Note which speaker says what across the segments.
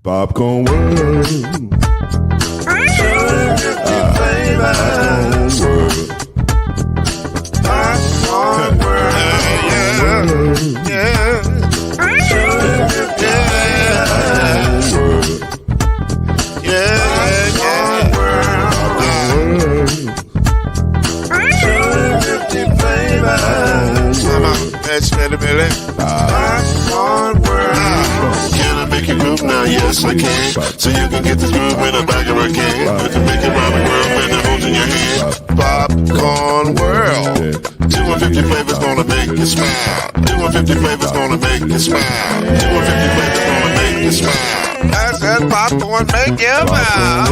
Speaker 1: Popcorn World. Popcorn World. Yeah.
Speaker 2: Can I make you groove now? Yes, I can. So you can get this groove in a bag of a can. I can make it round the world when it holds in your hand. Popcorn World. 250 flavors gonna make you smile. 250 flavors gonna make you smile. 250 flavors gonna make you smile.
Speaker 3: I said popcorn make you smile.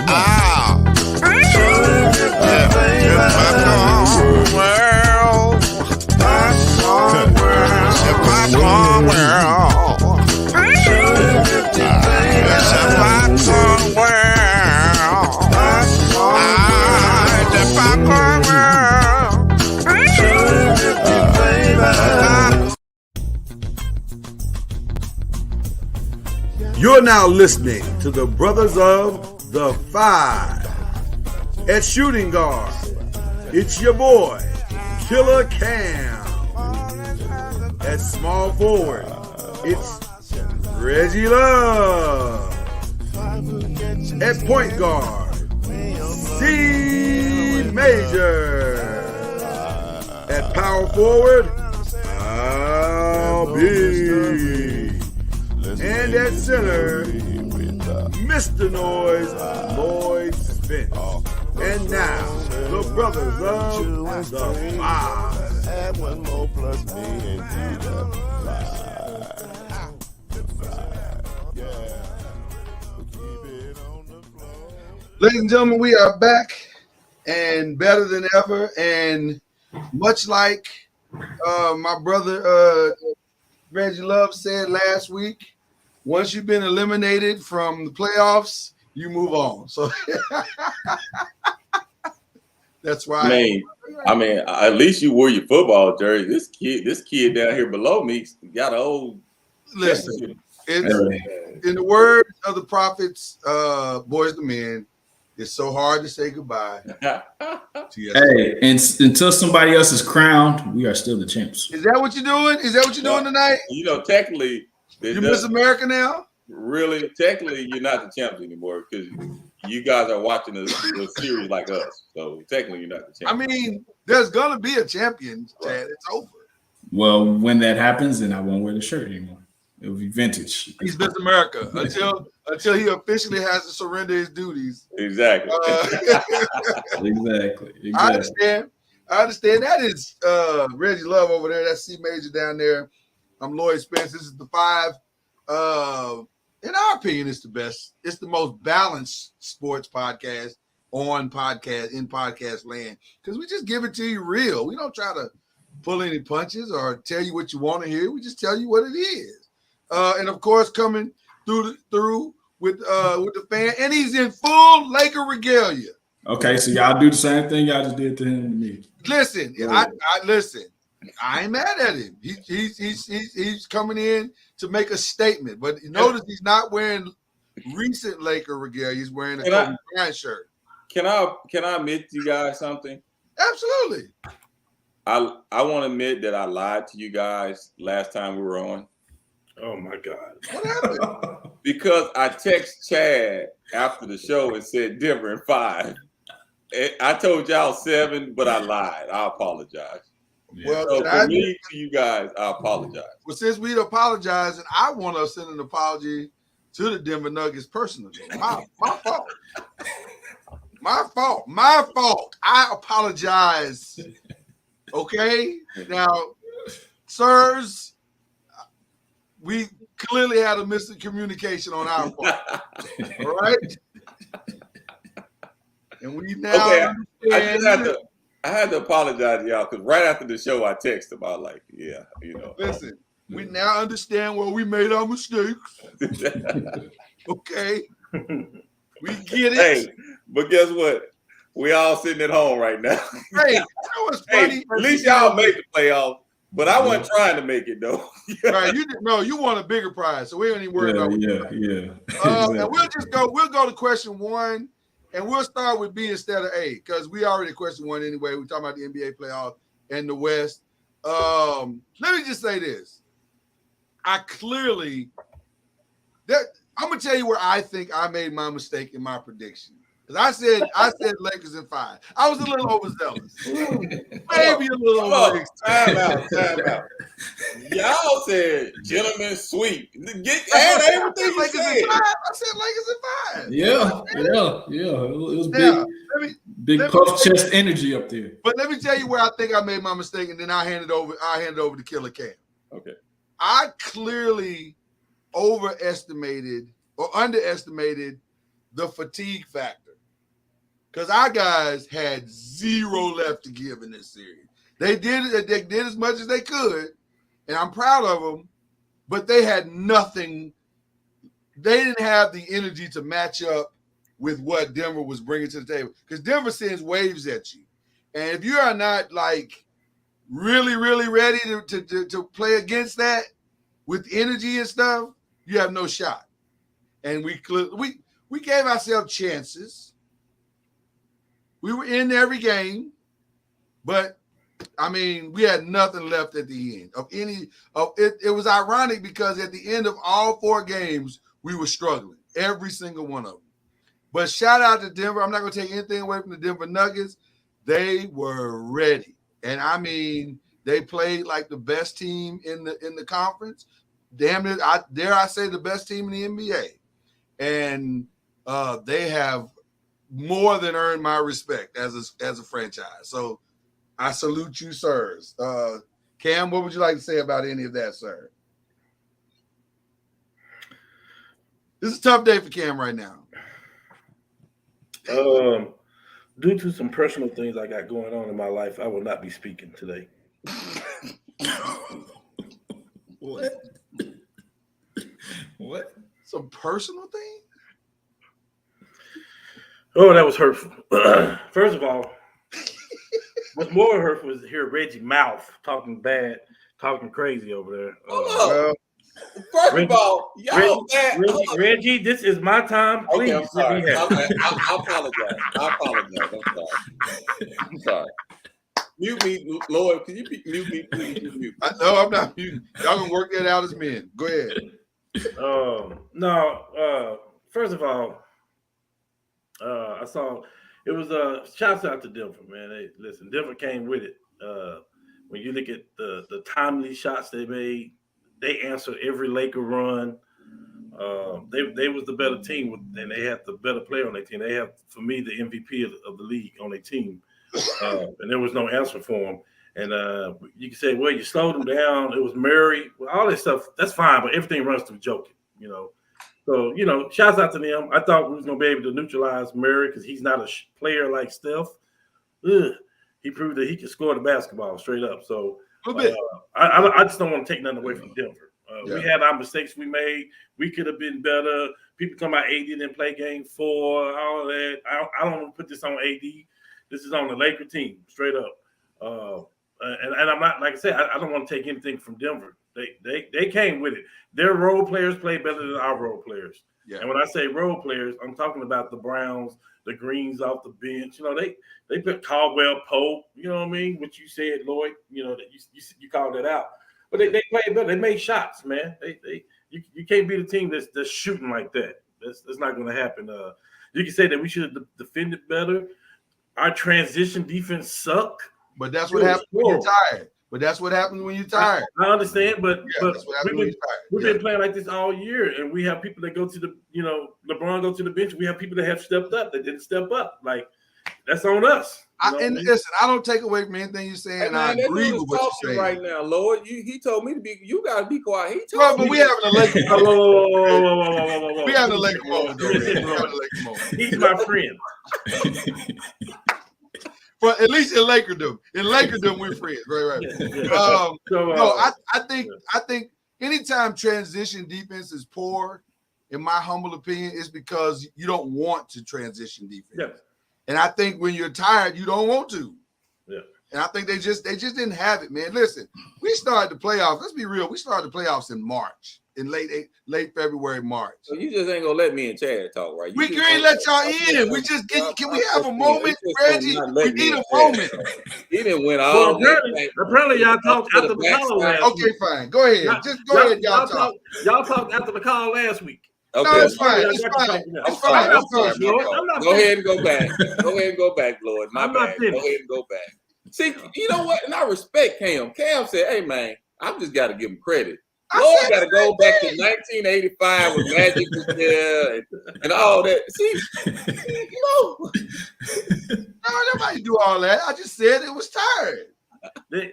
Speaker 3: Ah. Popcorn World. Popcorn World. Popcorn World. It's a popcorn world. It's a popcorn world.
Speaker 4: You're now listening to the Brothers of the Five. At shooting guard, it's your boy, Killer Cam. At small forward, it's Reggie Love. At point guard, C Major. At power forward, Al B. And at center, Mr. Noise, Lloyd Spence. And now, the Brothers of the Five.
Speaker 2: Add one more plus me and you the
Speaker 4: Ladies and gentlemen, we are back and better than ever. And much like my brother Reggie Love said last week, once you've been eliminated from the playoffs, you move on. So that's why.
Speaker 5: I mean, at least you wore your football jersey. This kid down here below me got an old.
Speaker 4: Listen, in the words of the prophets, boys to men, it's so hard to say goodbye.
Speaker 6: Hey, and until somebody else is crowned, we are still the champs.
Speaker 4: Is that what you're doing? Is that what you're doing tonight?
Speaker 5: You know, technically,
Speaker 4: you Miss America now.
Speaker 5: Really, technically, you're not the champs anymore because you guys are watching a series like us. So technically, you're not the champ.
Speaker 4: I mean, there's gonna be a champion, Chad. It's over.
Speaker 6: Well, when that happens, then I won't wear the shirt anymore. It'll be vintage.
Speaker 4: He's Miss America until he officially has to surrender his duties.
Speaker 5: Exactly.
Speaker 6: Exactly.
Speaker 4: I understand. That is Reggie Love over there. That's C Major down there. I'm Lloyd Spence. This is the Five. In our opinion, it's the best. It's the most balanced sports podcast in podcast land because we just give it to you real. We don't try to pull any punches or tell you what you want to hear. We just tell you what it is. And of course, coming through with the fan, and he's in full Laker regalia.
Speaker 6: Okay, so y'all do the same thing y'all just did to him and me.
Speaker 4: Listen, I listen. I ain't mad at him. He's coming in to make a statement, but notice he's not wearing recent Laker regalia. He's wearing a Kobe Bryant shirt.
Speaker 5: Can I admit to you guys something?
Speaker 4: Absolutely.
Speaker 5: I want to admit that I lied to you guys last time we were on.
Speaker 6: Oh my God.
Speaker 4: What happened?
Speaker 5: Because I text Chad after the show and said Denver in 5. I told y'all 7, but I lied. I apologize.
Speaker 4: Yeah. Well,
Speaker 5: so for me, to you guys, I apologize.
Speaker 4: Well, since we'd apologized, and I want to send an apology to the Denver Nuggets personally. My fault. My fault. I apologize. Okay? Now, sirs, we clearly had a miscommunication on our part. All right? And we now
Speaker 5: I had to apologize to y'all because right after the show, I texted about
Speaker 4: Listen, we now understand where we made our mistakes. Okay? We get it.
Speaker 5: Hey, but guess what? We all sitting at home right now.
Speaker 4: Hey, you know what's funny?
Speaker 5: At least y'all made the playoffs. But I wasn't trying to make it though.
Speaker 4: Right? You want a bigger prize, so we don't even worry about.
Speaker 6: Yeah.
Speaker 4: And we'll go to question 1, and we'll start with B instead of A because we already question 1 anyway. We're talking about the NBA playoffs and the West. Let me just say this: I'm gonna tell you where I think I made my mistake in my prediction. Because I said Lakers in 5. I was a little overzealous. Maybe a little overzealous.
Speaker 5: Time out. Y'all said gentlemen sweep. Add everything you said.
Speaker 4: I said Lakers in 5.
Speaker 6: Yeah. It was big puff chest energy up there.
Speaker 4: But let me tell you where I think I made my mistake, and then I hand it over to Killer Cam.
Speaker 5: Okay.
Speaker 4: I clearly overestimated or underestimated the fatigue factor. Because our guys had 0 left to give in this series. They did as much as they could, and I'm proud of them, but they had nothing. They didn't have the energy to match up with what Denver was bringing to the table. Because Denver sends waves at you. And if you are not like really, really ready to play against that with energy and stuff, you have no shot. And we gave ourselves chances. We were in every game, but I mean, we had nothing left at the end of any of it. It was ironic because at the end of all 4 games, we were struggling, every single one of them. But shout out to Denver. I'm not going to take anything away from the Denver Nuggets. They were ready, and I mean, they played like the best team in the conference. Damn it, dare I say the best team in the NBA, and they have more than earned my respect as a franchise. So I salute you, sirs. Cam, what would you like to say about any of that, sir? This is a tough day for Cam right now.
Speaker 7: Due to some personal things I got going on in my life, I will not be speaking today.
Speaker 6: What?
Speaker 4: Some personal thing?
Speaker 7: Oh, that was hurtful. First of all, what's more hurtful is to hear Reggie Mouth talking crazy over there.
Speaker 5: First of all, y'all
Speaker 7: Reggie, this is my time. Please,
Speaker 5: okay, I'm sorry. I apologize. I'm sorry. Mute me, Lord. Can you mute me, please? Mute.
Speaker 4: No, I'm not muting. Y'all can work that out as men. Go ahead.
Speaker 7: First of all, I saw it was shouts out to Denver, man. Listen, Denver came with it. When you look at the timely shots they made, they answered every Laker run. They was the better team, and they had the better player on their team. They have, for me, the MVP of the league on their team, and there was no answer for them. And you can say, well, you slowed them down. It was Murray. Well, all this stuff, that's fine, but everything runs through Jokic, you know. So, you know, shouts out to them. I thought we was going to be able to neutralize Murray because he's not a player like Steph. He proved that he can score the basketball straight up. So I just don't want to take nothing away from Denver. We had our mistakes we made. We could have been better. People talking about AD didn't play game 4, all that. I don't want to put this on AD. This is on the Laker team, straight up. And I'm not, like I said, I don't want to take anything from Denver. They came with it. Their role players play better than our role players. Yeah. And when I say role players, I'm talking about the Browns, the Greens off the bench. You know, they put Caldwell Pope, you know what I mean? What you said, Lloyd, you know, that you called that out. But they played better. They made shots, man. You can't be the team that's shooting like that. That's not going to happen. You can say that we should have defended better. Our transition defense sucked.
Speaker 4: But that's what happens when you're tired. But that's what happens when you're tired.
Speaker 7: I understand, but we've been playing like this all year, and we have people that go to the, you know, LeBron go to the bench. We have people that have stepped up that didn't step up. Like, that's on us.
Speaker 4: Listen, I don't take away from anything you're saying. And I agree with what you're saying
Speaker 5: right now, Lord. He told me to be. You gotta be quiet. He told me.
Speaker 4: But we having a Lakers.
Speaker 7: Whoa.
Speaker 4: We having a Lakers moment.
Speaker 7: He's my friend.
Speaker 4: But at least in Lakerdom, we're friends, right? I think anytime transition defense is poor, in my humble opinion, is because you don't want to transition defense.
Speaker 7: Yeah.
Speaker 4: And I think when you're tired, you don't want to.
Speaker 7: Yeah.
Speaker 4: And I think they just didn't have it, man. Listen, we started the playoffs. Let's be real. We started the playoffs in March, in late February, March.
Speaker 5: So you just ain't gonna let me and Chad talk, right?
Speaker 4: We can't let y'all in. We just can we have a moment, Reggie? We need a moment.
Speaker 5: He didn't win
Speaker 7: Well,
Speaker 5: all.
Speaker 7: apparently y'all talked after the call last week.
Speaker 4: Okay, fine. Go ahead. Just go ahead, y'all talk.
Speaker 7: Y'all talked after the call last week.
Speaker 5: Okay.
Speaker 4: No, it's fine. It's fine. It's fine.
Speaker 5: I'm sorry. Go ahead and go back. Go ahead and go back, Lloyd. My bad. Go ahead and go back. See, you know what? And I respect Cam. Cam said, "Hey, man, I just got to give him credit. Lloyd got to go back to 1985 when Magic was there and all that. See,
Speaker 4: no, nobody do all that. I just said it was tired.
Speaker 7: They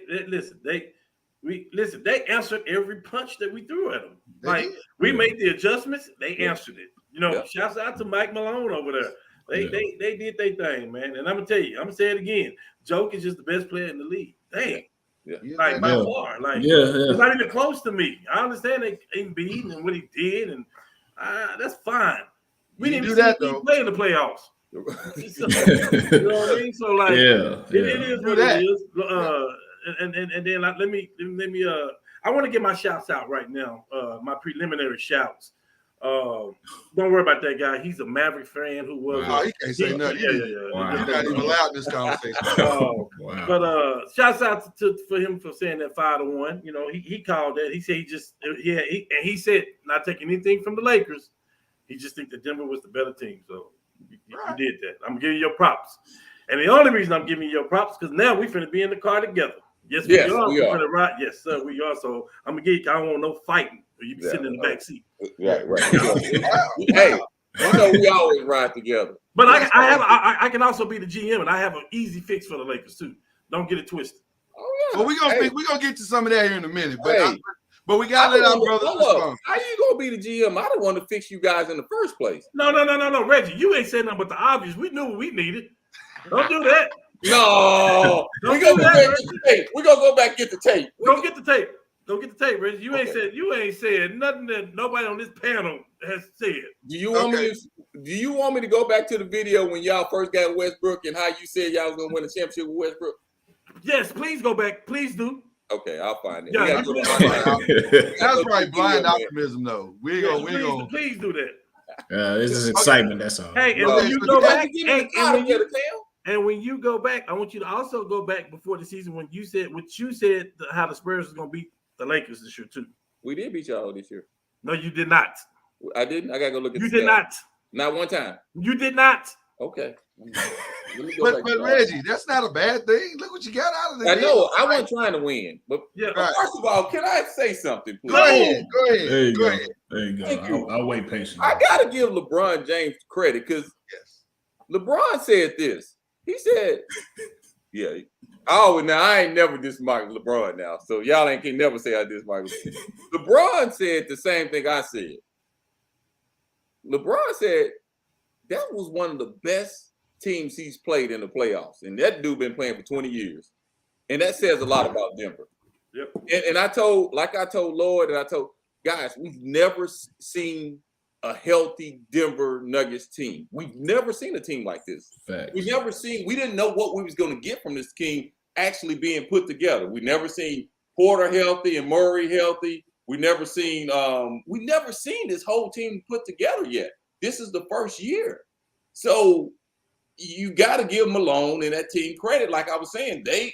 Speaker 7: answered every punch that we threw at them. Like we made the adjustments, they answered it. You know, shouts out to Mike Malone over there. They did their thing, man. And I'm gonna tell you, I'm gonna say it again. Joke is just the best player in the league. Dang. By far. Like it's not even close to me. I understand they ain't beaten and what he did, and that's fine. We didn't do that though. Play in the playoffs. You know what I mean? So like it is what it is. And then let me I want to get my shouts out right now. My preliminary shouts. Don't worry about that guy. He's a Maverick fan who was.
Speaker 4: Oh, he can't say nothing.
Speaker 7: Wow.
Speaker 4: He's not even allowed in this conversation.
Speaker 7: Wow. But shouts out for him for saying that 5-1. You know, he called that. He said he said not taking anything from the Lakers. He just think that Denver was the better team. So you did that. I'm giving you your props. And the only reason I'm giving you your props because now we're finna be in the car together. Yes, we are. We're finna ride. Yes, sir, we are. So I'm gonna give you. I don't want no fighting. You be sitting in the back seat.
Speaker 5: Right. Hey, you know we always ride together.
Speaker 7: But I can also be the GM, and I have an easy fix for the Lakers too. Don't get it twisted.
Speaker 5: Oh yeah.
Speaker 4: Well, we're gonna get to some of that here in a minute. But we gotta let our brothers respond.
Speaker 5: How you gonna be the GM? I don't want to fix you guys in the first place.
Speaker 7: No, Reggie, you ain't saying nothing but the obvious. We knew what we needed. Don't do that.
Speaker 5: No, we're gonna go back get the tape. We're gonna go back and get the tape.
Speaker 7: Go get the tape. Go get the tape, Reggie. You ain't said nothing that nobody on this panel has said.
Speaker 5: Do you want me to go back to the video when y'all first got Westbrook and how you said y'all was gonna win a championship with Westbrook?
Speaker 7: Yes, please go back. Please do.
Speaker 5: Okay, I'll find it.
Speaker 7: Yeah,
Speaker 4: that's right. Blind optimism, though. We gonna
Speaker 7: please do that.
Speaker 6: This is excitement. That's all.
Speaker 7: Hey, and when you go back, and when you go back, I want you to also go back before the season when you said how the Spurs was gonna beat the Lakers this year too.
Speaker 5: We did beat y'all this year.
Speaker 7: No, you did not.
Speaker 5: I didn't. I gotta go look at.
Speaker 7: You did not.
Speaker 5: Not one time.
Speaker 7: You did not.
Speaker 5: Okay.
Speaker 4: But Reggie, that's not a bad thing. Look what you got out of the
Speaker 5: I know. I wasn't trying to win, but first of all, can I say something, please?
Speaker 4: Go ahead.
Speaker 6: There you go.
Speaker 5: Thank you.
Speaker 6: I'll wait patiently.
Speaker 5: I gotta give LeBron James credit because LeBron said this. He said, I ain't never dismarked LeBron now, so y'all can never say I dismarked him. LeBron said the same thing I said. LeBron said that was one of the best teams he's played in the playoffs, and that dude been playing for 20 years, and that says a lot about Denver.
Speaker 7: Yep.
Speaker 5: And I told Lloyd, and I told guys, we've never seen a healthy Denver Nuggets team. We've never seen a team like this.
Speaker 6: Facts.
Speaker 5: We didn't know what we was going to get from this team actually being put together. We never seen Porter healthy and Murray healthy. We never seen this whole team put together yet. This is the first year. So you got to give Malone and that team credit. Like I was saying, they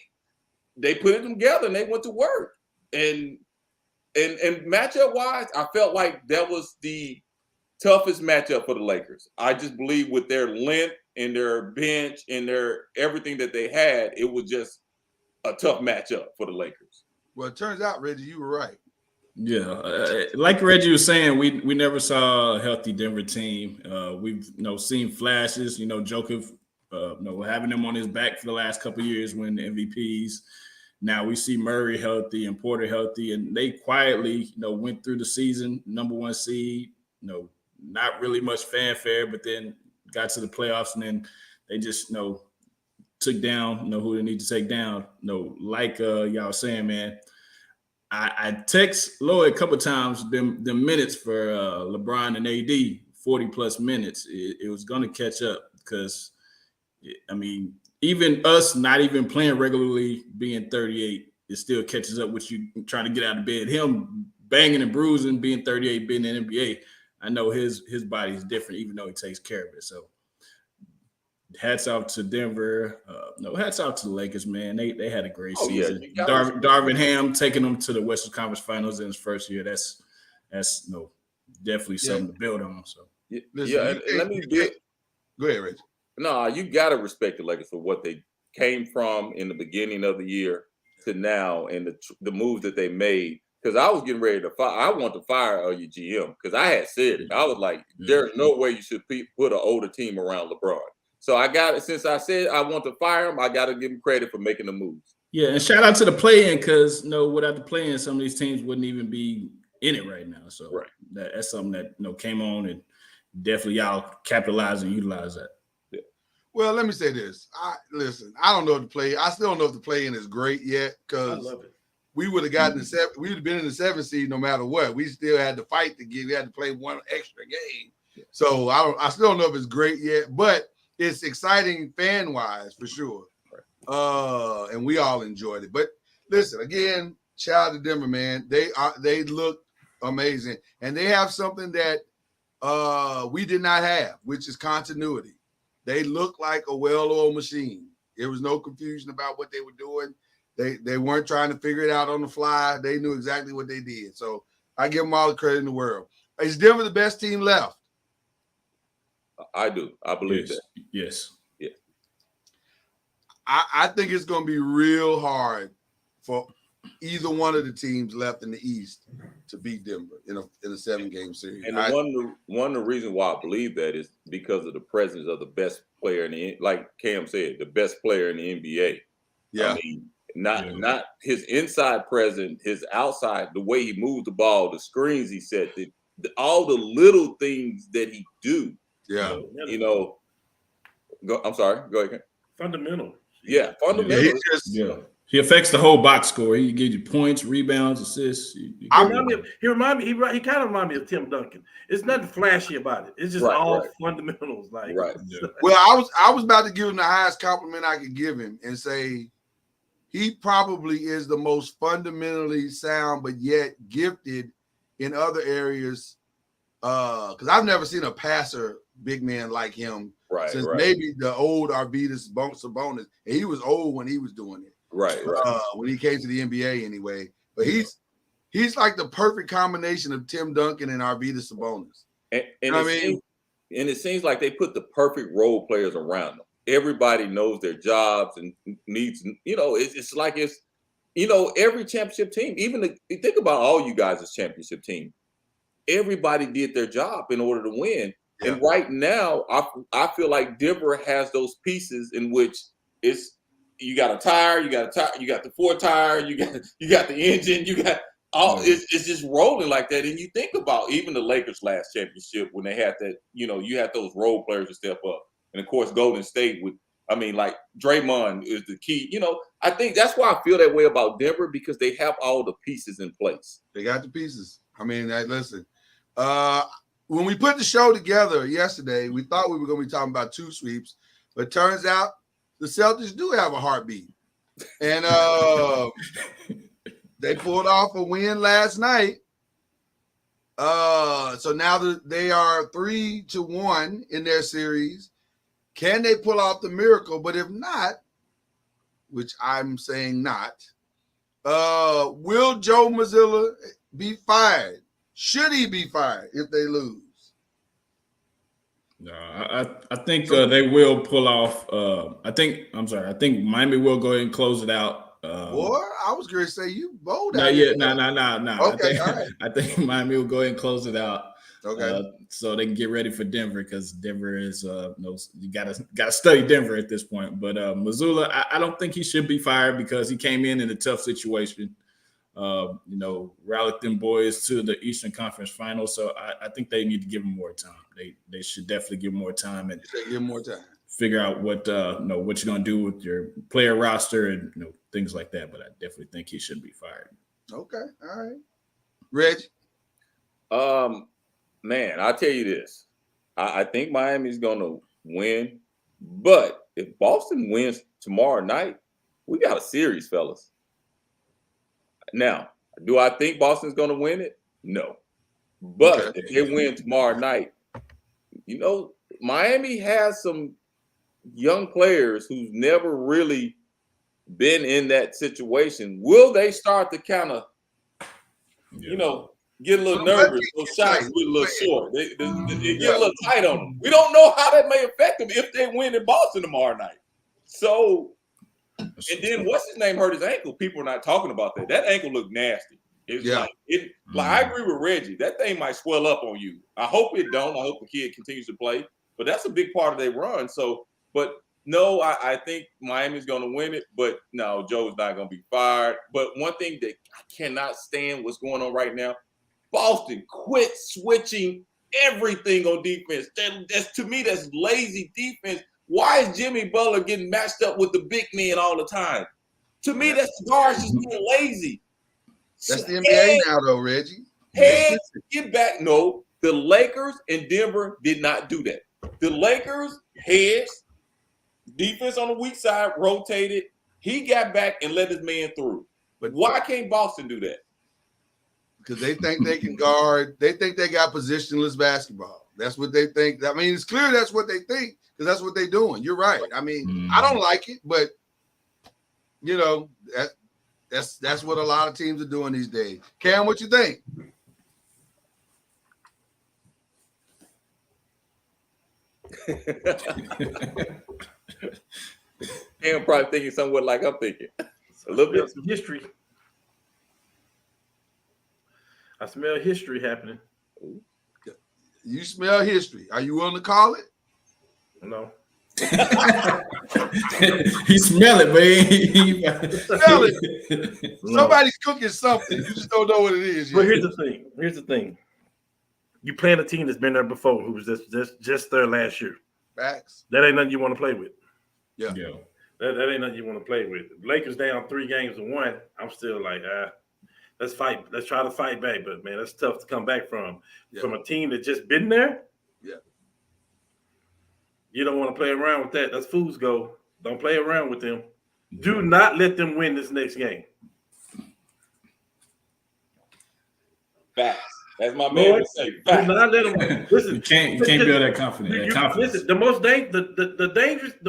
Speaker 5: put it together and they went to work. And matchup wise, I felt like that was the toughest matchup for the Lakers. I just believe with their length and their bench and their everything that they had, it was just a tough matchup for the Lakers.
Speaker 4: Well, it turns out, Reggie, you were right.
Speaker 6: Yeah, like Reggie was saying, we never saw a healthy Denver team. We've seen flashes. Joker, having them on his back for the last couple of years, winning MVPs. Now we see Murray healthy and Porter healthy, and they quietly, went through the season number 1 seed. Not really much fanfare, but then got to the playoffs, and then they just took down who they need to take down. Like y'all saying, man. I text Lloyd a couple of times the minutes for LeBron and AD, 40 plus minutes. It was going to catch up because, even us not even playing regularly, being 38, it still catches up with you trying to get out of bed. Him banging and bruising, being 38, being in the NBA, I know his body is different, even though he takes care of it. So hats off to Denver. Hats off to the Lakers, man. They had a great season.
Speaker 5: you gotta
Speaker 6: Darvin Ham taking them to the Western Conference Finals in his first year. That's definitely something to build on. So
Speaker 4: Listen,
Speaker 5: let me do it.
Speaker 4: Go ahead, Rich.
Speaker 5: No, you got to respect the Lakers for what they came from in the beginning of the year to now, and the moves that they made. Because I was getting ready to fire. I want to fire your GM because I had said it. I was like, "There's no way you should put an older team around LeBron." So I got it. Since I said I want to fire him, I got to give him credit for making the moves.
Speaker 6: Yeah, and shout out to the play-in because without the play-in, some of these teams wouldn't even be in it right now. So that's something that came on, and definitely y'all capitalize and utilize that.
Speaker 5: Yeah.
Speaker 4: Well, let me say this. I don't know if the play. I still don't know if the play-in is great yet because
Speaker 7: I love it.
Speaker 4: we would have gotten we would have been in the 7th seed no matter what. We still had to fight to get. We had to play one extra game.
Speaker 5: Yeah.
Speaker 4: So I still don't know if it's great yet, but it's exciting fan-wise for sure. Right. And we all enjoyed it. But listen, again, shout out to Denver, man. They look amazing, and they have something that we did not have, which is continuity. They look like a well-oiled machine. There was no confusion about what they were doing. They weren't trying to figure it out on the fly. They knew exactly what they did. So I give them all the credit in the world. Is Denver the best team left?
Speaker 5: I do. I believe that.
Speaker 6: Yes.
Speaker 5: Yeah.
Speaker 4: I think it's going to be real hard for either one of the teams left in the East to beat Denver in a 7-game series.
Speaker 5: And one of the reasons why I believe that is because of the presence of the best player in the, like Cam said, the best player in the NBA.
Speaker 4: Yeah.
Speaker 5: I mean, not his inside presence, his outside, the way he moved the ball, the screens he set, all the little things that he do.
Speaker 4: Yeah.
Speaker 5: I'm sorry. Go ahead.
Speaker 7: Fundamental.
Speaker 5: Yeah, fundamental.
Speaker 6: He affects the whole box score. He gives you points, rebounds, assists. He kind of remind me of Tim Duncan.
Speaker 7: It's nothing flashy about it. It's just fundamentals. Like
Speaker 4: Well, I was about to give him the highest compliment I could give him and say he probably is the most fundamentally sound, but yet gifted in other areas. Because I've never seen a passer big man like him since maybe the old Arvydas Sabonis. And he was old when he was doing it.
Speaker 5: Right.
Speaker 4: When he came to the NBA anyway. But he's like the perfect combination of Tim Duncan and Arvydas Sabonis.
Speaker 5: And it seems like they put the perfect role players around them. Everybody knows their jobs and needs, it's like every championship team, think about all you guys as championship team. Everybody did their job in order to win. Yeah. And right now, I feel like Denver has those pieces in which you got a tire, you got the 4-tire, you got the engine, you got all. It's just rolling like that. And you think about even the Lakers last championship when they had that, you had those role players to step up, and of course Golden State like Draymond is the key. I think that's why I feel that way about Denver because they have all the pieces in place.
Speaker 4: They got the pieces. I mean, listen. When we put the show together yesterday, we thought we were going to be talking about 2 sweeps, but it turns out the Celtics do have a heartbeat. And they pulled off a win last night. So now they are 3-1 in their series. Can they pull off the miracle? But if not, which I'm saying not, will Joe Mazzulla be fired? Should he be fired if they lose?
Speaker 6: No, I think they will pull off. I think Miami will go ahead and close it out.
Speaker 4: Boy, I was going to say you bold.
Speaker 6: No.
Speaker 4: Okay, all right.
Speaker 6: I think Miami will go ahead and close it out.
Speaker 4: Okay.
Speaker 6: So they can get ready for Denver because Denver is you gotta study Denver at this point. But Mazzulla, I don't think he should be fired because he came in a tough situation. Rallied them boys to the Eastern Conference Finals. So I think they need to give him more time. They should definitely give him more time and
Speaker 4: give him more time.
Speaker 6: Figure out what what you're gonna do with your player roster and things like that. But I definitely think he should be fired.
Speaker 4: Okay, all right, Reg.
Speaker 5: Man, I'll tell you this. I think Miami's gonna win, but if Boston wins tomorrow night, we got a series, fellas. Now, do I think Boston's going to win it? No. But if they win tomorrow night, you know, Miami has some young players who's never really been in that situation. Will they start to kind of, you know, get a little nervous? Those shots get a little short. They get a little tight on them. We don't know how that may affect them if they win in Boston tomorrow night. So, and then what's his name hurt his ankle? People are not talking about that. That ankle looked nasty. It's like I agree with Reggie. That thing might swell up on you. I hope it don't. I hope the kid continues to play. But that's a big part of their run. So, but no, I think Miami's going to win it. But no, Joe's not going to be fired. But one thing that I cannot stand what's going on right now, Boston, quit switching everything on defense. That's to me, that's lazy defense. Why is Jimmy Butler getting matched up with the big men all the time? To me, that's guards just being lazy.
Speaker 4: That's the NBA now, though, Reggie.
Speaker 5: Heads, get back. No, the Lakers and Denver did not do that. The Lakers, heads, defense on the weak side, rotated. He got back and let his man through. But why can't Boston do that?
Speaker 4: Because they think they can guard. They think they got positionless basketball. That's what they think. I mean, it's clear that's what they think because that's what they're doing. You're right. I mean, I don't like it, but, you know, that's what a lot of teams are doing these days. Cam, what you think?
Speaker 5: Cam probably thinking somewhat like I'm thinking. A little bit.
Speaker 7: Some history. I smell history happening.
Speaker 4: You smell history. Are you willing to call it?
Speaker 7: No.
Speaker 6: He smell it, but he
Speaker 4: smell it. No. Somebody's cooking something. You just don't know what it is.
Speaker 7: But here's the thing. You playing a team that's been there before, who was just there last year.
Speaker 4: Facts.
Speaker 7: That ain't nothing you want to play with.
Speaker 4: Yeah.
Speaker 7: That ain't nothing you want to play with. Lakers down 3-1. I'm still like, let's fight. Let's try to fight back. But man, that's tough to come back from a team that just been there.
Speaker 4: Yeah.
Speaker 7: You don't want to play around with that. That's fool's gold. Don't play around with them. Do not let them win this next game.
Speaker 5: Facts. That's my man would say.
Speaker 7: Do not let them. Listen,
Speaker 6: you can't build that confidence.
Speaker 7: Listen, the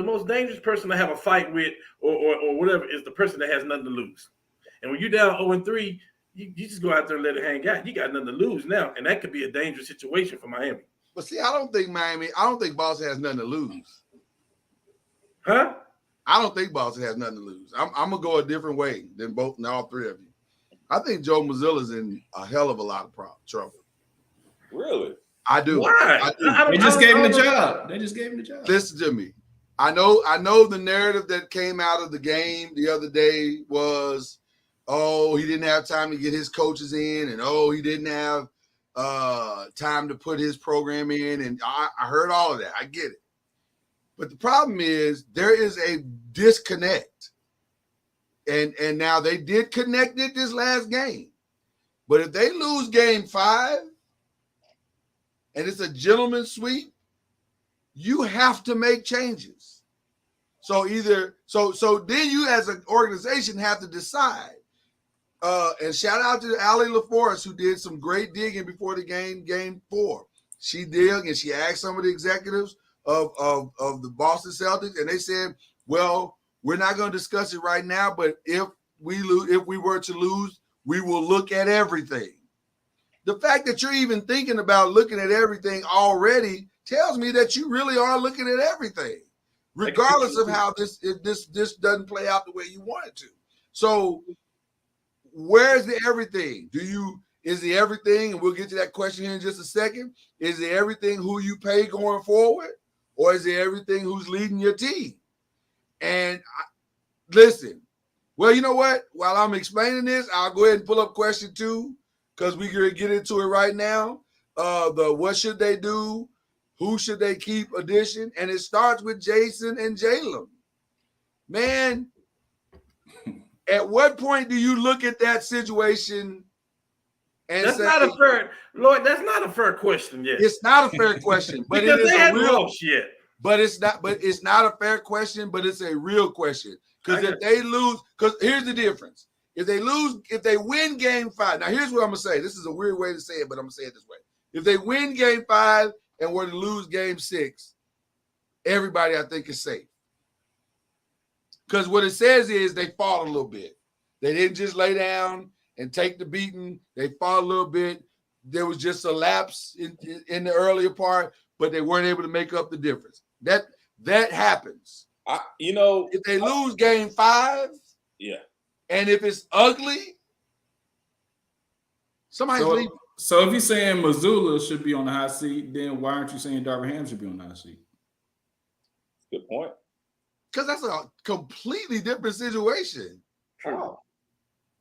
Speaker 7: most dangerous person to have a fight with or whatever is the person that has nothing to lose. And when you're down 0-3, you just go out there and let it hang out. You got nothing to lose now, and that could be a dangerous situation for Miami.
Speaker 4: But see, I don't think Boston has nothing to lose.
Speaker 7: Huh?
Speaker 4: I don't think Boston has nothing to lose. I'm gonna go a different way than all three of you. I think Joe Mazzulla's in a hell of a lot of trouble.
Speaker 5: Really?
Speaker 4: I do.
Speaker 7: Why?
Speaker 4: I do.
Speaker 6: They just gave him the job. They just gave him the job.
Speaker 4: Listen to me. I know the narrative that came out of the game the other day was, oh, he didn't have time to get his coaches in, and oh, he didn't have time to put his program in. And I heard all of that. I get it. But the problem is there is a disconnect. And now they did connect it this last game. But if they lose game 5 and it's a gentleman's sweep, you have to make changes. So then you as an organization have to decide. And shout out to Allie LaForest, who did some great digging before the game 4. She did, and she asked some of the executives of the Boston Celtics, and they said, well, we're not going to discuss it right now, but if we were to lose, we will look at everything. The fact that you're even thinking about looking at everything already tells me that you really are looking at everything, regardless of how this doesn't play out the way you want it to. So where's the everything? Is the everything, and we'll get to that question here in just a second, is it everything who you pay going forward, or is it everything who's leading your team? And listen, well, you know what? While I'm explaining this, I'll go ahead and pull up question 2 because we're going to get into it right now. The what should they do? Who should they keep edition? And it starts with Jason and Jalen. Man, at what point do you look at that situation and
Speaker 7: that's
Speaker 4: say,
Speaker 7: not a fair question yet.
Speaker 4: It's not a fair question, but
Speaker 7: because
Speaker 4: it is
Speaker 7: they
Speaker 4: a
Speaker 7: hadn't
Speaker 4: real
Speaker 7: lost yet.
Speaker 4: But it's not a fair question, but it's a real question. Because if they lose, because here's the difference. If they win game 5, now here's what I'm gonna say. This is a weird way to say it, but I'm gonna say it this way. If they win game 5 and were to lose game 6, everybody I think is safe. Because what it says is they fought a little bit. They didn't just lay down and take the beating. They fought a little bit. There was just a lapse in the earlier part, but they weren't able to make up the difference. That happens. If they lose game 5,
Speaker 5: yeah,
Speaker 4: and if it's ugly, somebody's leaving.
Speaker 6: So if you're saying Missoula should be on the hot seat, then why aren't you saying Darvin Ham should be on the hot seat?
Speaker 5: Good point.
Speaker 4: Because that's a completely different situation.
Speaker 5: Wow.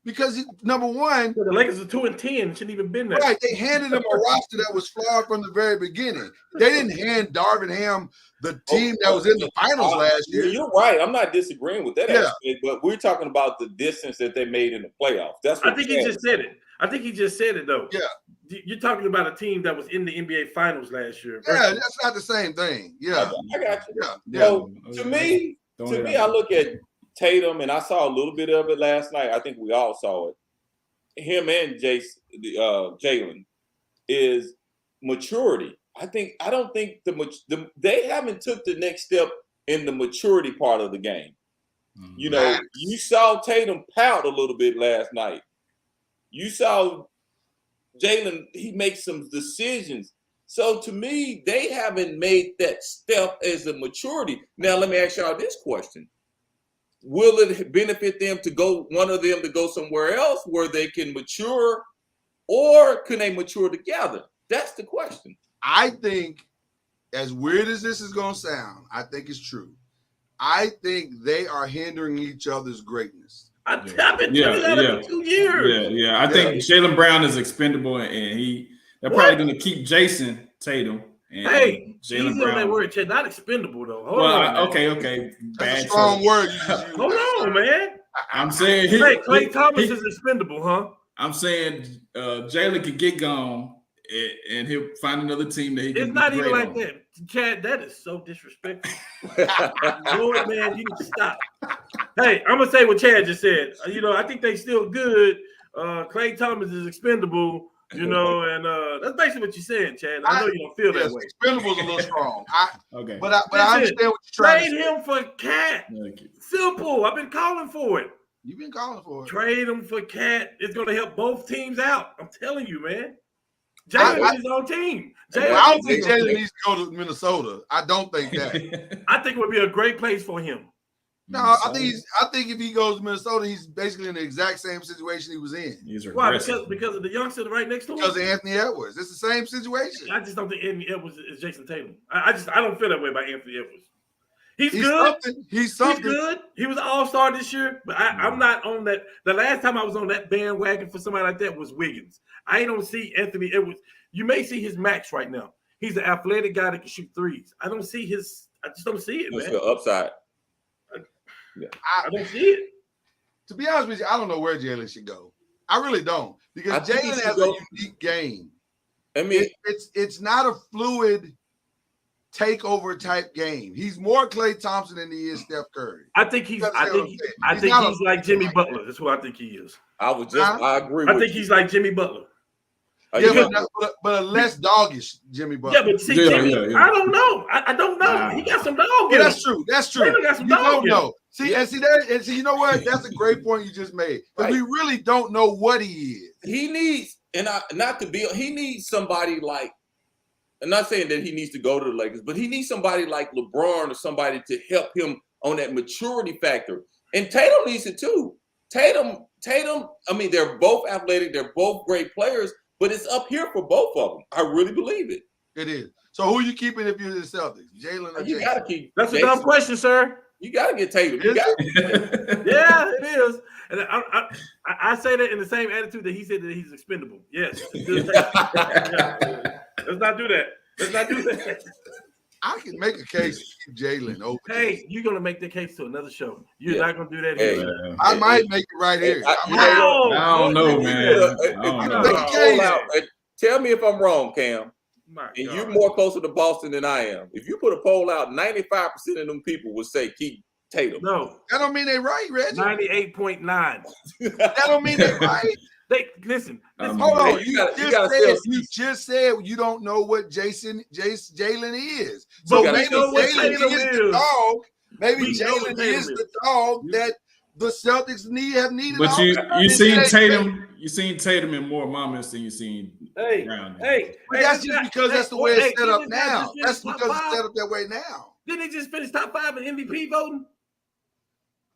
Speaker 4: Because number one,
Speaker 7: the Lakers are 2-10, shouldn't even been there.
Speaker 4: Right, they handed him a roster that was flawed from the very beginning. They didn't hand Darvin Ham the team that was in the finals last year.
Speaker 5: You're right. I'm not disagreeing with that aspect, but we're talking about the distance that they made in the playoffs. That's what
Speaker 7: I think he just said it. Though.
Speaker 4: Yeah.
Speaker 7: You're talking about a team that was in the NBA finals last year.
Speaker 4: Yeah, that's not the same thing. Yeah.
Speaker 5: I got you.
Speaker 4: Yeah.
Speaker 5: So to me, I look at Tatum, and I saw a little bit of it last night. I think we all saw it. Him and Jalen is maturity. I don't think they haven't took the next step in the maturity part of the game. You know, you saw Tatum pout a little bit last night. You saw Jalen, he makes some decisions. So to me, they haven't made that step as a maturity. Now, let me ask y'all this question. Will it benefit them one of them to go somewhere else where they can mature, or can they mature together? That's the question.
Speaker 4: I think, as weird as this is going to sound, I think it's true. I think they are hindering each other's greatness.
Speaker 7: I've been telling you that for 2 years.
Speaker 6: Yeah. I think Jaylen Brown is expendable, and they're probably going to keep Jason Tatum. And
Speaker 7: Jaylen Brown. That word, Chad, not expendable though. Hold on.
Speaker 6: Okay.
Speaker 4: That's a strong word.
Speaker 7: Hold on, man.
Speaker 6: I'm saying
Speaker 7: Klay Thomas is expendable, huh?
Speaker 6: I'm saying Jalen could get gone, and he'll find another team that he can.
Speaker 7: It's not even like that, Chad. That is so disrespectful. Lord, man, you need to stop. Hey, I'm gonna say what Chad just said. I think they still good. Klay Thomas is expendable. And that's basically what you're saying, Chad. I know you don't feel that way.
Speaker 4: Expendable's a little strong.
Speaker 6: Okay.
Speaker 4: But I understand what you're trying to say.
Speaker 7: Trade him for Cat. Simple. I've been calling for it.
Speaker 4: You've been calling for it.
Speaker 7: Trade him for Cat. It's going to help both teams out. I'm telling you, man. Jalen is his own team.
Speaker 4: I don't think Jalen needs to go to Minnesota. I don't think that.
Speaker 7: I think it would be a great place for him.
Speaker 4: No, I think if he goes to Minnesota, he's basically in the exact same situation he was in.
Speaker 7: Why? Because of the youngster right next to him?
Speaker 4: Because of Anthony Edwards. It's the same situation.
Speaker 7: I just don't think Anthony Edwards is Jason Tatum. I don't feel that way about Anthony Edwards. He's good.
Speaker 4: He's something.
Speaker 7: He's good. He was an all-star this year, but I'm not on that. The last time I was on that bandwagon for somebody like that was Wiggins. I don't see Anthony Edwards. You may see his max right now. He's an athletic guy that can shoot threes. I just don't see it, man.
Speaker 5: The upside.
Speaker 7: I don't see it.
Speaker 4: To be honest with you, I don't know where Jalen should go. I really don't, because Jalen has a unique game.
Speaker 5: I mean,
Speaker 4: it's not a fluid takeover type game. He's more Klay Thompson than he is Steph Curry.
Speaker 7: I think he's like Jimmy Butler. That's who I think he is.
Speaker 5: I agree.
Speaker 7: I think he's like Jimmy Butler.
Speaker 4: But a less doggish Jimmy Butler.
Speaker 7: Yeah, but see, Jimmy, I don't know. I don't know. He got some dog.
Speaker 4: Yeah, that's true. That's true.
Speaker 7: Got some dog.
Speaker 4: You don't know. See, you know what? That's a great point you just made. Right. We really don't know what he is.
Speaker 5: He needs, he needs somebody like, I'm not saying that he needs to go to the Lakers, but he needs somebody like LeBron or somebody to help him on that maturity factor. And Tatum needs it too. Tatum, I mean, they're both athletic. They're both great players, but it's up here for both of them. I really believe it.
Speaker 4: It is. So who are you keeping if you're the Celtics? Jalen or
Speaker 5: You
Speaker 4: Jason?
Speaker 5: got to keep.
Speaker 7: That's a dumb question, sir.
Speaker 5: You got to get Tatum. You got
Speaker 7: Yeah, it is. And I say that in the same attitude that he said that he's expendable. Yes. Let's not do that.
Speaker 4: I can make a case to keep Jalen over.
Speaker 7: Hey, you're going to make the case to another show. You're not going to do that here.
Speaker 4: I might make it right here.
Speaker 6: I don't know, man.
Speaker 5: Tell me if I'm wrong, Cam.
Speaker 7: My
Speaker 5: And
Speaker 7: God.
Speaker 5: you're more closer to Boston than I am. If you put a poll out, 95% of them people would say keep Tatum.
Speaker 7: No,
Speaker 4: That don't mean they right, Reggie.
Speaker 7: 98.9.
Speaker 4: That don't mean they right.
Speaker 7: They listen.
Speaker 6: Um,
Speaker 4: Hold on,
Speaker 5: Hey,
Speaker 4: you,
Speaker 5: you gotta
Speaker 4: just said you don't know what Jalen is.
Speaker 7: But
Speaker 4: So
Speaker 5: we
Speaker 4: maybe
Speaker 7: know what
Speaker 4: Jalen
Speaker 7: Tatum
Speaker 4: is the
Speaker 7: is.
Speaker 4: dog. Maybe
Speaker 7: We know what
Speaker 4: Jalen
Speaker 7: Tatum
Speaker 4: is
Speaker 7: is.
Speaker 4: the dog that the Celtics have needed.
Speaker 6: But
Speaker 4: all
Speaker 6: you
Speaker 4: the time.
Speaker 6: seen
Speaker 4: They-
Speaker 6: Tatum. You seen Tatum in more moments than you seen
Speaker 7: Hey,
Speaker 6: Brown.
Speaker 4: But that's just because that's the way it's set up now. That's because it's set
Speaker 7: up.
Speaker 4: up that way now.
Speaker 7: Didn't he just finish top 5 in MVP voting?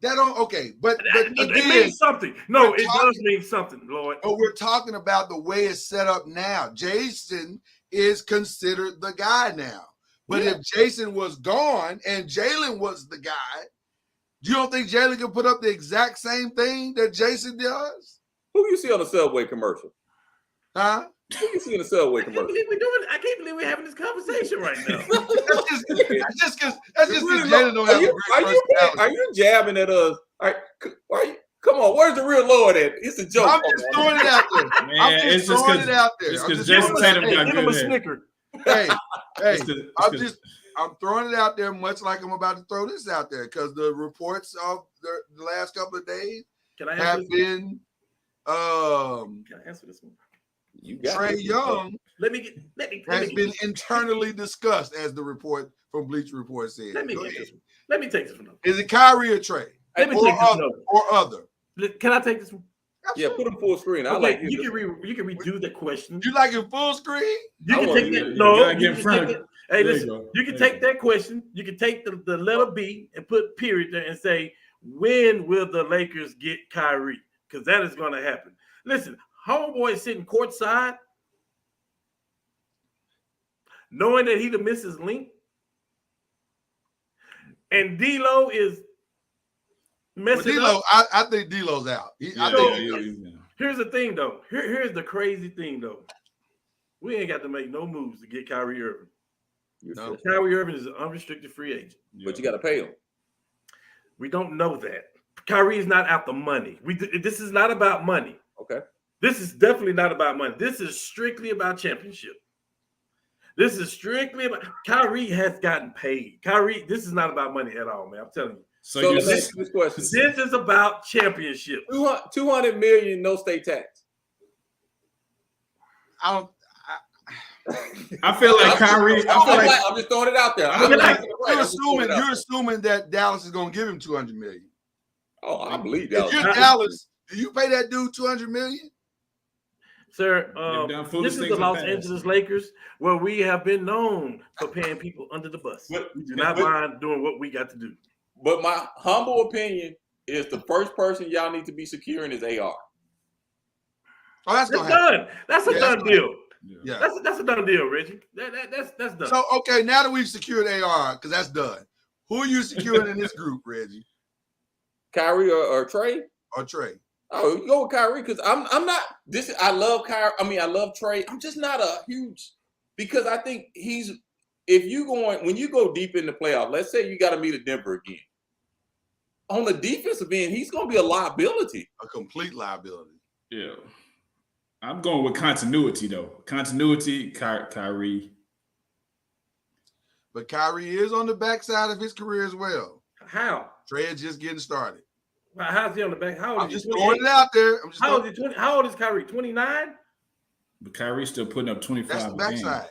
Speaker 4: That don't okay, but
Speaker 7: It
Speaker 4: again,
Speaker 7: means something. No,
Speaker 4: we're
Speaker 7: it does mean something, Lord.
Speaker 4: but we're talking about the way it's set up now. Jason is considered the guy now. But
Speaker 7: Yeah.
Speaker 4: if Jason was gone and Jalen was the guy, you don't think Jalen can put up the exact same thing that Jason does?
Speaker 5: Who you see on the Subway commercial?
Speaker 4: Huh?
Speaker 5: Who you see in the Subway
Speaker 7: I can't
Speaker 5: commercial?
Speaker 7: believe we're doing it. I can't believe we're having this conversation right now.
Speaker 4: That's just because Jalen don't
Speaker 5: Are
Speaker 4: have
Speaker 5: you,
Speaker 4: a great personality.
Speaker 5: are you jabbing at us? Come on, where's the real Lord at? It's a joke.
Speaker 4: I'm just throwing it out there. I'm
Speaker 6: Man, it's
Speaker 4: just
Speaker 6: just
Speaker 4: throwing it
Speaker 6: because
Speaker 4: out there.
Speaker 6: it's
Speaker 4: I'm
Speaker 6: 'cause
Speaker 4: just
Speaker 6: Jason
Speaker 4: throwing it out
Speaker 6: Tatum
Speaker 4: there.
Speaker 6: got
Speaker 7: Give him a
Speaker 6: good hair.
Speaker 7: snicker.
Speaker 4: Hey,
Speaker 6: It's 'cause-
Speaker 4: I'm throwing it out there much like I'm about to throw this out there because the reports of the last couple of days
Speaker 7: Can I
Speaker 4: have
Speaker 7: answer this?
Speaker 4: been
Speaker 7: Can I answer this one?
Speaker 5: You got
Speaker 4: Trey
Speaker 5: this.
Speaker 4: Young
Speaker 7: Let me
Speaker 4: has been internally discussed, as the report from Bleacher Report said.
Speaker 7: Let me
Speaker 4: Go
Speaker 7: get
Speaker 4: ahead.
Speaker 7: this one. Let me take this one.
Speaker 4: Is it Kyrie or Trey?
Speaker 7: Let me
Speaker 4: Or
Speaker 7: take this
Speaker 4: other,
Speaker 7: one.
Speaker 4: or other?
Speaker 7: Can I take this one?
Speaker 5: Yeah, put them full screen. I
Speaker 7: Okay,
Speaker 5: like
Speaker 7: you
Speaker 5: this.
Speaker 7: can redo the question.
Speaker 4: You like it full screen?
Speaker 7: You
Speaker 5: I
Speaker 7: can
Speaker 5: want
Speaker 7: take
Speaker 5: you
Speaker 7: that.
Speaker 5: to-
Speaker 7: No,
Speaker 6: you gotta get
Speaker 7: you
Speaker 6: in
Speaker 7: can
Speaker 6: front
Speaker 7: take
Speaker 6: of-
Speaker 7: that. Hey,
Speaker 6: there you
Speaker 7: listen.
Speaker 6: go.
Speaker 7: You can
Speaker 6: There
Speaker 7: take that question. You can take the letter B and put period there and say, when will the Lakers get Kyrie? Because that is going to happen. Listen, homeboy is sitting courtside, knowing that he'd miss his link, and D'Lo is
Speaker 4: But
Speaker 7: messing
Speaker 4: D'Lo,
Speaker 7: up.
Speaker 4: I think D'Lo's out. I
Speaker 6: Yeah,
Speaker 4: think
Speaker 6: yeah.
Speaker 7: Here's the thing, though. Here's the crazy thing, though. We ain't got to make no moves to get Kyrie Irving.
Speaker 4: No.
Speaker 7: Kyrie Irving is an unrestricted free agent.
Speaker 5: But you got to pay them.
Speaker 7: We don't know that. Kyrie is not out the money. This is not about money.
Speaker 5: Okay.
Speaker 7: This is definitely not about money. This is strictly about championship. This is strictly about Kyrie has gotten paid. Kyrie, this is not about money at all, man. I'm telling you.
Speaker 5: So
Speaker 6: So you
Speaker 5: let me ask you this question:
Speaker 7: This is about championship.
Speaker 5: 200 million, no state tax.
Speaker 4: I don't.
Speaker 6: I feel like Kyrie. I feel like
Speaker 5: I'm just throwing it out there.
Speaker 4: You're assuming that Dallas is going to give him 200 million.
Speaker 5: Oh, I believe
Speaker 4: If
Speaker 5: Dallas.
Speaker 4: you're Dallas, do you pay that dude 200 million?
Speaker 7: Sir,
Speaker 6: They've done foolish
Speaker 7: this is
Speaker 6: things
Speaker 7: the
Speaker 6: in the
Speaker 7: Los
Speaker 6: past.
Speaker 7: Angeles Lakers, where we have been known for paying people under the bus. We do not mind doing what we got to do.
Speaker 5: But my humble opinion is the first person y'all need to be securing is AR.
Speaker 4: Oh, that's
Speaker 7: That's
Speaker 4: going to happen.
Speaker 7: done. That's a
Speaker 4: Yeah,
Speaker 7: done
Speaker 4: that's
Speaker 7: deal.
Speaker 4: Yeah.
Speaker 7: That's a done deal, Reggie. That's done.
Speaker 4: So, okay, now that we've secured AR, because that's done, who are you securing in this group, Reggie
Speaker 5: Kyrie or Trey?
Speaker 4: or Trey?
Speaker 5: Oh, you go with Kyrie because I'm not this. I love Kyrie. I mean, I love Trey. I'm just not a huge because I think he's if you going when you go deep in the playoff. Let's say you got to meet a Denver again. On the defensive end, he's going to be a liability.
Speaker 4: A complete liability.
Speaker 6: yeah. I'm going with continuity though. Continuity, Kyrie.
Speaker 4: But Kyrie is on the backside of his career as well.
Speaker 7: How?
Speaker 4: Trey is just getting started.
Speaker 7: How's he on the back? How old
Speaker 4: I'm
Speaker 7: is
Speaker 4: just
Speaker 7: he?
Speaker 4: throwing it out there. I'm just
Speaker 7: How old
Speaker 4: throwing,
Speaker 7: is he? How old is Kyrie? 29?
Speaker 6: But Kyrie's still putting up 25
Speaker 4: that's the
Speaker 6: a game.
Speaker 4: backside.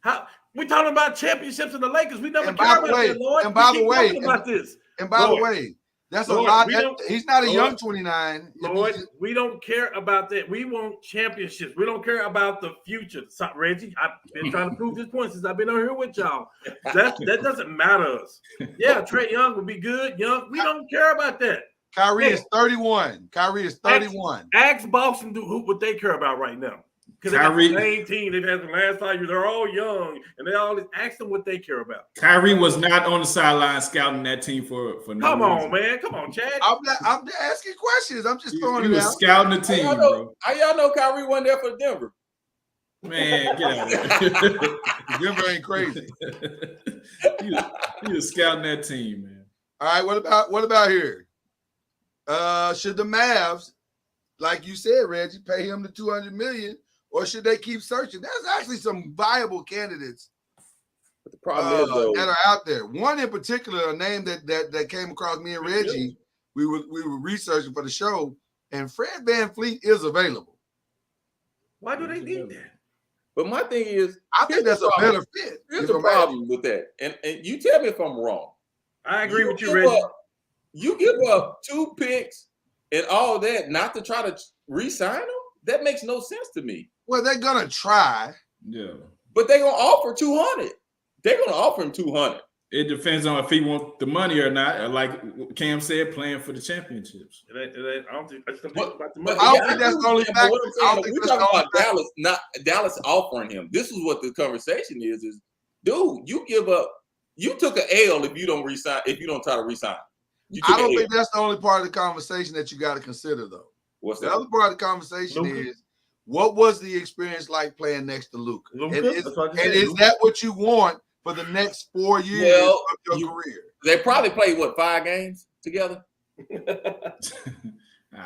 Speaker 7: How we talking about championships in the Lakers? We never
Speaker 4: And
Speaker 7: care
Speaker 4: by the
Speaker 7: about
Speaker 4: way-
Speaker 7: that, Lord.
Speaker 4: and by
Speaker 7: We
Speaker 4: the
Speaker 7: keep
Speaker 4: way-
Speaker 7: talking about this.
Speaker 4: And by the
Speaker 7: Lord.
Speaker 4: way, that's a
Speaker 7: Lord,
Speaker 4: lot.
Speaker 7: we
Speaker 4: That,
Speaker 7: don't-
Speaker 4: he's not a
Speaker 7: Lord.
Speaker 4: young 29.
Speaker 7: Lord, we don't care about that. We want championships. We don't care about the future. So, Reggie, I've been trying to prove this point since I've been on here with y'all. That doesn't matter to us. Yeah, Trey Young would be good. Young, we don't care about that.
Speaker 4: Kyrie is 31. Kyrie is 31.
Speaker 7: Ask Boston what they care about right now. Because they got
Speaker 6: Kyrie-
Speaker 7: the same team they've had the last 5 years. They're all young, and they all ask them what they care about.
Speaker 6: Kyrie was not on the sideline scouting that team for no
Speaker 7: Come on,
Speaker 6: reason.
Speaker 7: man. Come on, Chad.
Speaker 4: I'm asking questions. I'm just throwing
Speaker 6: He
Speaker 4: it
Speaker 6: was
Speaker 4: out.
Speaker 6: scouting the team, bro.
Speaker 5: How y'all know Kyrie wasn't there for Denver?
Speaker 6: Man, get out of here.
Speaker 4: Denver ain't crazy.
Speaker 6: he was scouting that team, man.
Speaker 4: All right, what about here? Should the Mavs, like you said, Reggie, pay him the 200 million, or should they keep searching? There's actually some viable candidates
Speaker 5: But the problem is though,
Speaker 4: that are out there. One in particular, a name that came across me and Reggie. We were researching for the show, and Fred VanVleet is available.
Speaker 7: Why do they need that?
Speaker 5: but my thing is,
Speaker 4: I think that's a better fit.
Speaker 5: here's
Speaker 4: if
Speaker 5: the
Speaker 4: I'm
Speaker 5: problem with that, and you tell me if I'm wrong.
Speaker 7: I agree with you,
Speaker 5: give
Speaker 7: Reggie.
Speaker 5: you give up 2 picks and all that not to try to re-sign them? That makes no sense to me.
Speaker 4: Well, they're gonna try.
Speaker 6: Yeah.
Speaker 5: But they're gonna offer 200. They're gonna offer him 200.
Speaker 6: It depends on if he wants the money or not. Like Cam said, playing for the championships.
Speaker 7: I don't think it's
Speaker 5: But-
Speaker 7: about the
Speaker 5: But
Speaker 7: money.
Speaker 4: I don't
Speaker 5: yeah,
Speaker 4: think that's
Speaker 5: agree
Speaker 4: the only
Speaker 5: with you,
Speaker 4: factor.
Speaker 5: but what I'm
Speaker 4: I don't
Speaker 5: saying,
Speaker 4: think
Speaker 5: we're
Speaker 4: that's
Speaker 5: talking
Speaker 4: the only
Speaker 5: about Dallas, not Dallas offering him. This is what the conversation is dude, you give up, you took an L if you don't resign, if you don't try to resign. You took
Speaker 4: I don't
Speaker 5: an
Speaker 4: think
Speaker 5: L.
Speaker 4: that's the only part of the conversation that you got to consider, though.
Speaker 5: What's
Speaker 4: The
Speaker 5: that?
Speaker 4: other part of the conversation
Speaker 7: Luka?
Speaker 4: is, what was the experience like playing next to Luka?
Speaker 7: Luka?
Speaker 4: And is,
Speaker 7: That's what I just
Speaker 4: and
Speaker 7: said,
Speaker 4: is
Speaker 7: Luka.
Speaker 4: that what you want for the next 4 years
Speaker 5: Well,
Speaker 4: of your
Speaker 5: you-
Speaker 4: career?
Speaker 5: They probably played 5 games together?
Speaker 6: It's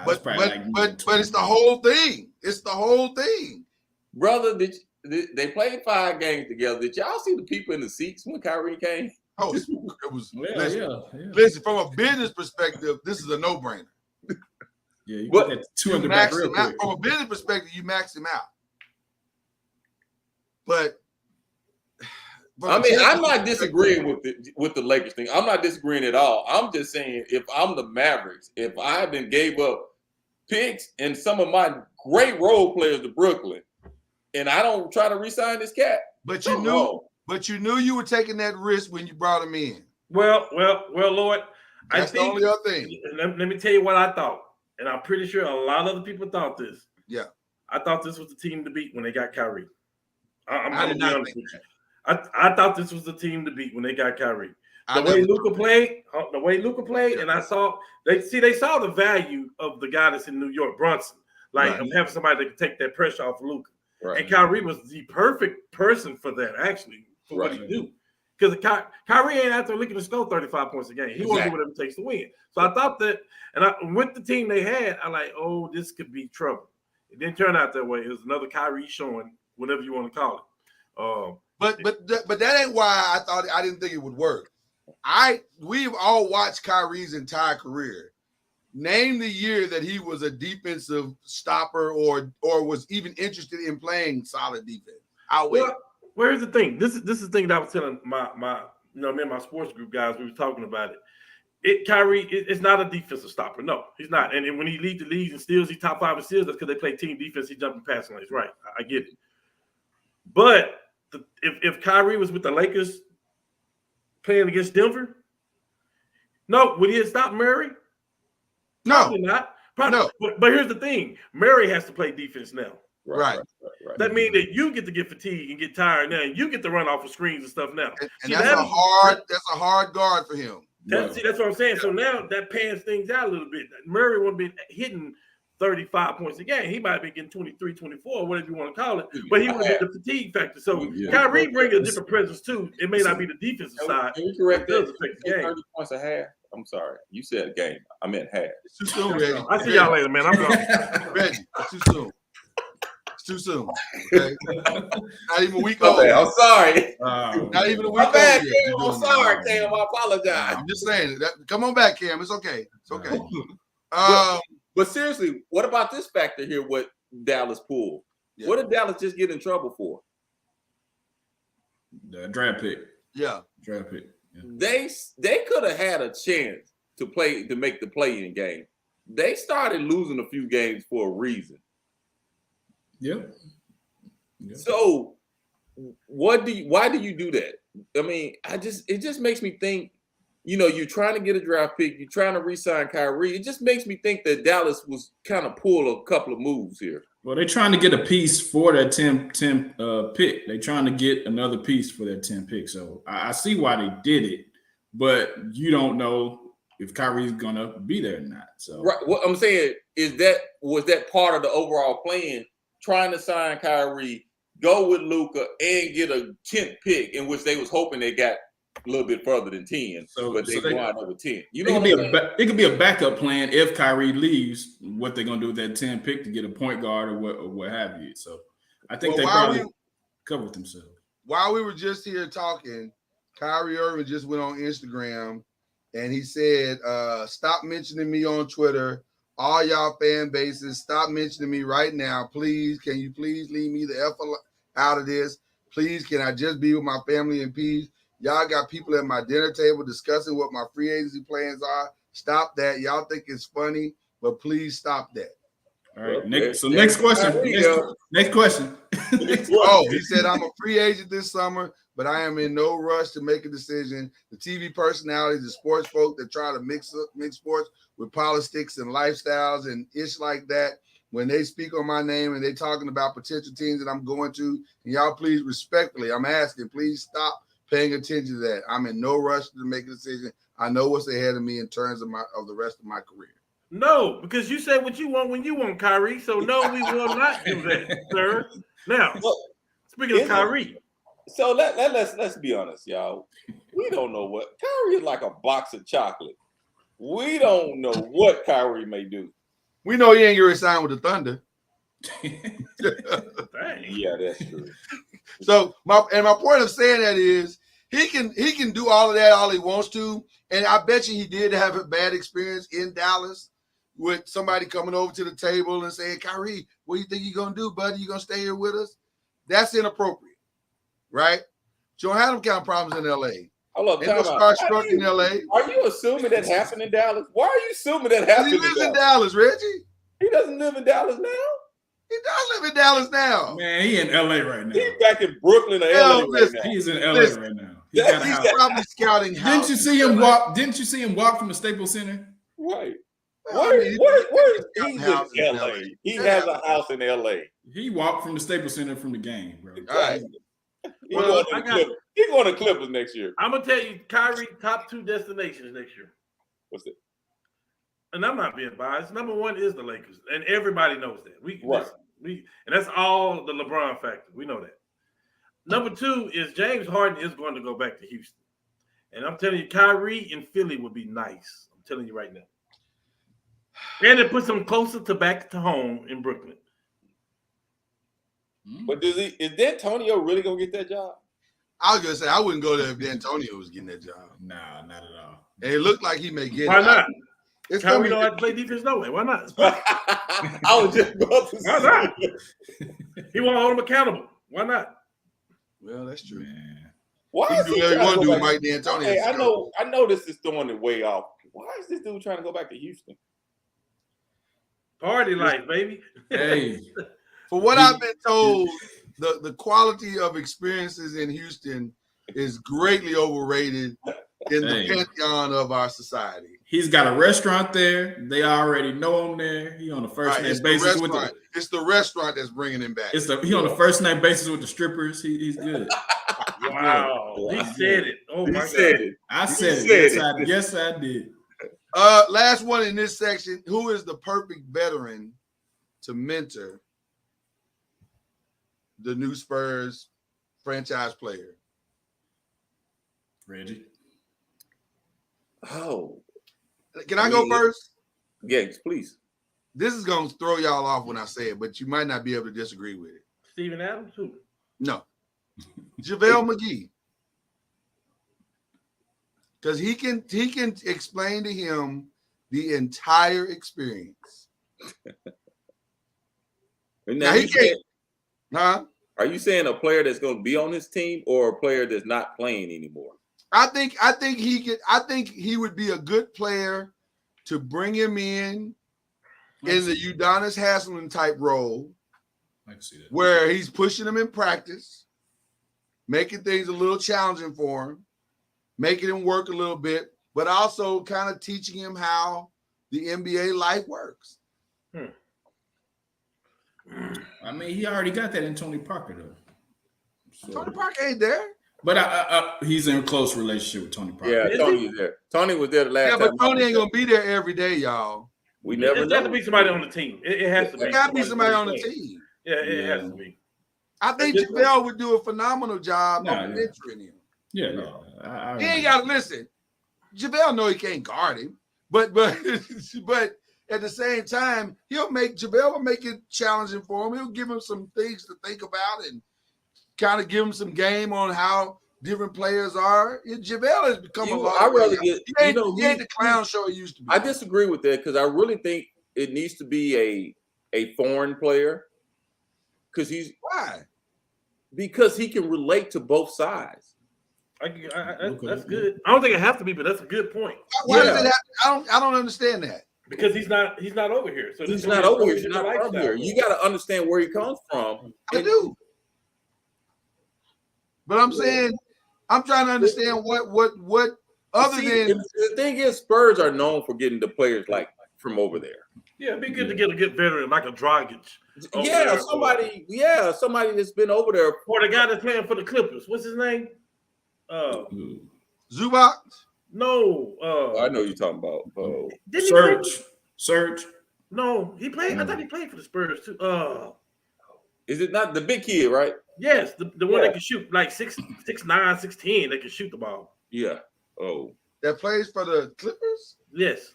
Speaker 4: But
Speaker 6: probably
Speaker 4: but it's the whole thing. It's the whole thing.
Speaker 5: Brother, they played 5 games together. Did y'all see the people in the seats when Kyrie came?
Speaker 4: Oh, it was.
Speaker 6: Yeah,
Speaker 4: listen,
Speaker 6: yeah.
Speaker 4: listen, from a business perspective, this is a no-brainer.
Speaker 6: Yeah, you
Speaker 5: What-
Speaker 6: get that
Speaker 4: You
Speaker 6: 200 back
Speaker 4: max
Speaker 6: real
Speaker 4: him out.
Speaker 6: quick.
Speaker 4: From a business perspective, you max him out. But
Speaker 5: I mean, I'm not disagreeing with the Lakers thing. I'm not disagreeing at all. I'm just saying, if I'm the Mavericks, if I then gave up picks and some of my great role players to Brooklyn, and I don't try to re-sign this cat,
Speaker 4: But you
Speaker 5: something
Speaker 4: knew,
Speaker 5: wrong.
Speaker 4: you were taking that risk when you brought him in.
Speaker 7: Well, Lord, I
Speaker 4: That's the
Speaker 7: think.
Speaker 4: only other thing.
Speaker 7: Let me tell you what I thought, and I'm pretty sure a lot of other people thought this.
Speaker 4: Yeah.
Speaker 7: I thought this was the team to beat when they got Kyrie. I'm
Speaker 4: I
Speaker 7: gonna
Speaker 4: did
Speaker 7: be
Speaker 4: not
Speaker 7: honest
Speaker 4: think
Speaker 7: with you. I thought this was the team to beat when they got Kyrie.
Speaker 4: I
Speaker 7: The way
Speaker 4: never-
Speaker 7: Luka played, and I saw they saw the value of the guy that's in New York, Brunson, like
Speaker 4: Right.
Speaker 7: of having somebody that could take that pressure off of Luka.
Speaker 5: Right.
Speaker 7: And Kyrie was the perfect person for that, actually, for what he
Speaker 6: Right.
Speaker 7: do. Because Kyrie ain't out there looking to score 35 points a game. He want to
Speaker 5: Exactly.
Speaker 7: do whatever it takes to win. So I thought that, and with the team they had, I like, oh, this could be trouble. It didn't turn out that way. It was another Kyrie showing, whatever you want to call it.
Speaker 4: But that ain't why I didn't think it would work. We've all watched Kyrie's entire career. Name the year that he was a defensive stopper or was even interested in playing solid defense. I'll wait.
Speaker 7: Well, where's the thing? This is the thing that I was telling me and my sports group guys, we were talking about it. Kyrie, it's not a defensive stopper. No, he's not. And when he leads the leagues and steals, he's top 5 in steals. That's because they play team defense. He jumping passing lanes. Right. I get it. But if Kyrie was with the Lakers playing against Denver, no, would he have stopped Murray?
Speaker 4: No,
Speaker 7: Probably not. Probably.
Speaker 4: No.
Speaker 7: But here's the thing. Murray has to play defense now.
Speaker 4: Right.
Speaker 7: That means that you get to get fatigued and get tired now. You get to run off of screens and stuff now.
Speaker 4: and
Speaker 7: See,
Speaker 4: that's a hard guard for him.
Speaker 7: That's what I'm saying. So now that pans things out a little bit. Murray won't be hitting 35 points a game. He might be getting 23, 24, whatever you want to call it. But he would get the fatigue factor. So Kyrie brings a different presence too. It may not be the defensive side.
Speaker 5: Can we correct
Speaker 7: It does
Speaker 5: that?
Speaker 7: affect the game.
Speaker 5: 30 points a half. I'm sorry. You said game. I meant half.
Speaker 4: It's too soon, Reggie.
Speaker 7: I see y'all later, man. I'm gone.
Speaker 4: Reggie, it's too soon. It's too soon. Okay? Not even a week
Speaker 5: My
Speaker 4: old.
Speaker 5: bad. I'm sorry.
Speaker 4: Not even a week
Speaker 5: My
Speaker 4: old.
Speaker 5: bad,
Speaker 4: yet.
Speaker 5: Cam.
Speaker 4: You're
Speaker 5: I'm
Speaker 4: doing
Speaker 5: sorry,
Speaker 4: that.
Speaker 5: Cam. I apologize.
Speaker 4: I'm just saying. Come on back, Cam. It's okay. It's okay.
Speaker 5: But seriously, what about this factor here? What Dallas pulled?
Speaker 4: Yeah.
Speaker 5: What did Dallas just get in trouble for?
Speaker 6: The draft pick.
Speaker 4: Yeah.
Speaker 6: Draft pick. Yeah.
Speaker 5: They could have had a chance to make the play-in game. They started losing a few games for a reason.
Speaker 6: Yep.
Speaker 5: So why do you do that? I mean, it just makes me think, you're trying to get a draft pick, you're trying to re-sign Kyrie. It just makes me think that Dallas was kind of pull a couple of moves here.
Speaker 6: Well, they're trying to get a piece for that 10 pick. They're trying to get another piece for that 10 pick. So I see why they did it, but you don't know if Kyrie's gonna be there or not. So
Speaker 5: Right. What I'm saying is was that part of the overall plan, trying to sign Kyrie, go with Luka, and get a 10th pick, in which they was hoping they got a little bit further than 10, but they wound up with 10. You know,
Speaker 6: it could be a backup plan if Kyrie leaves. What they're gonna do with that 10 pick to get a point guard or what have you. So I think
Speaker 4: Well,
Speaker 6: they probably covered themselves.
Speaker 4: While we were just here talking, Kyrie Irving just went on Instagram and he said, stop mentioning me on Twitter. All y'all fan bases, stop mentioning me right now. Please, can you please leave me the F out of this? Please, can I just be with my family in peace? Y'all got people at my dinner table discussing what my free agency plans are. Stop that. Y'all think it's funny, but please stop that.
Speaker 6: All right.
Speaker 5: Okay.
Speaker 6: Next question. Next question.
Speaker 4: Oh, he said, I'm a free agent this summer, but I am in no rush to make a decision. The TV personalities, the sports folk that try to mix sports with politics and lifestyles and ish like that, when they speak on my name and they talking about potential teams that I'm going to, and y'all please respectfully, I'm asking, please stop paying attention to that. I'm in no rush to make a decision. I know what's ahead of me in terms of the rest of my career.
Speaker 7: No, because you said what you want when you want, Kyrie. So no, we will not do that, sir. Now, speaking of Kyrie.
Speaker 5: So let's be honest, y'all. We don't know what Kyrie is like a box of chocolate. We don't know what Kyrie may do.
Speaker 4: We know he ain't gonna resign with the Thunder.
Speaker 5: Yeah, that's true.
Speaker 4: So my point of saying that is he can do all of that all he wants to, and I bet you he did have a bad experience in Dallas with somebody coming over to the table and saying, Kyrie, what do you think you're gonna do, buddy? You gonna stay here with us? That's inappropriate, right? You don't have them kind of problems in LA.
Speaker 5: Hold up,
Speaker 4: Ain't no starstruck in LA.
Speaker 5: Are you assuming that happened in Dallas? Why are you assuming that happened?
Speaker 4: He lives in Dallas, Reggie.
Speaker 5: He doesn't live in Dallas now.
Speaker 4: He does live in Dallas now.
Speaker 6: Man, he in LA right now.
Speaker 5: He's back in Brooklyn or LA right now.
Speaker 6: He's in LA right now.
Speaker 4: He's probably scouting
Speaker 6: Didn't you see him walk? Didn't you see him walk from the Staples Center?
Speaker 5: Right.
Speaker 4: Well,
Speaker 5: Where
Speaker 4: he's
Speaker 5: in LA? He has a house in LA.
Speaker 6: He walked from the Staples Center from the game, bro.
Speaker 4: All right.
Speaker 5: He's going to Clippers next year.
Speaker 7: I'm gonna tell you, Kyrie top 2 destinations next year.
Speaker 5: What's it?
Speaker 7: And I'm not being biased. Number 1 is the Lakers, and everybody knows that.
Speaker 5: Right.
Speaker 7: And that's all the LeBron factor. We know that. Number 2 is James Harden is going to go back to Houston, and I'm telling you, Kyrie in Philly would be nice. I'm telling you right now. And it puts him closer to back to home in Brooklyn.
Speaker 5: But is D'Antonio really gonna get that job?
Speaker 4: I was gonna say I wouldn't go there if D'Antonio was getting that job.
Speaker 6: Nah, not at all.
Speaker 4: And it looked like he may get
Speaker 7: Why
Speaker 4: it.
Speaker 7: not?
Speaker 4: It's
Speaker 7: Kyrie
Speaker 4: gonna
Speaker 7: don't
Speaker 4: be,
Speaker 7: have to play defense no way. Why not?
Speaker 5: I was just about to
Speaker 7: Why not? He won't hold him accountable. Why not?
Speaker 4: well, that's true.
Speaker 6: Man.
Speaker 5: Why
Speaker 4: He
Speaker 5: is
Speaker 4: do
Speaker 5: he
Speaker 4: whatever he
Speaker 5: trying
Speaker 4: want
Speaker 5: to
Speaker 4: to
Speaker 5: go
Speaker 4: do,
Speaker 5: back?
Speaker 4: Mike D'Antonio.
Speaker 5: Hey, I know this is throwing it way off. Why is this dude trying to go back to Houston?
Speaker 7: Party life, baby.
Speaker 6: Hey,
Speaker 4: For what I've been told, the quality of experiences in Houston is greatly overrated in the pantheon of our society.
Speaker 6: he's got a restaurant there. They already know him there. He on a first
Speaker 4: Right,
Speaker 6: name
Speaker 4: it's
Speaker 6: basis
Speaker 4: the
Speaker 6: with
Speaker 4: restaurant. It's the restaurant that's bringing him back.
Speaker 6: he on a first name basis with the strippers. He's good.
Speaker 7: Wow. He said it. Oh my God.
Speaker 5: it.
Speaker 6: I said
Speaker 5: said
Speaker 6: it. Yes, I did.
Speaker 4: Last one in this section. Who is the perfect veteran to mentor the new Spurs franchise player?
Speaker 6: Reggie.
Speaker 5: Oh,
Speaker 4: Can I go first?
Speaker 5: yes, please.
Speaker 4: This is going to throw y'all off when I say it, but you might not be able to disagree with it.
Speaker 7: Steven Adams, who?
Speaker 4: No. JaVale McGee. Because he can explain to him the entire experience.
Speaker 5: Now,
Speaker 4: he can't. Huh?
Speaker 5: are you saying a player that's going to be on this team or a player that's not playing anymore?
Speaker 4: I think he would be a good player to bring him in the Udonis Haslem type role,
Speaker 6: I can see that.
Speaker 4: where he's pushing him in practice, making things a little challenging for him, making him work a little bit, but also kind of teaching him how the NBA life works.
Speaker 6: I mean, he already got that in Tony Parker, though. So,
Speaker 4: Tony Parker ain't there.
Speaker 6: but he's in a close relationship with Tony Parker.
Speaker 5: Yeah,
Speaker 7: Is
Speaker 5: Tony
Speaker 7: he?
Speaker 5: was there. Tony was there the last
Speaker 4: Yeah,
Speaker 5: time.
Speaker 4: but Tony ain't gonna be there every day, y'all.
Speaker 5: We never
Speaker 7: There's got to
Speaker 5: know.
Speaker 7: be somebody on the team. It has to be.
Speaker 4: There gotta be somebody on the team.
Speaker 7: Yeah, it
Speaker 6: Yeah.
Speaker 7: has to be.
Speaker 4: I think
Speaker 7: Just-
Speaker 4: JaVale would do a phenomenal job
Speaker 6: Nah,
Speaker 4: of
Speaker 6: yeah.
Speaker 4: mentoring him.
Speaker 6: Yeah. I
Speaker 4: He ain't got to listen. JaVale know he can't guard him, but at the same time, JaVale will make it challenging for him. He'll give him some things to think about and kind of give him some game on how different players are. JaVale has become a lot.
Speaker 5: I rather get.
Speaker 4: He ain't the clown show he used to be.
Speaker 5: I disagree with that because I really think it needs to be a foreign player
Speaker 4: Why?
Speaker 5: because he can relate to both sides.
Speaker 7: That's good. I don't think it has to be, but that's a good point.
Speaker 4: Why does it have? I don't understand that.
Speaker 7: Because he's not over here. So
Speaker 5: He's not over here. He's not from here. You got to understand where he comes from.
Speaker 4: I do. But I'm saying, I'm trying to understand what other than
Speaker 5: the thing is, Spurs are known for getting the players like from over there.
Speaker 7: Yeah, it'd be good to get a good veteran like a Dragic.
Speaker 5: Yeah, somebody that's been over there.
Speaker 7: Or the guy that's playing for the Clippers. What's his name?
Speaker 4: Zubac?
Speaker 7: No.
Speaker 5: I know you're talking about.
Speaker 6: Serge.
Speaker 7: No, he played. I thought he played for the Spurs too.
Speaker 5: Is it not the big kid, right?
Speaker 7: Yes, the one that can shoot like 6'9", 6'10", that can shoot the ball.
Speaker 5: Yeah. Oh.
Speaker 4: That plays for the Clippers?
Speaker 7: Yes.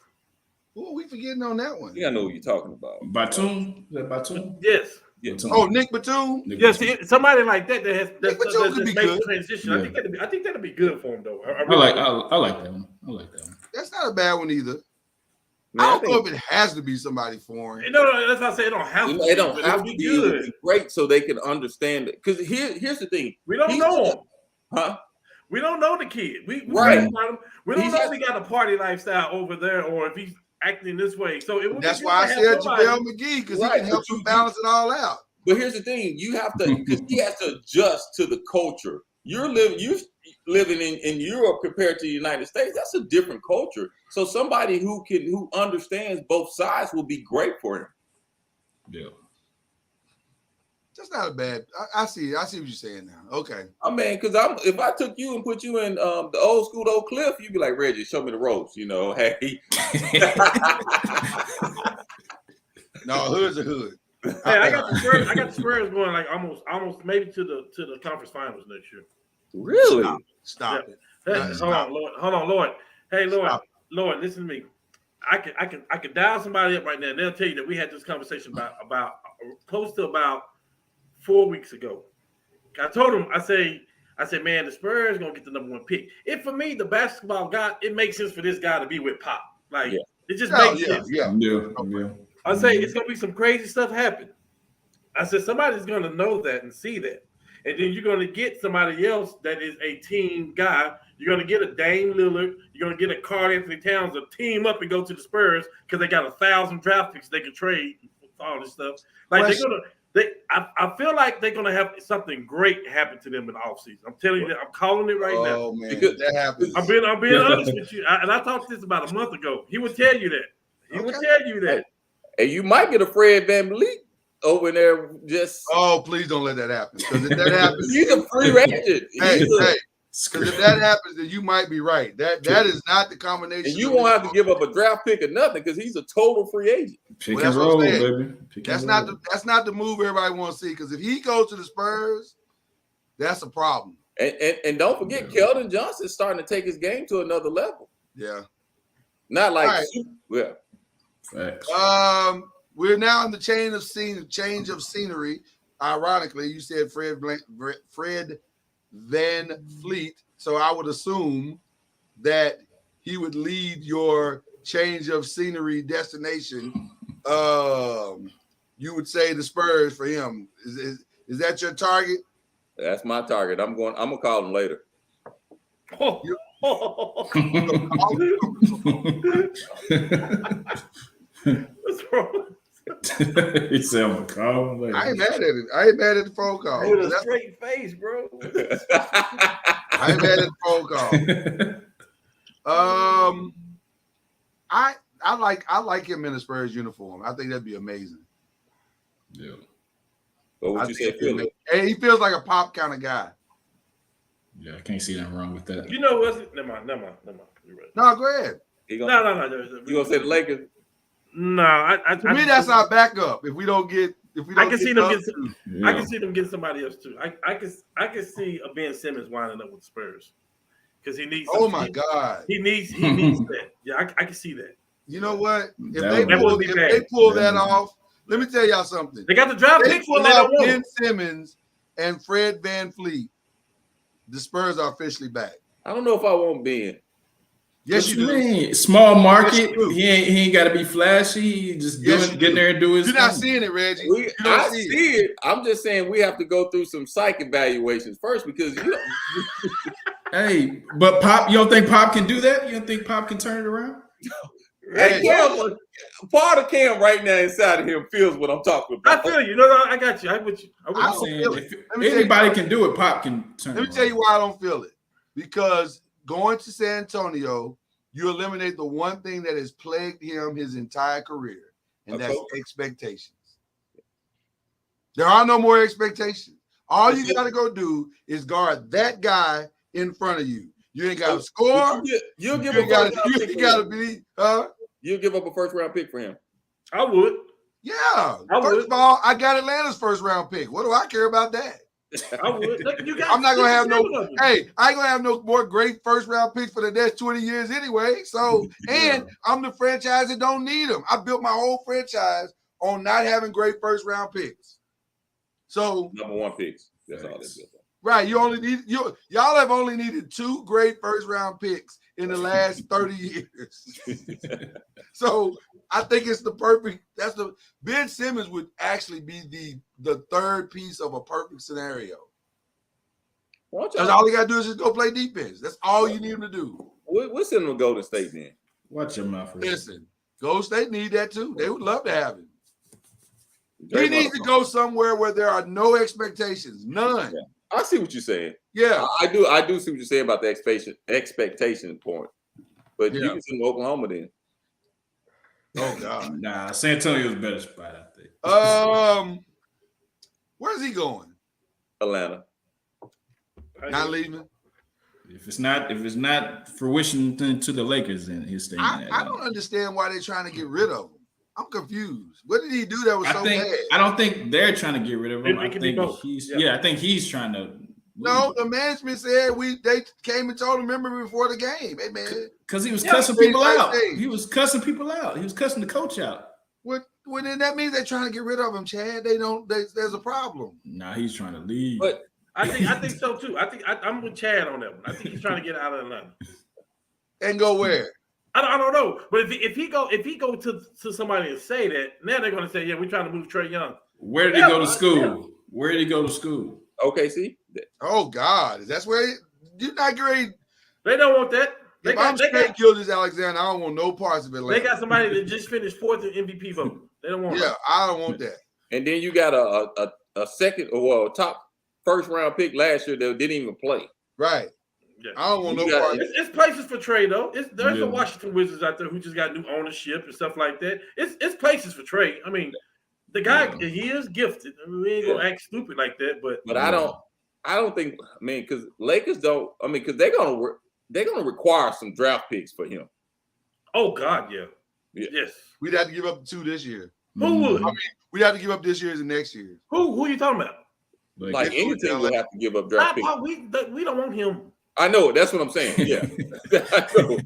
Speaker 4: Who are we forgetting on that one?
Speaker 5: Yeah, I know what you're talking about.
Speaker 6: Batum? Is that Batum?
Speaker 7: Yes.
Speaker 5: Yeah.
Speaker 4: Oh, Nick Batum?
Speaker 7: Yes, somebody like that has
Speaker 4: Nick Batum could be good.
Speaker 7: transition.
Speaker 6: Yeah.
Speaker 7: I think that'd be good for him though.
Speaker 6: I like that one. I like that one.
Speaker 4: That's not a bad one either.
Speaker 5: Man,
Speaker 4: I don't know if it has to be somebody foreign.
Speaker 7: No, that's why I say it don't have to.
Speaker 5: It don't
Speaker 7: but
Speaker 5: have
Speaker 7: it'd
Speaker 5: to be. It would
Speaker 7: good.
Speaker 5: be great so they can understand it. Because here's the thing.
Speaker 7: We don't know him.
Speaker 5: Huh?
Speaker 7: We don't know the kid. We
Speaker 5: Right.
Speaker 7: We don't know if he got a party lifestyle over there or if he's acting this way. So
Speaker 4: that's why I said JaVale McGee, because he can help you balance it all out.
Speaker 5: But here's the thing: you have to, because he has to adjust to the culture. You're living in Europe compared to the United States. That's a different culture. So somebody who understands both sides will be great for him.
Speaker 6: Yeah.
Speaker 4: That's not a bad. I see what you're saying now. Okay.
Speaker 5: I mean, because if I took you and put you in the old school Oak Cliff, you'd be like, Reggie, show me the ropes. You know, hey.
Speaker 4: No, hood's a hood.
Speaker 7: Hey, I got the Spurs going like almost maybe to the conference finals next year.
Speaker 5: Really?
Speaker 4: Stop it.
Speaker 7: Hey, hold on, Lord. Hey, Lord, listen to me. I could dial somebody up right now, and they'll tell you that we had this conversation about close to about 4 weeks ago. I told him, I said, man, the Spurs gonna get the #1 pick. If for me, the basketball guy, it makes sense for this guy to be with Pop. Like it just makes sense.
Speaker 4: Yeah.
Speaker 7: I say it's gonna be some crazy stuff happen. I said somebody's gonna know that and see that. And then you're going to get somebody else that is a team guy. You're going to get a Dame Lillard. You're going to get a Karl Anthony Towns to team up and go to the Spurs because they got 1,000 draft picks they can trade all this stuff. Like I feel like they're going to have something great happen to them in the offseason. I'm telling you that. I'm calling it right now.
Speaker 4: Oh man, that happens.
Speaker 7: I'm being honest with you. And I talked this about a month ago. He would tell you that. He would tell you that.
Speaker 5: And you might get a Fred VanVleet over there. Just
Speaker 4: please don't let that happen. Because if that happens,
Speaker 5: he's a free agent.
Speaker 4: Because if that happens, then you might be right. That is not the combination.
Speaker 5: And you won't have to give up a draft pick or nothing because he's a total free agent.
Speaker 6: Pick and roll, baby.
Speaker 4: That's not the move everybody wants to see. Because if he goes to the Spurs, that's a problem.
Speaker 5: And don't forget, Keldon Johnson is starting to take his game to another level.
Speaker 4: Yeah.
Speaker 5: Not like
Speaker 6: Facts.
Speaker 4: We're now in the change of scenery. Ironically, you said Fred VanVleet, so I would assume that he would lead your change of scenery destination. You would say the Spurs for him. Is that your target?
Speaker 5: That's my target. I'm gonna call him later.
Speaker 7: What's wrong?
Speaker 6: He said, "I'm gonna call him later."
Speaker 4: I ain't mad at it. I ain't mad at the phone call.
Speaker 7: With a straight face, bro.
Speaker 4: I ain't mad at the phone call. I like him in a Spurs uniform. I think that'd be amazing.
Speaker 6: Yeah.
Speaker 5: What would you say, Philip?
Speaker 4: He feels like a Pop kind of guy.
Speaker 6: Yeah, I can't see nothing wrong with that.
Speaker 7: You know what's never mind. You're right.
Speaker 4: No, go ahead.
Speaker 5: You
Speaker 7: gonna
Speaker 5: say the Lakers?
Speaker 7: No,
Speaker 4: to me that's our backup. If we don't get,
Speaker 7: I can see them get. I can see them getting somebody else too. I can see a Ben Simmons winding up with the Spurs because he needs.
Speaker 4: Oh my God,
Speaker 7: he needs that. Yeah, I can see that.
Speaker 4: You know what? If
Speaker 6: That
Speaker 4: they
Speaker 6: would
Speaker 4: pull,
Speaker 7: be
Speaker 4: if
Speaker 7: bad.
Speaker 4: they pull
Speaker 6: That
Speaker 4: that
Speaker 6: would be-
Speaker 4: off, let me tell y'all something.
Speaker 7: They got the draft
Speaker 4: They
Speaker 7: pick for
Speaker 4: pull
Speaker 7: him.
Speaker 4: off
Speaker 7: They
Speaker 4: Ben
Speaker 7: don't
Speaker 4: Simmons and Fred VanVleet. The Spurs are officially back.
Speaker 5: I don't know if I want Ben.
Speaker 4: Yes,
Speaker 6: What
Speaker 4: you do.
Speaker 6: mean? Small market.
Speaker 4: Yes, you do.
Speaker 6: He ain't got to be flashy. He just
Speaker 4: Yes,
Speaker 6: doing,
Speaker 4: you
Speaker 6: getting
Speaker 4: do.
Speaker 6: there and do his
Speaker 4: You're not
Speaker 6: thing.
Speaker 4: seeing it, Reggie.
Speaker 5: We,
Speaker 4: You don't
Speaker 5: I
Speaker 4: see it.
Speaker 5: see it. I'm just saying we have to go through some psych evaluations first because you know,
Speaker 6: Hey, but Pop, you don't think Pop can do that? You don't think Pop can turn it around?
Speaker 5: hey, Cam, part of Cam right now inside of him feels what I'm talking
Speaker 7: I
Speaker 5: about.
Speaker 7: feel you. No, I got you. I with you. I with
Speaker 4: I
Speaker 7: you.
Speaker 4: don't
Speaker 6: Saying
Speaker 4: feel it.
Speaker 6: if
Speaker 4: Let me tell you
Speaker 6: anybody
Speaker 4: something.
Speaker 6: can do it, Pop can turn
Speaker 4: Let
Speaker 6: it
Speaker 4: me tell you
Speaker 6: around.
Speaker 4: why I don't feel it. Because going to San Antonio, you eliminate the one thing that has plagued him his entire career, and
Speaker 5: A
Speaker 4: that's
Speaker 5: coach.
Speaker 4: expectations. There are no more expectations. All you
Speaker 5: That's it.
Speaker 4: got to go do is guard that guy in front of you. You ain't got to
Speaker 5: But
Speaker 4: score.
Speaker 5: you'll give
Speaker 4: You
Speaker 5: up
Speaker 4: ain't got
Speaker 5: a first round
Speaker 4: to.
Speaker 5: pick
Speaker 4: You
Speaker 5: for
Speaker 4: got to
Speaker 5: him.
Speaker 4: be.
Speaker 5: You'll give up a first round pick for him.
Speaker 7: I would.
Speaker 4: Yeah.
Speaker 7: I
Speaker 4: First
Speaker 7: would.
Speaker 4: of all, I got Atlanta's first round pick. What do I care about that?
Speaker 7: I would. Look, you got
Speaker 4: I'm not gonna have no.
Speaker 7: 67 of them.
Speaker 4: Hey, I ain't gonna have no more great first round picks for the next 20 years anyway. So, and I'm the franchise that don't need them. I built my whole franchise on not having great first round picks. So,
Speaker 5: Number one picks. That's all they built on.
Speaker 4: right, you only need y'all have only needed 2 great first round picks in the last 30 years. So I think it's the perfect. That's the Ben Simmons would actually be the third piece of a perfect scenario.
Speaker 5: Why don't
Speaker 4: Because
Speaker 5: y'all,
Speaker 4: all he got to do is just go play defense. That's all you need him to do.
Speaker 5: we'll send him to Golden State then.
Speaker 6: Watch your mouth. Reggie.
Speaker 4: Listen, Golden State need that too. They would love to have him. He
Speaker 5: Draymond
Speaker 4: needs to go somewhere where there are no expectations, none.
Speaker 5: I see what you're saying.
Speaker 4: Yeah,
Speaker 5: I do see what you're saying about the expectation point. But you
Speaker 4: Yeah.
Speaker 5: can send him to Oklahoma then.
Speaker 4: Oh God.
Speaker 6: Nah, San Antonio's a better spot, I think.
Speaker 4: Where's he going?
Speaker 5: Atlanta.
Speaker 4: Not leaving.
Speaker 6: If it's not fruition to the Lakers, then he's staying.
Speaker 4: I don't understand why they're trying to get rid of him. I'm confused. What did he do that was so bad?
Speaker 6: I don't think they're trying to get rid of him.
Speaker 7: It
Speaker 6: I
Speaker 7: can be
Speaker 6: think
Speaker 7: both.
Speaker 6: he's
Speaker 7: Yeah.
Speaker 6: I think he's trying to.
Speaker 4: No, the management said they came and told him, remember, before the game. Hey man,
Speaker 6: because he was
Speaker 7: Yeah,
Speaker 6: cussing
Speaker 4: they
Speaker 6: people
Speaker 4: first
Speaker 6: out.
Speaker 4: stage.
Speaker 6: He was cussing people out. He was cussing the coach out.
Speaker 4: what then that means they're trying to get rid of him, Chad. There's a problem.
Speaker 6: Nah, he's trying to leave.
Speaker 5: But
Speaker 7: I think so too. I'm with Chad on that one. I think he's trying to get out of Atlanta.
Speaker 4: And go where?
Speaker 7: I don't know, but if he go to somebody and say that, now they're gonna say, yeah, we're trying to move Trae Young.
Speaker 6: Where did he go to school? Where did he go to school?
Speaker 5: OKC.
Speaker 4: Oh God, that's where you're not great.
Speaker 7: They don't want that. They
Speaker 4: If I'm
Speaker 7: got,
Speaker 4: straight Gildas Alexander, I don't want no parts of Atlanta.
Speaker 7: they got somebody that just finished 4th in MVP vote. They don't want
Speaker 4: Yeah, I don't want that.
Speaker 5: And then you got a second or top first round pick last year that didn't even play.
Speaker 4: Right.
Speaker 7: Yeah.
Speaker 4: I don't want
Speaker 5: You
Speaker 4: no
Speaker 5: got-
Speaker 4: parts.
Speaker 7: It's places for trade though. There's
Speaker 6: Yeah.
Speaker 7: the Washington Wizards out there who just got new ownership and stuff like that. It's places for trade. I mean, the guy he is gifted. I mean, we ain't gonna act stupid like that, but
Speaker 5: But I don't think. I mean, because Lakers don't. I mean, because they're gonna require some draft picks for him.
Speaker 7: oh God, yeah.
Speaker 5: Yeah.
Speaker 7: Yes.
Speaker 4: We'd have to give up 2 this year.
Speaker 7: Who would?
Speaker 4: We'd have to give up this year's and next year's.
Speaker 7: Who you talking about?
Speaker 5: Like
Speaker 4: Yeah.
Speaker 5: any team would have to give up draft picks.
Speaker 7: We don't want him.
Speaker 5: I know. That's what I'm saying. Yeah, I know.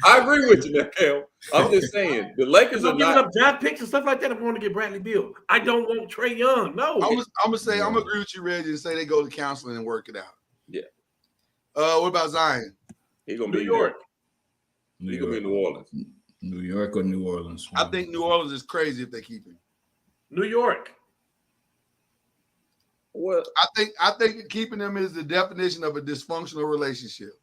Speaker 5: I agree with you, now, Kel. I'm just saying the Lakers are
Speaker 7: I'm giving
Speaker 5: not.
Speaker 7: up draft picks and stuff like that. I'm going to get Bradley Beal. I don't want Trae Young. No.
Speaker 4: I'm gonna agree with you, Reggie, and say they go to counseling and work it out.
Speaker 5: Yeah.
Speaker 4: What about Zion?
Speaker 5: He's gonna
Speaker 7: New
Speaker 5: be
Speaker 7: York.
Speaker 5: He's gonna be in New Orleans.
Speaker 6: New York or New Orleans?
Speaker 4: I think New Orleans is crazy if they keep him.
Speaker 7: New York.
Speaker 5: Well,
Speaker 4: I think keeping him is the definition of a dysfunctional relationship.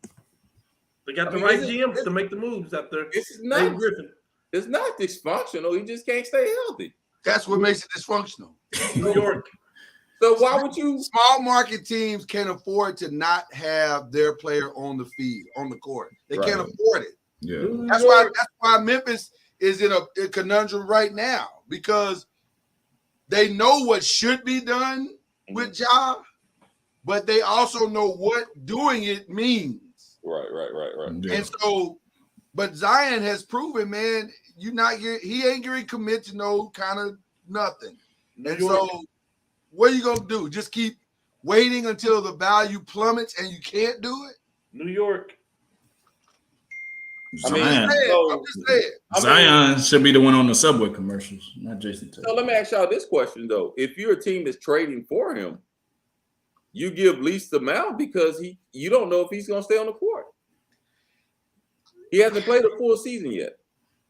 Speaker 7: They got the
Speaker 5: mean,
Speaker 7: right
Speaker 5: it's-
Speaker 7: GMs to make the moves out there.
Speaker 5: it's
Speaker 7: Dave
Speaker 5: not.
Speaker 7: Griffin.
Speaker 5: It's not dysfunctional. He just can't stay healthy.
Speaker 4: That's what makes it dysfunctional.
Speaker 7: New York.
Speaker 5: So why would you?
Speaker 4: Small market teams can't afford to not have their player on the field, on the court. They can't
Speaker 6: Right.
Speaker 4: afford it.
Speaker 6: Yeah.
Speaker 7: New
Speaker 4: That's
Speaker 7: York.
Speaker 4: why Memphis is in a conundrum right now, because they know what should be done with Ja, but they also know what doing it means.
Speaker 5: Right.
Speaker 6: Yeah.
Speaker 4: And so, but Zion has proven, man, he ain't gonna commit to no kind of nothing.
Speaker 7: New
Speaker 4: And
Speaker 7: York.
Speaker 4: so, what are you gonna do? Just keep waiting until the value plummets and you can't do it?
Speaker 7: New York.
Speaker 5: I mean,
Speaker 6: Zion.
Speaker 4: I'm just saying.
Speaker 6: Zion should be the one on the Subway commercials, not Jason Tatum.
Speaker 5: So let me ask y'all this question though: if you're a team that's trading for him, you give least amount because you don't know if he's going to stay on the court. He hasn't played a full season yet.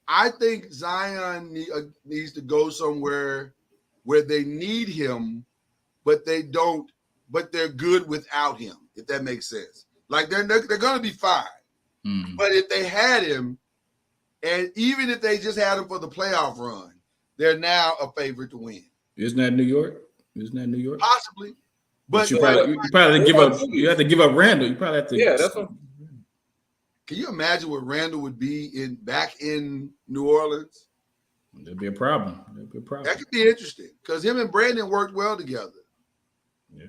Speaker 4: I think Zion needs to go somewhere where they need him, but they don't. But they're good without him. If that makes sense. Like they're going to be fine. But if they had him, and even if they just had him for the playoff run, they're now a favorite to win.
Speaker 6: Isn't that New York?
Speaker 4: Possibly. But
Speaker 6: you probably give up. You have to give up Randall. You probably have to.
Speaker 5: Yeah, that's what.
Speaker 4: Can you imagine what Randall would be back in New Orleans?
Speaker 6: There'd be a problem.
Speaker 4: That could be interesting because him and Brandon worked well together.
Speaker 6: Yeah.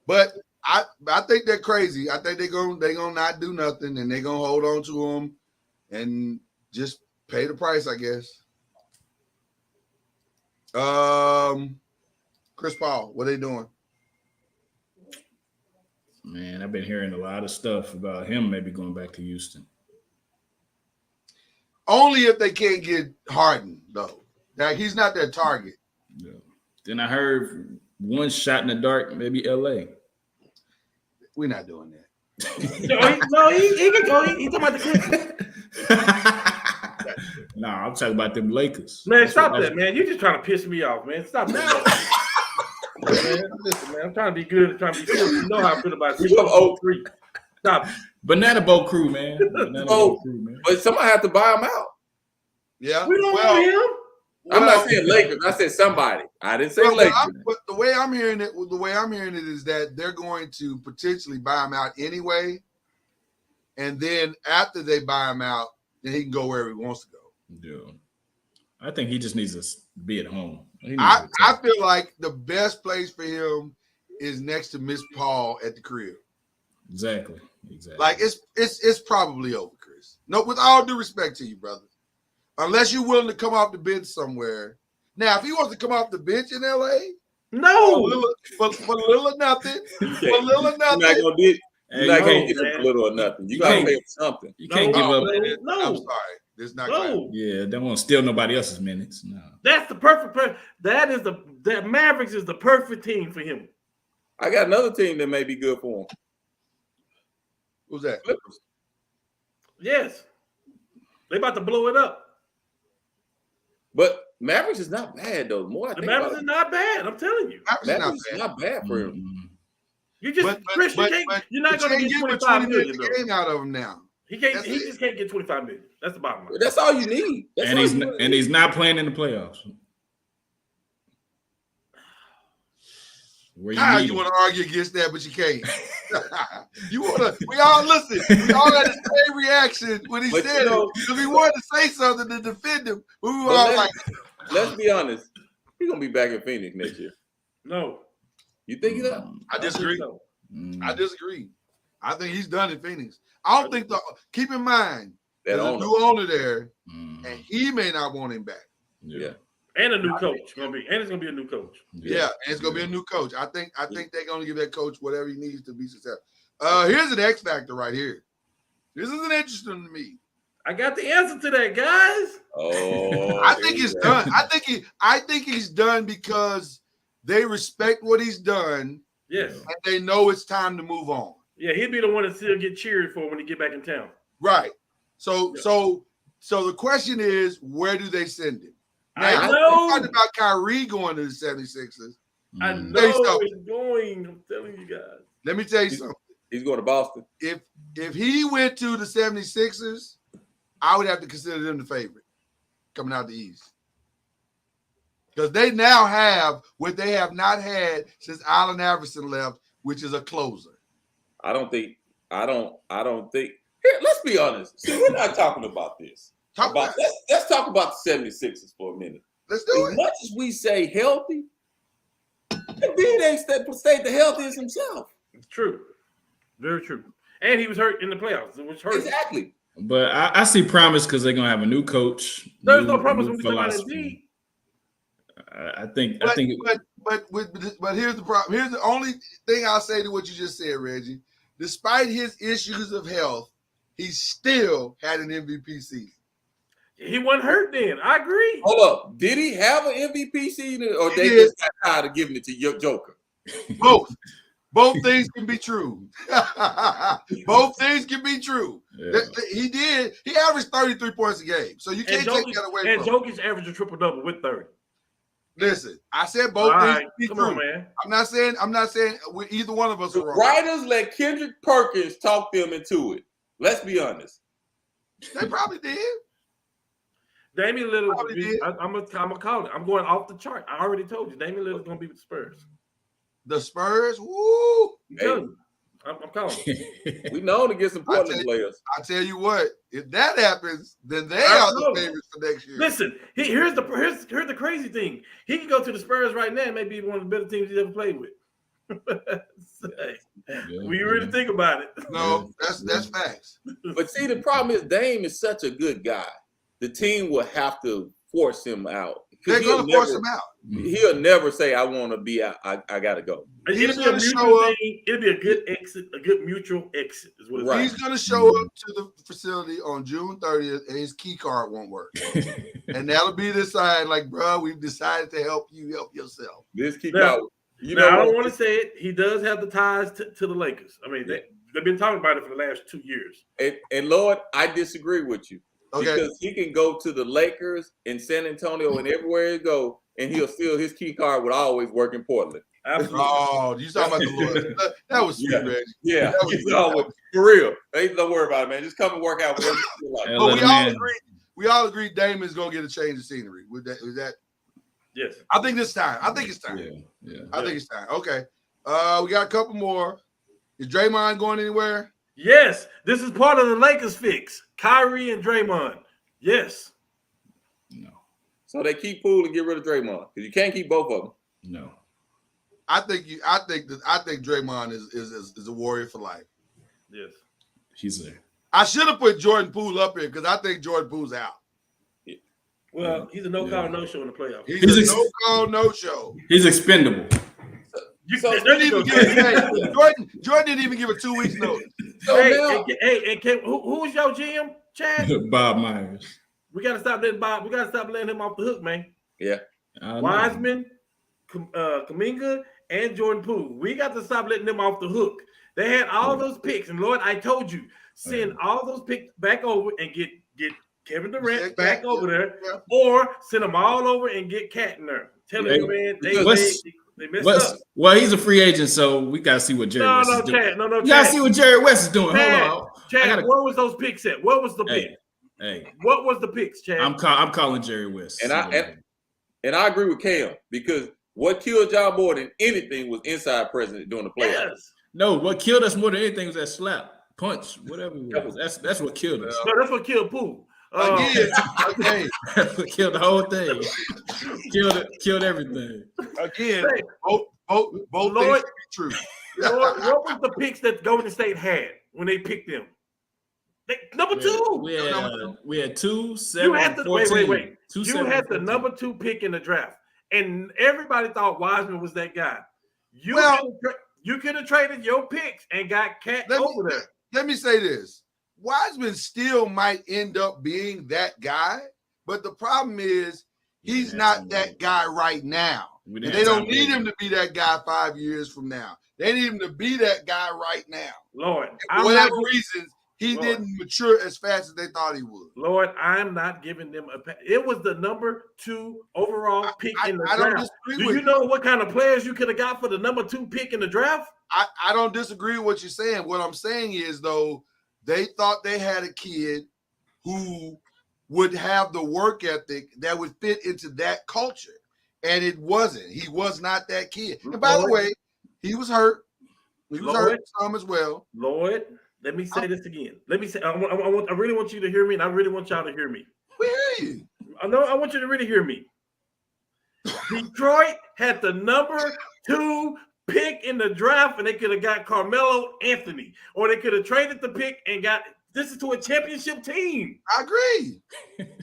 Speaker 4: But I think they're crazy. I think they're gonna not do nothing and they're gonna hold on to him and just pay the price, I guess. Chris Paul, what are they doing?
Speaker 6: Man, I've been hearing a lot of stuff about him maybe going back to Houston.
Speaker 4: Only if they can't get Harden, though. Like he's not their target.
Speaker 6: Yeah. Then I heard one shot in the dark, maybe LA.
Speaker 4: We're not doing that.
Speaker 7: No, he can go. He talking about the Clippers.
Speaker 6: No, I'm talking about them Lakers.
Speaker 7: Man, stop that, man. You're just trying to piss me off, man. Stop that. Man, listen, man. I'm trying to be good and trying to be serious. You know how I feel about this. 3. Stop.
Speaker 6: Banana Boat Crew, man. Boat Crew, man.
Speaker 5: But somebody have to buy him out.
Speaker 4: Yeah.
Speaker 7: We don't know him.
Speaker 5: I'm not saying Lakers. I said somebody. I didn't say Lakers.
Speaker 4: But the way I'm hearing it is that they're going to potentially buy him out anyway, and then after they buy him out, then he can go wherever he wants to go.
Speaker 6: Yeah, I think he just needs to be at home.
Speaker 4: I feel like the best place for him is next to Miss Paul at the crib.
Speaker 6: Exactly.
Speaker 4: Like it's probably over, Chris. No, with all due respect to you, brother. Unless you're willing to come off the bench somewhere. Now, if he wants to come off the bench in LA,
Speaker 7: no,
Speaker 4: for little or nothing,
Speaker 5: You're not gonna get. You're not gonna get for little or nothing. You gotta pay him something.
Speaker 6: You can't give up.
Speaker 7: No,
Speaker 4: I'm sorry, this not.
Speaker 7: No.
Speaker 6: Yeah, they won't steal nobody else's minutes. No,
Speaker 7: that's the perfect. That Mavericks is the perfect team for him.
Speaker 5: I got another team that may be good for him.
Speaker 4: Who's that?
Speaker 5: Clippers.
Speaker 7: Yes, they about to blow it up.
Speaker 5: But Mavericks is not bad though. The
Speaker 7: Mavericks is not bad. I'm telling you,
Speaker 5: Mavericks is not bad for him.
Speaker 6: Mm-hmm.
Speaker 7: You just Chris, you're not going to get 25 million
Speaker 4: game out of him now.
Speaker 7: He can't. He just can't get 25 million. That's the bottom line.
Speaker 5: That's all you need.
Speaker 6: He's not playing in the playoffs.
Speaker 4: You want to argue against that, but you can't. We all listen. We all had the same reaction when he said it because we wanted to say something to defend him. But we were all like,
Speaker 5: let's be honest. He's gonna be back in Phoenix next year.
Speaker 7: No,
Speaker 5: you think he's up?
Speaker 4: I disagree.
Speaker 7: So.
Speaker 4: I disagree. I think he's done in Phoenix. I don't think keep in mind there's a new owner there, and he may not want him back.
Speaker 5: Yeah.
Speaker 7: And a new coach it's gonna be a new coach.
Speaker 4: Yeah, and it's gonna be a new coach. I think they're gonna give that coach whatever he needs to be successful. Here's an X factor right here. This isn't interesting to me.
Speaker 7: I got the answer to that, guys.
Speaker 5: Oh,
Speaker 4: I think he's done. I think he's done because they respect what he's done.
Speaker 7: Yes,
Speaker 4: and they know it's time to move on.
Speaker 7: Yeah, he'd be the one that still get cheered for when he get back in town.
Speaker 4: Right. So the question is, where do they send him? Now,
Speaker 7: I know.
Speaker 4: Talking about Kyrie going to the 76ers.
Speaker 7: I know he's going. I'm telling you guys.
Speaker 4: Let me tell you something.
Speaker 5: He's going to Boston.
Speaker 4: If he went to the 76ers, I would have to consider them the favorite coming out the East. Because they now have what they have not had since Allen Iverson left, which is a closer.
Speaker 5: I don't think. Here, let's be honest. See, we're not talking about this. Let's talk about the 76ers for a minute.
Speaker 4: Let's do it.
Speaker 5: As much as we say healthy, Embiid ain't stayed the healthiest himself.
Speaker 7: It's true. Very true. And he was hurt in the playoffs. It was hurt.
Speaker 5: Exactly.
Speaker 6: But I see promise because they're gonna have a new coach.
Speaker 7: There's no promise when we talk about Embiid.
Speaker 4: But here's the problem. Here's the only thing I'll say to what you just said, Reggie. Despite his issues of health, he still had an MVP season.
Speaker 7: He wasn't hurt then. I agree.
Speaker 5: Hold up. Did he have an MVP season, or
Speaker 4: He
Speaker 5: they
Speaker 4: did.
Speaker 5: just got tired of giving it to your Joker?
Speaker 4: Both things can be true. Both things can be true.
Speaker 6: Yeah.
Speaker 4: He did. He averaged 33 points a game, so you can't take that away
Speaker 7: And
Speaker 4: from him.
Speaker 7: Jokic averaged a triple double with 30.
Speaker 4: Listen, I said both
Speaker 7: All
Speaker 4: things
Speaker 7: right,
Speaker 4: can be
Speaker 7: come
Speaker 4: true.
Speaker 7: on, man.
Speaker 4: I'm not saying either one of us
Speaker 5: The
Speaker 4: are wrong.
Speaker 5: writers let Kendrick Perkins talk them into it. Let's be honest.
Speaker 4: They probably did.
Speaker 7: Damian Lillard,
Speaker 4: Probably did.
Speaker 7: I'm gonna call it. I'm going off the chart. I already told you, Damian Lillard's gonna be with the Spurs.
Speaker 4: The Spurs, woo!
Speaker 7: I'm telling you. I'm calling it.
Speaker 5: We know to get some
Speaker 4: I tell
Speaker 5: Portland
Speaker 4: you-
Speaker 5: players.
Speaker 4: I tell you what, if that happens, then they
Speaker 7: I
Speaker 4: are the
Speaker 7: know.
Speaker 4: favorites for next year.
Speaker 7: Listen, here's the crazy thing. He can go to the Spurs right now and maybe one of the better teams he's ever played with. When you really think about it.
Speaker 4: No, that's facts.
Speaker 5: But see, the problem is Dame is such a good guy. The team will have to force him out. 'Cause
Speaker 4: They're gonna force him out.
Speaker 5: He'll never say, "I want to be out. I got to go."
Speaker 4: He's
Speaker 7: It'll be a
Speaker 4: gonna
Speaker 7: mutual
Speaker 4: show up.
Speaker 7: thing. It'll be a good exit, a good mutual exit is what it's
Speaker 5: Right.
Speaker 4: He's gonna show up to the facility on June 30th, and his key card won't work, and that'll be the sign. Like, bro, we've decided to help you help yourself.
Speaker 5: This keep
Speaker 7: Now-
Speaker 5: out. You
Speaker 7: Now, I
Speaker 5: know
Speaker 7: don't
Speaker 5: what?
Speaker 7: want to say it. He does have the ties to the Lakers. I mean, they've been talking about it for the last 2 years.
Speaker 5: And Lord, I disagree with you.
Speaker 4: Okay,
Speaker 5: Because he can go to the Lakers in San Antonio and everywhere he go, and his key card would always work in Portland.
Speaker 7: Absolutely.
Speaker 4: oh, you talking about the Lord? That was sweet,
Speaker 5: Yeah.
Speaker 4: Reggie.
Speaker 5: Yeah,
Speaker 4: That was
Speaker 5: he's
Speaker 4: good.
Speaker 5: always for real. Hey, don't worry about it, man. Just come and work out whatever you feel like.
Speaker 6: Yeah.
Speaker 4: But
Speaker 6: Let him in.
Speaker 4: we all agree Damon's gonna get a change of scenery. With that,
Speaker 7: Yes.
Speaker 4: I think it's time. I think it's time.
Speaker 6: Yeah.
Speaker 4: I think it's time. Okay. We got a couple more. Is Draymond going anywhere?
Speaker 7: Yes. This is part of the Lakers fix. Kyrie and Draymond. Yes.
Speaker 6: No.
Speaker 5: So they keep Poole and get rid of Draymond because you can't keep both of them.
Speaker 6: No.
Speaker 4: I think Draymond is a warrior for life.
Speaker 7: Yes.
Speaker 6: He's there.
Speaker 4: I should have put Jordan Poole up here because I think Jordan Poole's out.
Speaker 7: Well, he's a no-call, no-show in the playoffs.
Speaker 4: He's a no call, no show.
Speaker 6: He's expendable.
Speaker 5: So-
Speaker 7: There you go.
Speaker 4: Jordan didn't even give a 2 weeks notice.
Speaker 5: So now,
Speaker 7: Who is your GM, Chad?
Speaker 6: Bob Myers.
Speaker 7: We gotta stop letting Bob. We gotta stop letting him off the hook, man.
Speaker 5: yeah,
Speaker 6: I know.
Speaker 7: Wiseman, Kuminga, and Jordan Poole. We got to stop letting them off the hook. They had all those picks, and Lord, I told you, send all those picks back over and get Kevin Durant
Speaker 4: Send
Speaker 7: back
Speaker 4: Cat,
Speaker 7: over there,
Speaker 4: yeah.
Speaker 7: or send them all over and get Cat in there. Tell
Speaker 6: Hey,
Speaker 7: you, man,
Speaker 6: what's-
Speaker 7: they messed up.
Speaker 6: Well, he's a free agent, so we gotta see what Jerry West is doing.
Speaker 7: Chad, no,
Speaker 6: You gotta
Speaker 7: Chad.
Speaker 6: see what Jerry West is doing.
Speaker 7: Chad,
Speaker 6: Hold on.
Speaker 7: Chad,
Speaker 6: I gotta-
Speaker 7: where was those picks at? What was the pick?
Speaker 6: Hey,
Speaker 7: What was the picks, Chad?
Speaker 6: I'm calling Jerry West.
Speaker 5: And I agree with Cam because what killed y'all more than anything was inside president during the playoffs.
Speaker 7: Yes.
Speaker 6: No, what killed us more than anything was that slap, punch, whatever it was. That's what killed us.
Speaker 7: No, that's what killed Poole.
Speaker 4: Again, okay.
Speaker 6: That's what killed the whole thing. Killed everything.
Speaker 4: Again, both things
Speaker 7: Lord-
Speaker 4: can be true.
Speaker 7: what was the picks that Golden State had when they picked them? Number two.
Speaker 6: We had 2, 7,
Speaker 7: You had the
Speaker 6: 14.
Speaker 7: wait.
Speaker 6: 2,
Speaker 7: You
Speaker 6: 7,
Speaker 7: had the
Speaker 6: 14.
Speaker 7: number 2 pick in the draft, and everybody thought Wiseman was that guy. You could have traded your picks and got Cat over there.
Speaker 4: Let me say this. Wiseman still might end up being that guy, but the problem is he's not that guy right now. And they don't need him to be that guy 5 years from now. They need him to be that guy right now.
Speaker 7: Lord,
Speaker 4: For whatever reasons, he didn't mature as fast as they thought he would.
Speaker 7: Lord, I'm not giving them it was the number 2 overall pick in the
Speaker 4: I don't
Speaker 7: draft.
Speaker 4: disagree
Speaker 7: Do
Speaker 4: with
Speaker 7: you know what kind of players you could have got for the number 2 pick in the draft?
Speaker 4: I don't disagree with what you're saying. What I'm saying is, though, they thought they had a kid who would have the work ethic that would fit into that culture. And it wasn't. He was not that kid. And by the way, he was hurt. He was hurt some as well.
Speaker 7: Lord, let me say this again. Let me say, I really want you to hear me, and I really want y'all to hear me.
Speaker 4: We hear you.
Speaker 7: I want you to really hear me. Detroit had the number 2 pick in the draft, and they could have got Carmelo Anthony, or they could have traded the pick and got this is to a championship team.
Speaker 4: I agree.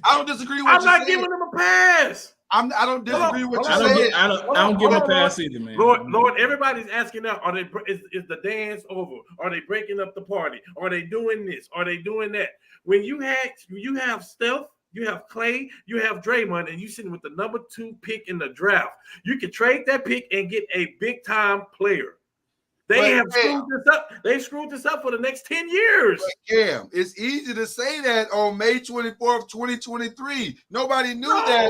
Speaker 4: I don't disagree with
Speaker 7: I'm
Speaker 4: you
Speaker 7: not
Speaker 4: saying.
Speaker 7: giving them a pass.
Speaker 4: I don't disagree with
Speaker 7: hold
Speaker 4: you
Speaker 7: on.
Speaker 4: saying.
Speaker 6: I don't give him a pass either, man.
Speaker 7: Lord, everybody's asking now, is the dance over? Are they breaking up the party? Are they doing this? Are they doing that? When you have Steph, you have Clay, you have Draymond, and you sitting with the number 2 pick in the draft, you can trade that pick and get a big time player. They have screwed this up. They screwed this up for the next 10 years.
Speaker 4: Cam, it's easy to say that on May 24th, 2023. Nobody knew that.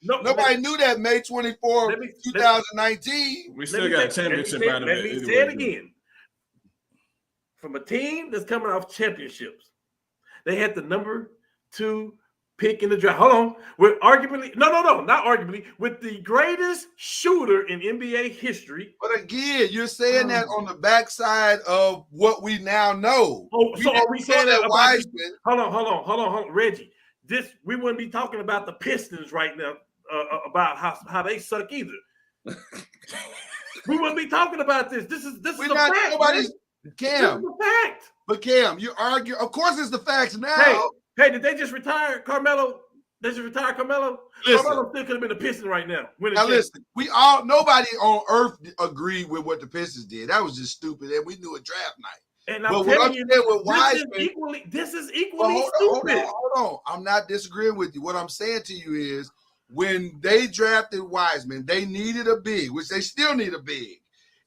Speaker 4: Nobody knew that May 24th, 2019.
Speaker 6: We still got a championship out of it.
Speaker 7: Let me say it again. From a team that's coming off championships, they had the number 2 pick in the draft. Hold on. With arguably, not arguably, with the greatest shooter in NBA history.
Speaker 4: But again, you're saying that on the backside of what we now know.
Speaker 7: Oh, so are we saying that about
Speaker 4: Wiseman?
Speaker 7: Hold on, Reggie. We wouldn't be talking about the Pistons right now, about how they suck either. We wouldn't be talking about this. This is a fact.
Speaker 4: Cam,
Speaker 7: this is a fact.
Speaker 4: But Cam, you argue. Of course, it's the facts now.
Speaker 7: Hey, did they just retire Carmelo? They just retire Carmelo?
Speaker 4: Listen,
Speaker 7: Carmelo still could have been a Piston right now.
Speaker 4: Now listen, nobody on earth agreed with what the Pistons did. That was just stupid, and we knew a draft night.
Speaker 7: And I'm telling you, this is equally stupid.
Speaker 4: Hold on. I'm not disagreeing with you. What I'm saying to you is, when they drafted Wiseman, they needed a big, which they still need a big.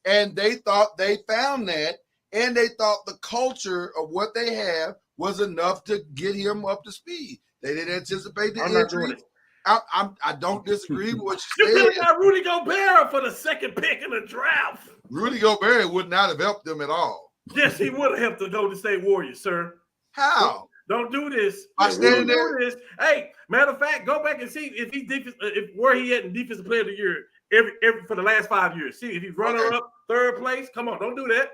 Speaker 4: And they thought they found that, and they thought the culture of what they have was enough to get him up to speed. They didn't anticipate the injury. I don't disagree with what you said.
Speaker 7: You could have got Rudy Gobert for the 2nd pick in the draft.
Speaker 4: Rudy Gobert would not have helped them at all.
Speaker 7: Yes, he would have helped the Golden State Warriors, sir.
Speaker 4: How?
Speaker 7: Don't do this.
Speaker 4: By standing there.
Speaker 7: Hey, matter of fact, go back and see if where he at in Defensive Player of the Year every for the last 5 years. See if he's runner up 3rd place. Come on, don't do that.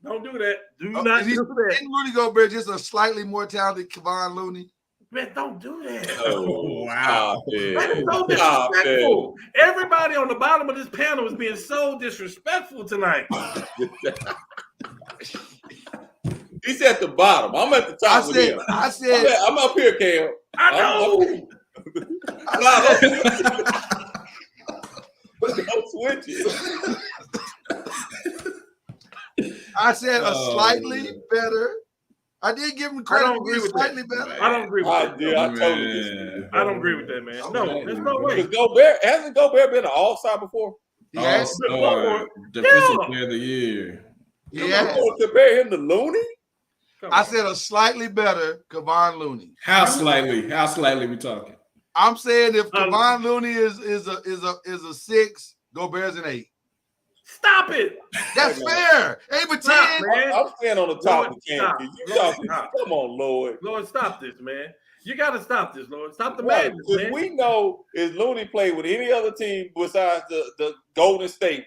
Speaker 7: Don't do that. Do not do that.
Speaker 4: Isn't Rudy Gobert just a slightly more talented Kevon Looney?
Speaker 7: Man, don't do that.
Speaker 6: Oh, wow.
Speaker 7: That is so disrespectful. Everybody on the bottom of this panel is being so disrespectful tonight.
Speaker 5: He's at the bottom. I'm at the top with him. I'm up here, Cam.
Speaker 7: I know.
Speaker 5: Don't switch it.
Speaker 4: I said a slightly better. I did give him credit.
Speaker 7: I don't agree with
Speaker 4: slightly
Speaker 7: that.
Speaker 4: better.
Speaker 7: I don't agree with that.
Speaker 5: I totally disagree.
Speaker 7: I don't agree with that, man. No, there's no way.
Speaker 5: Hasn't Gobert been an all-star before?
Speaker 4: Yes.
Speaker 6: Defensive Player of the Year.
Speaker 4: Yeah.
Speaker 5: Compare him to Looney?
Speaker 4: I said a slightly better Kevon Looney.
Speaker 6: How slightly we talking?
Speaker 4: I'm saying if Kevon Looney is a 6, Gobert's an 8.
Speaker 7: Stop it.
Speaker 4: That's fair. 8 but 10.
Speaker 5: I'm staying on the top of
Speaker 7: Stop.
Speaker 5: Cam. Come on, Lord.
Speaker 7: Lord, stop this, man. You got to stop this, Lord. Stop the
Speaker 5: Right,
Speaker 7: madness, man.
Speaker 5: we know if Looney played with any other team besides the Golden State,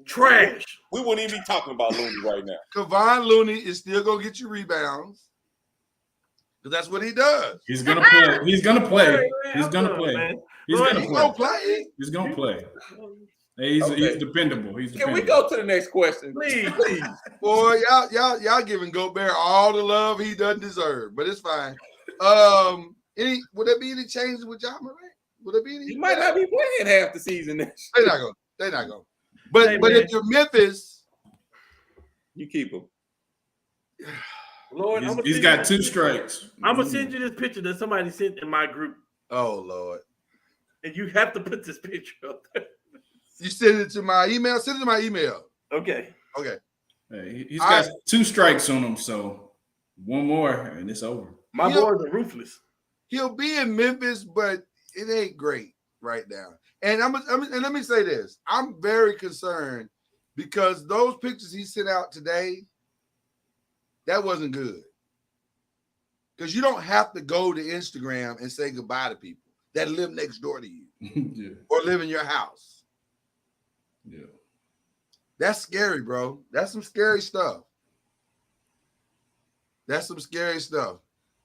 Speaker 7: trash.
Speaker 5: We wouldn't even be talking about Looney right now.
Speaker 4: Kevon Looney is still gonna get you rebounds because that's what he does.
Speaker 6: He's gonna play. He's gonna play. He's gonna
Speaker 7: Man.
Speaker 6: play. He's
Speaker 7: Lord,
Speaker 6: gonna play. He's gonna play. He's dependable. He's dependable.
Speaker 5: Can we go to the next question?
Speaker 7: Please.
Speaker 4: Boy, y'all giving Gobert all the love he doesn't deserve, but it's fine. Would there be any changes with Ja Morant? Would there be any?
Speaker 5: He might not be playing half the season next
Speaker 4: They're not going. But if you're Memphis,
Speaker 5: you keep him.
Speaker 7: Lord,
Speaker 6: he's got 2 strikes.
Speaker 7: I'm gonna send you this picture that somebody sent in my group.
Speaker 4: Oh Lord.
Speaker 7: And you have to put this picture up there.
Speaker 4: You send it to my email? Send it to my email.
Speaker 7: Okay.
Speaker 6: Hey, he's got 2 strikes on him, so one more and it's over.
Speaker 7: My boys are ruthless.
Speaker 4: He'll be in Memphis, but it ain't great right now. And and let me say this: I'm very concerned because those pictures he sent out today, that wasn't good. Because you don't have to go to Instagram and say goodbye to people that live next door to you or live in your house.
Speaker 6: Yeah,
Speaker 4: that's scary, bro. That's some scary stuff.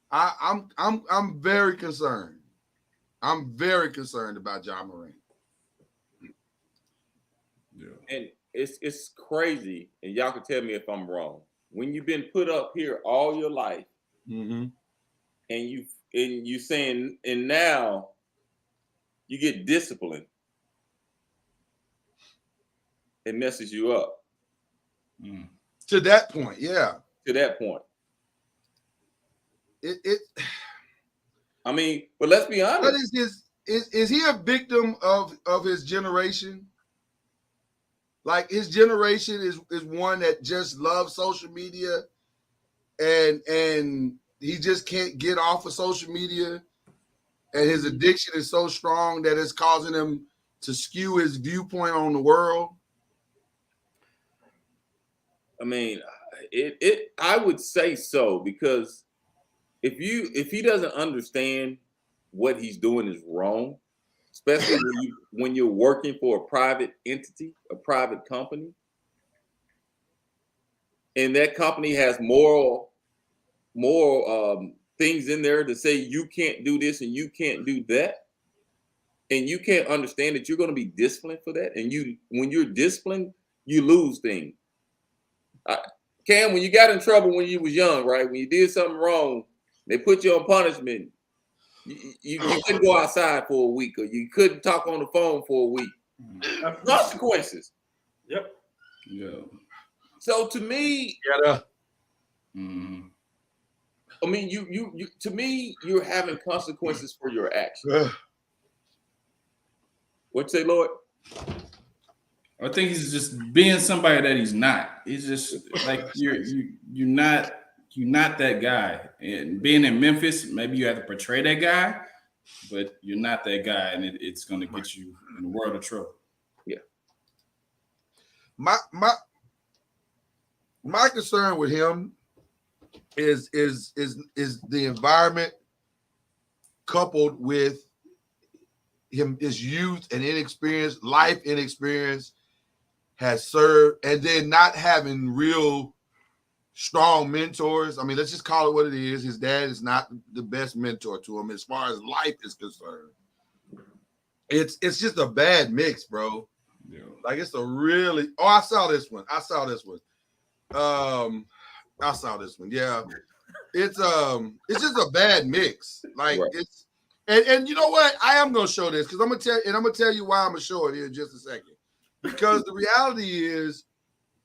Speaker 4: I'm very concerned. I'm very concerned about Ja Morant.
Speaker 6: Yeah.
Speaker 5: And it's crazy, and y'all can tell me if I'm wrong. When you've been put up here all your life, and you saying, and now you get disciplined, it messes you up.
Speaker 4: To that point, yeah.
Speaker 5: To that point.
Speaker 4: It
Speaker 5: I mean, but let's be honest.
Speaker 4: what is is he a victim of his generation? Like his generation is one that just loves social media and he just can't get off of social media, and his addiction is so strong that it's causing him to skew his viewpoint on the world.
Speaker 5: I mean, I would say so, because if he doesn't understand what he's doing is wrong, especially when you're working for a private entity, a private company, and that company has more things in there to say you can't do this and you can't do that, and you can't understand that you're going to be disciplined for that, and when you're disciplined, you lose things. Cam, when you got in trouble when you was young, right? When you did something wrong, they put you on punishment. You couldn't go outside for a week, or you couldn't talk on the phone for a week. Consequences.
Speaker 7: Yep.
Speaker 6: Yeah.
Speaker 5: So to me,
Speaker 6: Mhm.
Speaker 5: I mean, you to me, you're having consequences for your actions. What you say, Lord?
Speaker 6: I think he's just being somebody that he's not. He's just like you're not that guy. And being in Memphis, maybe you have to portray that guy, but you're not that guy, and it's going to get you in a world of trouble.
Speaker 5: Yeah.
Speaker 4: My concern with him is the environment coupled with his youth and life inexperience has served, and then not having real strong mentors. I mean, let's just call it what it is. His dad is not the best mentor to him as far as life is concerned. It's just a bad mix, bro.
Speaker 6: Yeah.
Speaker 4: Like it's a really. Oh, I saw this one. I saw this one. Yeah, it's just a bad mix. Like
Speaker 5: Right.
Speaker 4: it's and you know what? I am gonna show this because I'm gonna tell you why I'm gonna show it here in just a second. Because the reality is,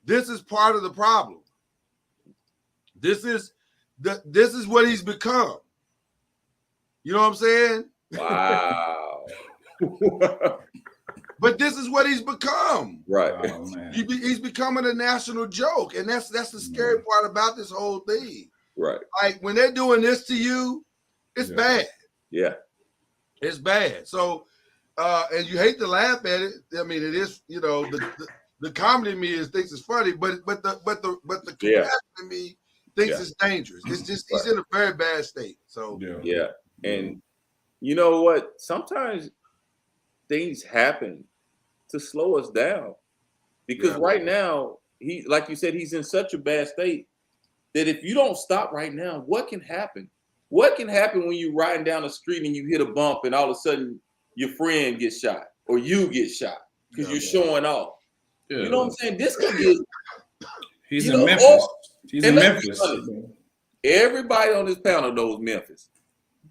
Speaker 4: this is part of the problem. This is what he's become. You know what I'm saying?
Speaker 5: Wow.
Speaker 4: But this is what he's become.
Speaker 5: Right.
Speaker 6: Oh, man.
Speaker 4: He's becoming a national joke, and that's the scary part about this whole thing.
Speaker 5: Right.
Speaker 4: Like when they're doing this to you, it's bad.
Speaker 5: Yeah.
Speaker 4: It's bad. So, and you hate to laugh at it. I mean, it is. You know, the comedy in me thinks it's funny, but the compassion in me thinks it's dangerous. It's just he's in a very bad state. So
Speaker 5: Yeah. And you know what? Sometimes things happen to slow us down, because right now he, like you said, he's in such a bad state that if you don't stop right now, what can happen? What can happen when you're riding down the street and you hit a bump and all of a sudden your friend gets shot or you get shot because you're showing off?
Speaker 6: Yeah.
Speaker 5: You know what I'm saying? This could get.
Speaker 6: He's in Memphis. He's in
Speaker 5: and let's be
Speaker 6: Memphis.
Speaker 5: honest, everybody on this panel knows Memphis.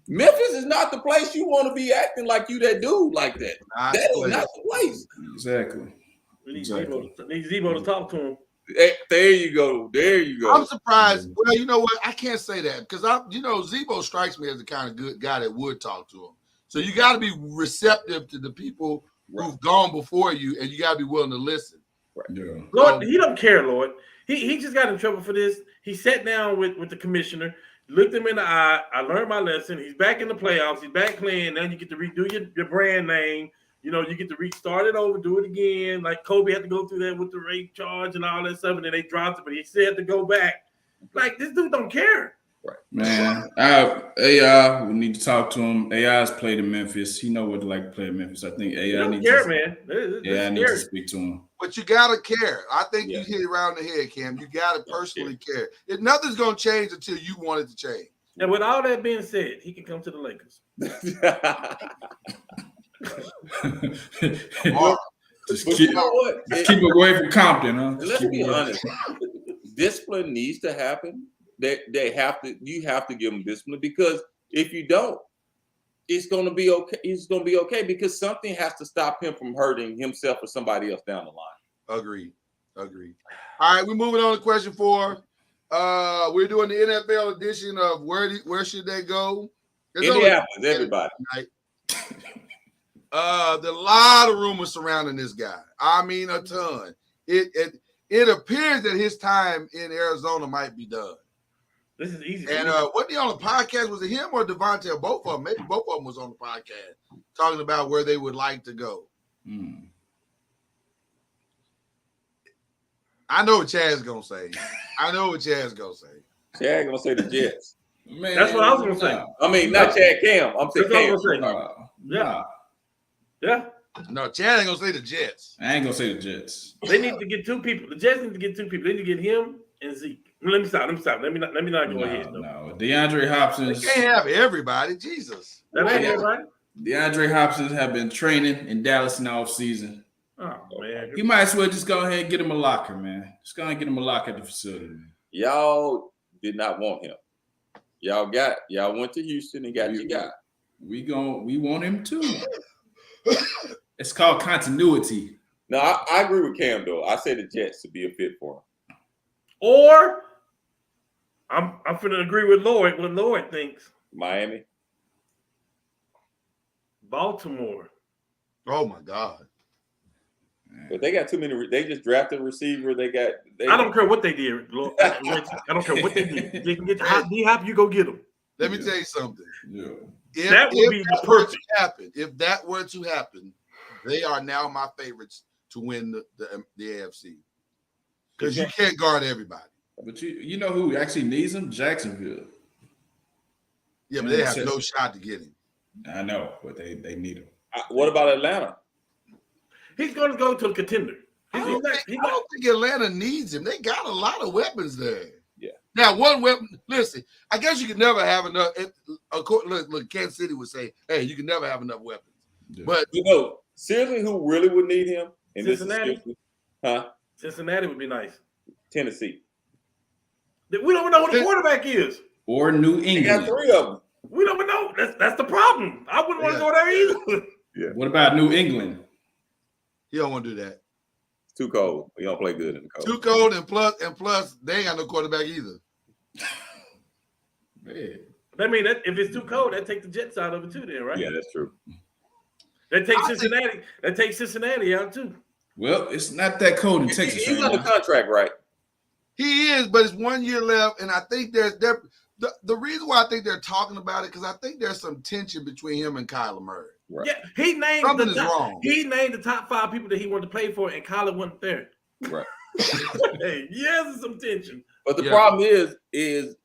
Speaker 5: Memphis is not the place you want to be acting like you that dude like that. That is not the place.
Speaker 6: Exactly.
Speaker 7: We need Zebo to talk to him.
Speaker 5: There you go. There you go.
Speaker 4: I'm surprised. Well, you know what? I can't say that because Zebo strikes me as the kind of good guy that would talk to him. So you got to be receptive to the people who've gone before you, and you got to be willing to listen.
Speaker 5: Right.
Speaker 6: Yeah.
Speaker 7: Lord, he don't care, Lord. He just got in trouble for this. He sat down with the commissioner, looked him in the eye. I learned my lesson. He's back in the playoffs. He's back playing. Now you get to redo your brand name. You know, you get to restart it over, do it again. Like Kobe had to go through that with the rape charge and all that stuff, and then they dropped it, but he still had to go back. Like, this dude don't care.
Speaker 5: Right.
Speaker 6: Man, AI, we need to talk to him. AI's played in Memphis. He know what to like to play in Memphis. I think AI
Speaker 7: He don't
Speaker 6: needs
Speaker 7: care,
Speaker 6: to,
Speaker 7: man.
Speaker 6: AI needs to speak to him.
Speaker 4: But you got to care. I think you hit it around the head, Cam. You got to personally care. Nothing's going to change until you want it to change.
Speaker 7: And with all that being said, he can come to the Lakers.
Speaker 6: Just
Speaker 5: But
Speaker 6: keep,
Speaker 5: you know what?
Speaker 6: just keep away from Compton, huh?
Speaker 5: Let's be honest. Discipline needs to happen. You have to give them discipline, because if you don't, it's going to be okay. It's going to be okay because something has to stop him from hurting himself or somebody else down the line.
Speaker 4: Agreed. All right, we're moving on to question 4. We're doing the NFL edition of where should they go?
Speaker 5: Indianapolis, everybody.
Speaker 4: There's a lot of rumors surrounding this guy. I mean, a ton. It appears that his time in Arizona might be done.
Speaker 7: This is easy.
Speaker 4: And wasn't he on the podcast? Was it him or Devontae? Or both of them? Maybe both of them was on the podcast talking about where they would like to go. I know what Chad's gonna say.
Speaker 5: Chad gonna say the Jets.
Speaker 6: Man,
Speaker 7: That's what I was gonna say.
Speaker 5: I mean, not Chad Cam. I'm saying
Speaker 7: That's what I
Speaker 5: Cam.
Speaker 7: was gonna say. Yeah.
Speaker 4: No, Chad ain't gonna say the Jets.
Speaker 6: I ain't gonna say the Jets.
Speaker 7: They need to get 2 people. The Jets need to get 2 people. They need to get him and Zeke. Let me stop. Let me not go ahead.
Speaker 6: No, DeAndre Hopkins.
Speaker 4: They can't have everybody. Jesus.
Speaker 7: That ain't everybody.
Speaker 6: DeAndre Hopkins have been training in Dallas in the offseason.
Speaker 7: Oh man.
Speaker 6: You might as well just go ahead and get him a locker, man. Just go ahead and get him a locker at the facility, man.
Speaker 5: Y'all did not want him. Y'all went to Houston and got your guy.
Speaker 6: We want him too. It's called continuity.
Speaker 5: No, I agree with Cam though. I say the Jets to be a fit for him.
Speaker 7: Or I'm finna agree with Lloyd. What Lloyd thinks.
Speaker 5: Miami.
Speaker 7: Baltimore.
Speaker 4: Oh my God.
Speaker 5: But they got too many. They just drafted a receiver.
Speaker 7: I don't care what they did. Lord. I don't care what they did. They can get the D-Hop, you go get them.
Speaker 4: Let me tell you something.
Speaker 6: Yeah.
Speaker 7: That would be perfect.
Speaker 4: If that were to happen, they are now my favorites to win the AFC. Because you can't guard everybody.
Speaker 6: But you know who actually needs him? Jacksonville.
Speaker 4: Yeah, but they have no shot to get him.
Speaker 6: I know, but they need him.
Speaker 5: What about Atlanta?
Speaker 7: He's going to go to a contender.
Speaker 4: I don't think Atlanta needs him. They got a lot of weapons there.
Speaker 5: Yeah.
Speaker 4: Now, one weapon. Listen, I guess you can never have enough. Look, Kansas City would say, "Hey, you can never have enough weapons."
Speaker 6: Yeah.
Speaker 4: But
Speaker 5: seriously, who really would need him? And
Speaker 7: Cincinnati.
Speaker 5: Huh?
Speaker 7: Cincinnati would be nice.
Speaker 5: Tennessee.
Speaker 7: We don't know who the quarterback is.
Speaker 6: Or New
Speaker 5: They
Speaker 6: England.
Speaker 5: got 3 of them.
Speaker 7: We don't know. That's the problem. I wouldn't want to go there either.
Speaker 5: Yeah.
Speaker 6: What about New England?
Speaker 4: he don't want to do that.
Speaker 5: It's too cold. We don't play good in the cold.
Speaker 4: Too cold, and plus, they ain't got no quarterback either.
Speaker 6: Man.
Speaker 7: I mean, if it's too cold, that take the Jets out of it too, then, right?
Speaker 5: Yeah, that's true.
Speaker 7: That takes Cincinnati. That takes Cincinnati out too.
Speaker 6: Well, it's not that cold in Texas.
Speaker 5: He's
Speaker 6: right
Speaker 5: under
Speaker 6: now.
Speaker 5: contract, right?
Speaker 4: He is, but it's 1 year left, and I think the reason why I think they're talking about it because I think there's some tension between him and Kyler Murray.
Speaker 5: Right.
Speaker 7: Yeah, he named
Speaker 4: Something
Speaker 7: the
Speaker 4: is
Speaker 7: top,
Speaker 4: wrong.
Speaker 7: He named the top 5 people that he wanted to play for, and Kyler wasn't there.
Speaker 5: Right.
Speaker 7: Hey, yes, there's some tension.
Speaker 5: But the
Speaker 4: Yeah.
Speaker 5: problem is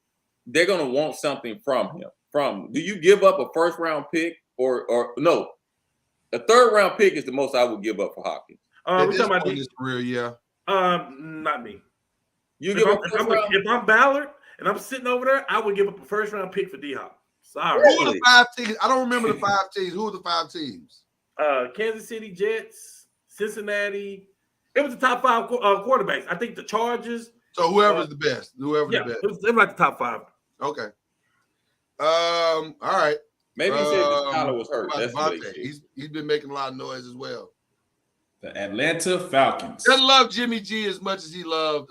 Speaker 5: they're gonna want something from him. Do you give up a first round pick or no? A third round pick is the most I would give up for Hopkins.
Speaker 4: At
Speaker 7: We
Speaker 4: this
Speaker 7: talking about
Speaker 4: point in his career, yeah.
Speaker 7: not me.
Speaker 5: You give up
Speaker 7: If I'm Ballard and I'm sitting over there, I would give up a first round pick for D-Hop. Sorry.
Speaker 4: Who were the 5 teams? I don't remember the 5 teams. Who were the 5 teams?
Speaker 7: Kansas City Jets, Cincinnati. It was the top 5 quarterbacks. I think the Chargers.
Speaker 4: So whoever's the best. Whoever's
Speaker 7: Yeah,
Speaker 4: the best.
Speaker 7: it was like the top 5.
Speaker 4: Okay. All right.
Speaker 5: Maybe he said that Kyler was hurt.
Speaker 4: What
Speaker 5: That's
Speaker 4: about
Speaker 5: what he
Speaker 4: Devontae?
Speaker 5: said.
Speaker 4: He's been making a lot of noise as well.
Speaker 6: The Atlanta Falcons.
Speaker 4: Doesn't love Jimmy G as much as he loved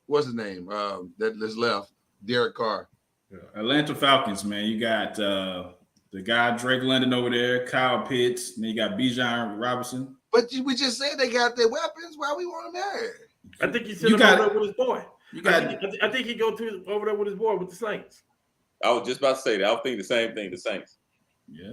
Speaker 4: what's his name? That's left. Derek Carr.
Speaker 6: Atlanta Falcons, man. You got the guy Drake London over there, Kyle Pitts, and then you got Bijan Robinson.
Speaker 4: But we just said they got their weapons. Why we want them there?
Speaker 7: I think he sent
Speaker 6: You
Speaker 7: him
Speaker 6: got-
Speaker 7: over there with his boy.
Speaker 6: You got
Speaker 7: I think he go over there with his boy with the Saints.
Speaker 5: I was just about to say that. I was thinking the same thing. The Saints.
Speaker 6: yeah.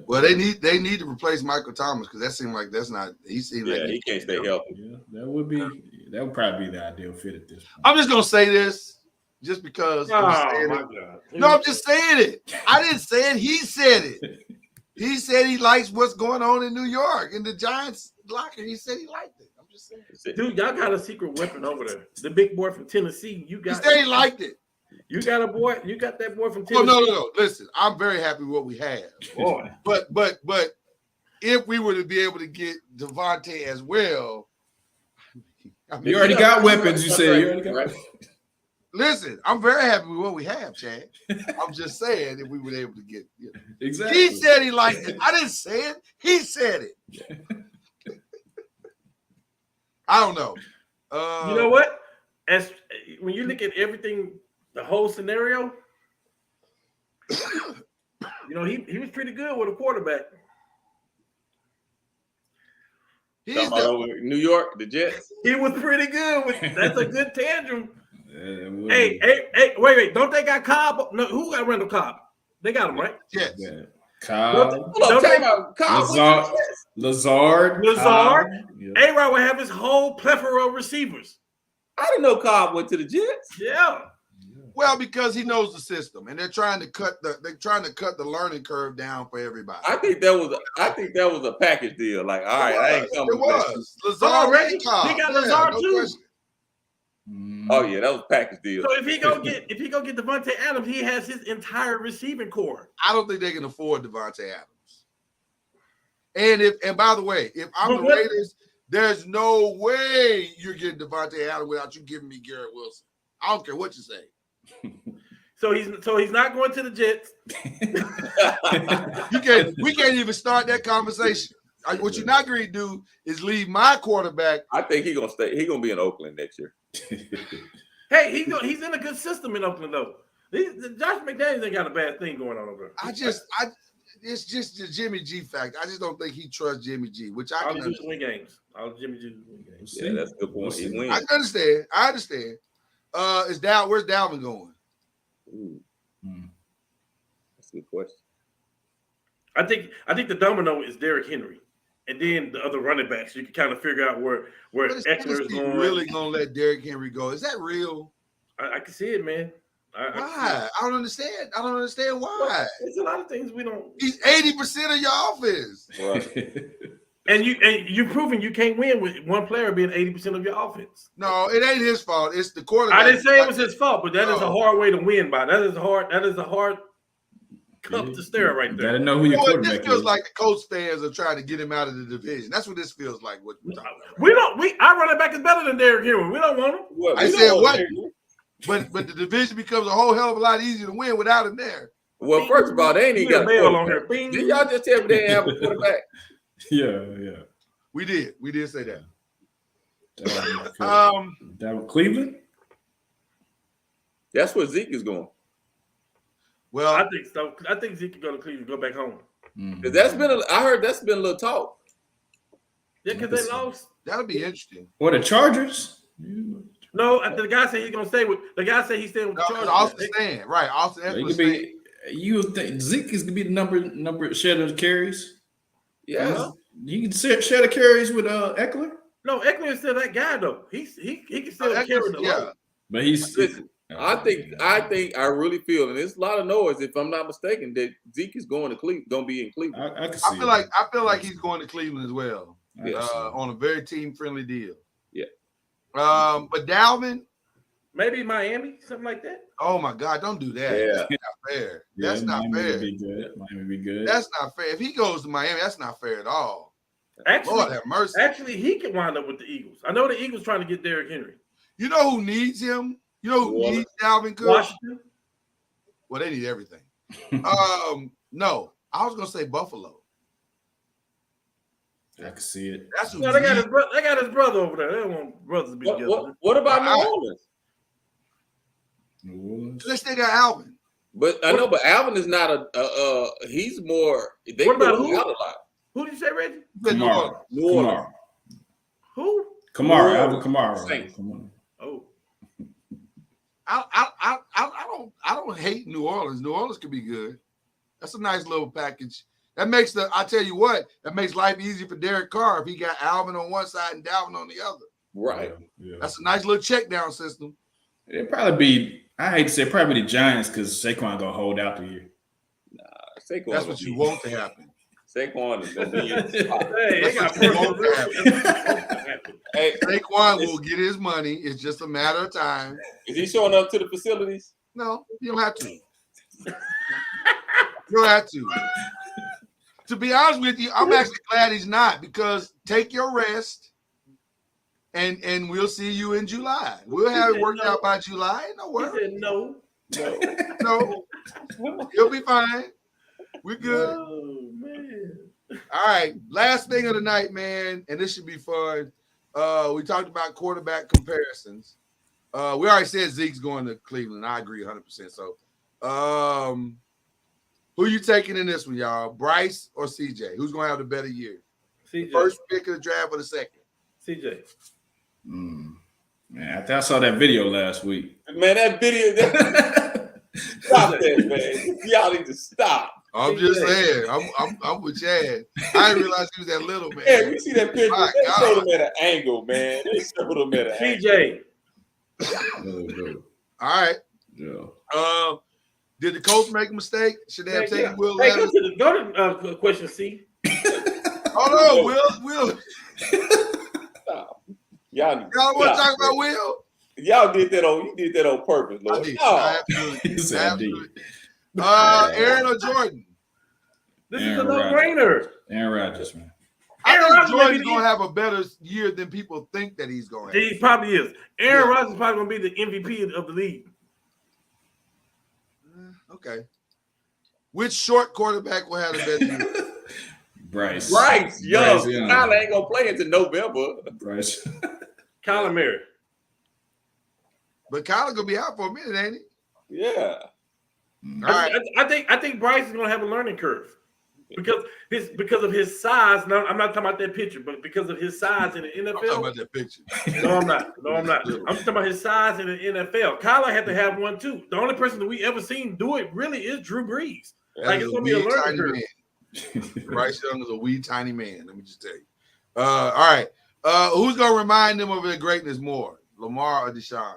Speaker 4: Well, they need to replace Michael Thomas because that seemed like that's not. He seemed
Speaker 5: Yeah,
Speaker 4: like
Speaker 5: he can't stay healthy.
Speaker 6: Yeah, that would probably be the ideal fit at this point.
Speaker 4: I'm just gonna say this, just because. I'm just saying it.
Speaker 7: God!
Speaker 4: No, I'm just saying it. I didn't say it. He said it. He said he likes what's going on in New York in the Giants locker. He said he liked it. I'm just saying.
Speaker 5: That's it.
Speaker 7: Dude, y'all got a secret weapon over there. The big boy from Tennessee. You
Speaker 4: He
Speaker 7: got.
Speaker 4: said he liked it.
Speaker 7: You got a boy. You got that boy from
Speaker 4: Oh
Speaker 7: Tennessee.
Speaker 4: no. Listen, I'm very happy with what we have.
Speaker 7: Boy.
Speaker 4: But if we were to be able to get Devontae as well, I mean,
Speaker 6: You already got weapons, you said. You already got
Speaker 5: Right.
Speaker 4: Listen, I'm very happy with what we have, Chad. I'm just saying if we were able to get.
Speaker 6: Exactly.
Speaker 4: He said he liked it. I didn't say it. He said it. I don't know.
Speaker 7: You know what? As when you look at everything, the whole scenario, you know, he was pretty good with a quarterback.
Speaker 4: He's
Speaker 5: Talking about over New York, the Jets.
Speaker 7: He was pretty good with. That's a good tantrum.
Speaker 6: Yeah,
Speaker 7: Hey, wait, don't they got Cobb? No, who got Randall Cobb? They got him, right?
Speaker 4: yes.
Speaker 6: Yeah. Kyle,
Speaker 5: Hold on, time out. Kyle,
Speaker 6: Lazard.
Speaker 7: Lazard.
Speaker 6: Yeah.
Speaker 7: A-Rod will have his whole plethora of receivers.
Speaker 5: I didn't know Cobb went to the Jets.
Speaker 7: Yeah.
Speaker 4: Well, because he knows the system, and they're trying to cut the learning curve down for everybody.
Speaker 5: I think that was a package deal. Like, all right, I ain't coming.
Speaker 4: It was. Lazard
Speaker 7: Already?
Speaker 4: and Cobb.
Speaker 7: He got Lazard too.
Speaker 4: question.
Speaker 5: Oh yeah, that was a package deal.
Speaker 7: So if he go get Devontae Adams, he has his entire receiving core.
Speaker 4: I don't think they can afford Devontae Adams. And by the way, if I'm the Raiders, there's no way you're getting Devontae Adams without you giving me Garrett Wilson. I don't care what you say.
Speaker 7: So he's not going to the Jets.
Speaker 4: We can't even start that conversation. What you're not going to do is leave my quarterback.
Speaker 5: I think he's gonna stay. He's gonna be in Oakland next year.
Speaker 7: Hey, he's in a good system in Oakland though. Josh McDaniels ain't got a bad thing going on over there.
Speaker 4: It's just the Jimmy G fact. I just don't think he trusts Jimmy G, which I
Speaker 7: I'll
Speaker 4: can
Speaker 7: just
Speaker 4: understand.
Speaker 7: win games. Jimmy G win games.
Speaker 5: Yeah, that's a good point. He wins.
Speaker 4: I understand. Where's Dalvin going?
Speaker 5: Ooh. That's a good question.
Speaker 7: I think the domino is Derrick Henry, and then the other running backs. You can kind of figure out where
Speaker 4: Is
Speaker 7: Eckler is going.
Speaker 4: really going to let Derrick Henry go? Is that real?
Speaker 7: I can see it, man.
Speaker 4: Why? I don't understand. I don't understand why.
Speaker 7: There's a lot of things we don't.
Speaker 4: He's 80% of your offense.
Speaker 5: Right.
Speaker 7: And you're proving you can't win with one player being 80% of your offense.
Speaker 4: No, it ain't his fault. It's the quarterback.
Speaker 7: I didn't say it was his fault, but that is a
Speaker 4: No.
Speaker 7: hard way to win by. That is a hard cup to stare at right
Speaker 6: You
Speaker 7: there.
Speaker 6: gotta know who your
Speaker 4: This
Speaker 6: quarterback
Speaker 4: feels
Speaker 6: is.
Speaker 4: like the Colts fans are trying to get him out of the division. That's what this feels like. What we're talking about.
Speaker 7: Our running back is better than Derrick Henry. We don't want him.
Speaker 5: What,
Speaker 4: I
Speaker 5: we
Speaker 4: said
Speaker 5: don't
Speaker 4: what?
Speaker 5: want
Speaker 4: But the division becomes a whole hell of a lot easier to win without him there.
Speaker 5: Well, first of all, they ain't even got a
Speaker 7: Bell on
Speaker 5: quarterback.
Speaker 7: here.
Speaker 5: Did y'all just tell me they didn't have a quarterback?
Speaker 6: Yeah.
Speaker 4: We did say that.
Speaker 6: That was Cleveland.
Speaker 5: That's where Zeke is going.
Speaker 4: Well,
Speaker 7: I think so. I think Zeke can go to Cleveland, go back home.
Speaker 5: 'Cause I heard that's been a little talk.
Speaker 7: Yeah, because they lost.
Speaker 4: that'll be interesting.
Speaker 6: Or the Chargers.
Speaker 7: No, the guy said he's gonna stay with. The guy said he's staying with the
Speaker 4: No,
Speaker 7: Chargers.
Speaker 4: Austin staying. Right. Austin
Speaker 6: He
Speaker 4: Eckler
Speaker 6: could
Speaker 4: staying.
Speaker 6: be. You would think Zeke is gonna be the number share of carries.
Speaker 5: Yeah.
Speaker 6: You can share the carries with Eckler,
Speaker 7: No, Eckler is still that guy though. He can still carry the load.
Speaker 6: but he's.
Speaker 5: Listen, I think I really feel, and there's a lot of noise, if I'm not mistaken, that Zeke is going to Cleveland, going to be in Cleveland.
Speaker 6: I can see.
Speaker 4: I feel like he's going to Cleveland as well.
Speaker 5: Yes.
Speaker 4: On a very team-friendly deal.
Speaker 5: Yeah.
Speaker 4: But Dalvin,
Speaker 7: Maybe Miami, something like that.
Speaker 4: oh my God, don't do that.
Speaker 5: Yeah.
Speaker 4: That's not fair. That's not
Speaker 6: Miami
Speaker 4: fair.
Speaker 6: would be good. Miami would be good.
Speaker 4: That's not fair. If he goes to Miami, that's not fair at all.
Speaker 7: Actually,
Speaker 4: Lord have mercy.
Speaker 7: he can wind up with the Eagles. I know the Eagles trying to get Derrick Henry.
Speaker 4: You know who needs him? You know who needs Dalvin Cook?
Speaker 7: Washington.
Speaker 4: Well, they need everything. No, I was gonna say Buffalo.
Speaker 6: I can see it.
Speaker 4: That's who
Speaker 7: No, they got
Speaker 4: needs-
Speaker 7: his brother over there. They don't want brothers to be together.
Speaker 5: What about New
Speaker 4: Wow.
Speaker 5: Orleans?
Speaker 6: New Orleans.
Speaker 4: Unless they got Alvin.
Speaker 5: But I know, but Alvin is not he's more. They
Speaker 7: What about
Speaker 5: put him
Speaker 7: who?
Speaker 5: out a lot.
Speaker 7: Who did you say, Reggie?
Speaker 6: Kamara.
Speaker 5: New Orleans.
Speaker 7: Who?
Speaker 6: Kamara. Alvin Kamara.
Speaker 5: Saints.
Speaker 6: Come on.
Speaker 7: Oh,
Speaker 4: I don't hate New Orleans. New Orleans could be good. That's a nice little package. That makes I tell you what, that makes life easy for Derek Carr if he got Alvin on one side and Dalvin on the other.
Speaker 5: Right.
Speaker 6: Yeah.
Speaker 4: That's a nice little check down system.
Speaker 6: It'd probably be. I hate to say probably the Giants because Saquon gonna hold out the year.
Speaker 5: Saquon
Speaker 4: That's what you want to happen.
Speaker 5: Saquon is going to be in the spot.
Speaker 7: hey, they got
Speaker 4: That's what you want to happen.
Speaker 5: Hey,
Speaker 4: Saquon will get his money. It's just a matter of time.
Speaker 5: is he showing up to the facilities?
Speaker 4: No, you don't have to. You don't have to. To be honest with you, I'm actually glad he's not, because take your rest and we'll see you in July. We'll have it worked out by July. No
Speaker 7: He
Speaker 4: worries.
Speaker 7: said no.
Speaker 4: No, you'll be fine. We're good.
Speaker 7: Oh man.
Speaker 4: All right. Last thing of the night, man, and this should be fun. We talked about quarterback comparisons. We already said Zeke's going to Cleveland. I agree 100%. So, who you taking in this one, y'all? Bryce or CJ? Who's going to have the better year?
Speaker 7: CJ.
Speaker 4: First pick of the draft or the second?
Speaker 7: CJ.
Speaker 6: Man, after I saw that video last week.
Speaker 5: Man, that video. Stop that, man. Y'all need to stop.
Speaker 4: I'm just saying. I'm with Chad. I didn't realize he was that little, man.
Speaker 5: Yeah, we see that picture.
Speaker 4: My
Speaker 5: They
Speaker 4: God.
Speaker 5: showed him at an angle, man. They showed him at an angle.
Speaker 7: CJ.
Speaker 4: All right.
Speaker 6: Yeah.
Speaker 4: Did the coach make a mistake? Should they have taken
Speaker 7: Yeah.
Speaker 4: Will
Speaker 7: Hey,
Speaker 4: Levis?
Speaker 7: go to question C.
Speaker 4: Hold on, Will.
Speaker 5: Stop. Y'all need to
Speaker 4: Y'all want to
Speaker 5: stop.
Speaker 4: talk about Will?
Speaker 5: Y'all did that on purpose,
Speaker 4: I
Speaker 5: Lord.
Speaker 4: did.
Speaker 5: No.
Speaker 4: I absolutely.
Speaker 6: He said I did.
Speaker 4: Absolutely. Aaron or Jordan?
Speaker 7: This
Speaker 6: Aaron
Speaker 7: is a no-brainer.
Speaker 6: Aaron Rodgers, man.
Speaker 4: I
Speaker 7: Aaron
Speaker 4: think
Speaker 7: Rodgers
Speaker 4: Jordan's
Speaker 7: may be
Speaker 4: going to have a better year than people think that he's going to have.
Speaker 7: He probably is. Aaron
Speaker 4: Yeah.
Speaker 7: Rodgers is probably going to be the MVP of the league.
Speaker 4: Okay. Which short quarterback will have the better year?
Speaker 6: Bryce.
Speaker 5: Bryce Young.
Speaker 6: Bryce Young.
Speaker 5: Kyle ain't gonna play until November.
Speaker 6: Bryce.
Speaker 7: Kyler Murray.
Speaker 4: But Kyler going to be out for a minute, ain't he?
Speaker 5: Yeah.
Speaker 4: All right.
Speaker 7: I think Bryce is going to have a learning curve because of his size. No, I'm not talking about that picture, but because of his size in the
Speaker 4: I'm talking
Speaker 7: NFL.
Speaker 4: about that picture.
Speaker 7: No, I'm not. I'm talking about his size in the NFL. Kyler had to have one too. The only person that we ever seen do it really is Drew Brees. Like, it's gonna be a
Speaker 4: wee
Speaker 7: learning
Speaker 4: tiny
Speaker 7: curve.
Speaker 4: man. Bryce Young is a wee tiny man. Let me just tell you. All right. Who's going to remind them of their greatness more, Lamar or Deshaun?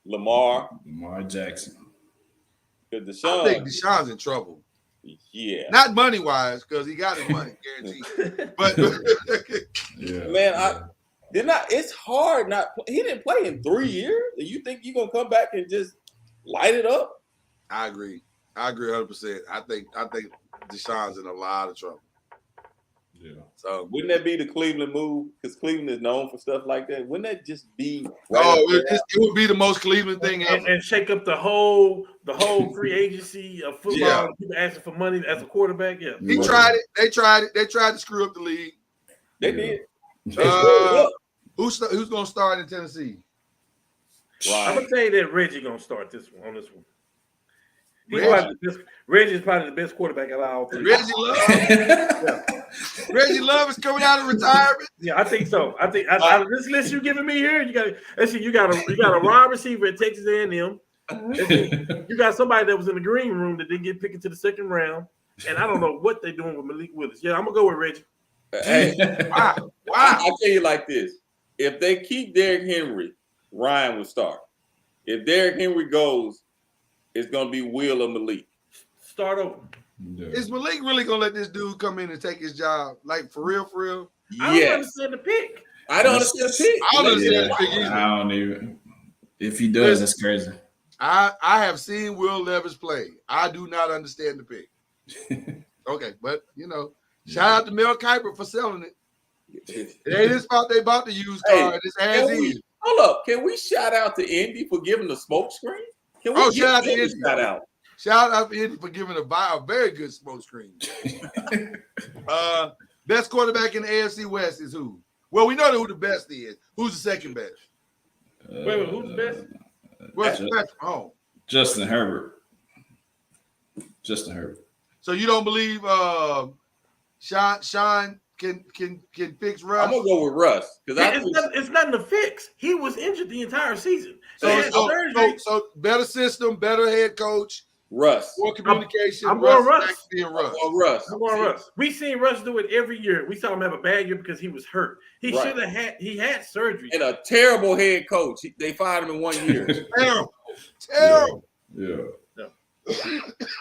Speaker 5: Lamar.
Speaker 6: Lamar Jackson.
Speaker 5: Because
Speaker 4: I think
Speaker 5: Deshaun.
Speaker 4: Deshaun's in trouble.
Speaker 5: Yeah.
Speaker 4: Not money-wise, because he got his money guaranteed. But
Speaker 6: Yeah.
Speaker 5: Man, it's hard not. He didn't play in 3 years. You think you're gonna come back and just light it up?
Speaker 4: I agree 100%. I think Deshaun's in a lot of trouble.
Speaker 6: Yeah.
Speaker 4: So
Speaker 5: Wouldn't that be the Cleveland move? Because Cleveland is known for stuff like that. Wouldn't that just be?
Speaker 4: it would be the most Cleveland thing ever.
Speaker 7: And shake up the whole free agency of football.
Speaker 4: Yeah.
Speaker 7: People asking for money as a quarterback. Yeah.
Speaker 4: He tried it. They tried it. They tried to screw up the league.
Speaker 5: They did.
Speaker 4: Who's going to start in Tennessee?
Speaker 7: I'm
Speaker 5: Right.
Speaker 7: gonna tell you that Reggie gonna start this one.
Speaker 4: Reggie?
Speaker 7: Reggie's probably the best quarterback of all three.
Speaker 4: Reggie Love. Reggie Love is coming out of retirement.
Speaker 7: Yeah, I think so. I think this list you giving me here, you got a wide receiver at Texas A&M. You got somebody that was in the green room that didn't get picked into the second round, and I don't know what they're doing with Malik Willis. Yeah, I'm gonna go with Reggie.
Speaker 5: Hey,
Speaker 4: Wow.
Speaker 5: I tell you like this: if they keep Derrick Henry, Ryan will start. If Derrick Henry goes, it's gonna be Will or Malik.
Speaker 7: Start over.
Speaker 6: Yeah.
Speaker 4: Is Malik really going to let this dude come in and take his job? Like, for real, for real?
Speaker 7: I don't
Speaker 5: Yes,
Speaker 7: understand the pick.
Speaker 5: I don't understand the pick.
Speaker 4: I don't understand
Speaker 6: Yeah,
Speaker 4: the pick either.
Speaker 6: I don't even. If he does, that's crazy.
Speaker 4: I have seen Will Levis play. I do not understand the pick. Okay, but, shout out to Mel Kiper for selling it. It ain't his fault they bought the used car.
Speaker 5: Hey,
Speaker 4: It's as is.
Speaker 5: Hold up, can we shout out to Indy for giving the smoke screen? Can we
Speaker 4: Oh,
Speaker 5: give
Speaker 4: shout out to
Speaker 5: Indy
Speaker 4: Indy.
Speaker 5: shout out?
Speaker 4: Shout out to Indy for giving a very good smoke screen. Best quarterback in the AFC West is who? Well, we know who the best is. Who's the second best?
Speaker 7: Wait, who's the best?
Speaker 4: What's Patrick Mahomes?
Speaker 6: Justin Herbert. Justin Herbert.
Speaker 4: So you don't believe Sean can fix Russ?
Speaker 5: I'm gonna go with Russ because
Speaker 7: It's nothing to fix. He was injured the entire season.
Speaker 4: So better system, better head coach,
Speaker 5: Russ.
Speaker 4: more communication.
Speaker 7: I'm going
Speaker 4: Russ.
Speaker 7: Russ.
Speaker 4: Is being Russ.
Speaker 5: Oh, Russ.
Speaker 7: I'm going Russ. We seen Russ do it every year. We saw him have a bad year because he was hurt. He
Speaker 5: Right.
Speaker 7: should have had. He had surgery.
Speaker 5: And a terrible head coach. They fired him in 1 year.
Speaker 4: Terrible. Terrible.
Speaker 6: Yeah.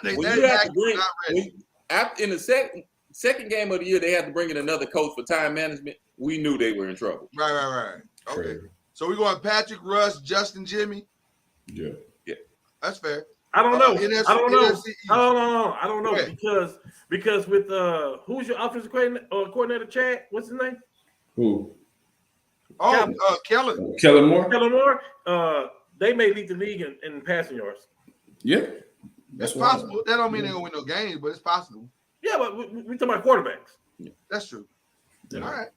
Speaker 4: They
Speaker 5: When
Speaker 4: that
Speaker 5: you have
Speaker 4: back
Speaker 5: to bring,
Speaker 4: not ready.
Speaker 5: in the second game of the year, they had to bring in another coach for time management. We knew they were in trouble.
Speaker 4: Right. Okay.
Speaker 6: Crazy.
Speaker 4: So we're going Patrick, Russ, Justin, Jimmy.
Speaker 6: Yeah.
Speaker 4: That's fair.
Speaker 7: I don't know.
Speaker 4: NFC
Speaker 7: I don't know.
Speaker 4: East.
Speaker 7: I don't know
Speaker 4: Go ahead.
Speaker 7: because with who's your offensive coordinator? Chad, what's his name?
Speaker 6: Who?
Speaker 4: Oh, Kellen.
Speaker 6: Kellen Moore.
Speaker 7: Kellen Moore, they may lead the league in passing yards.
Speaker 6: Yeah,
Speaker 4: That's possible. That don't mean they're gonna win no games, but it's possible.
Speaker 7: Yeah, but we talking about quarterbacks.
Speaker 4: That's true.
Speaker 6: Yeah.
Speaker 4: All right.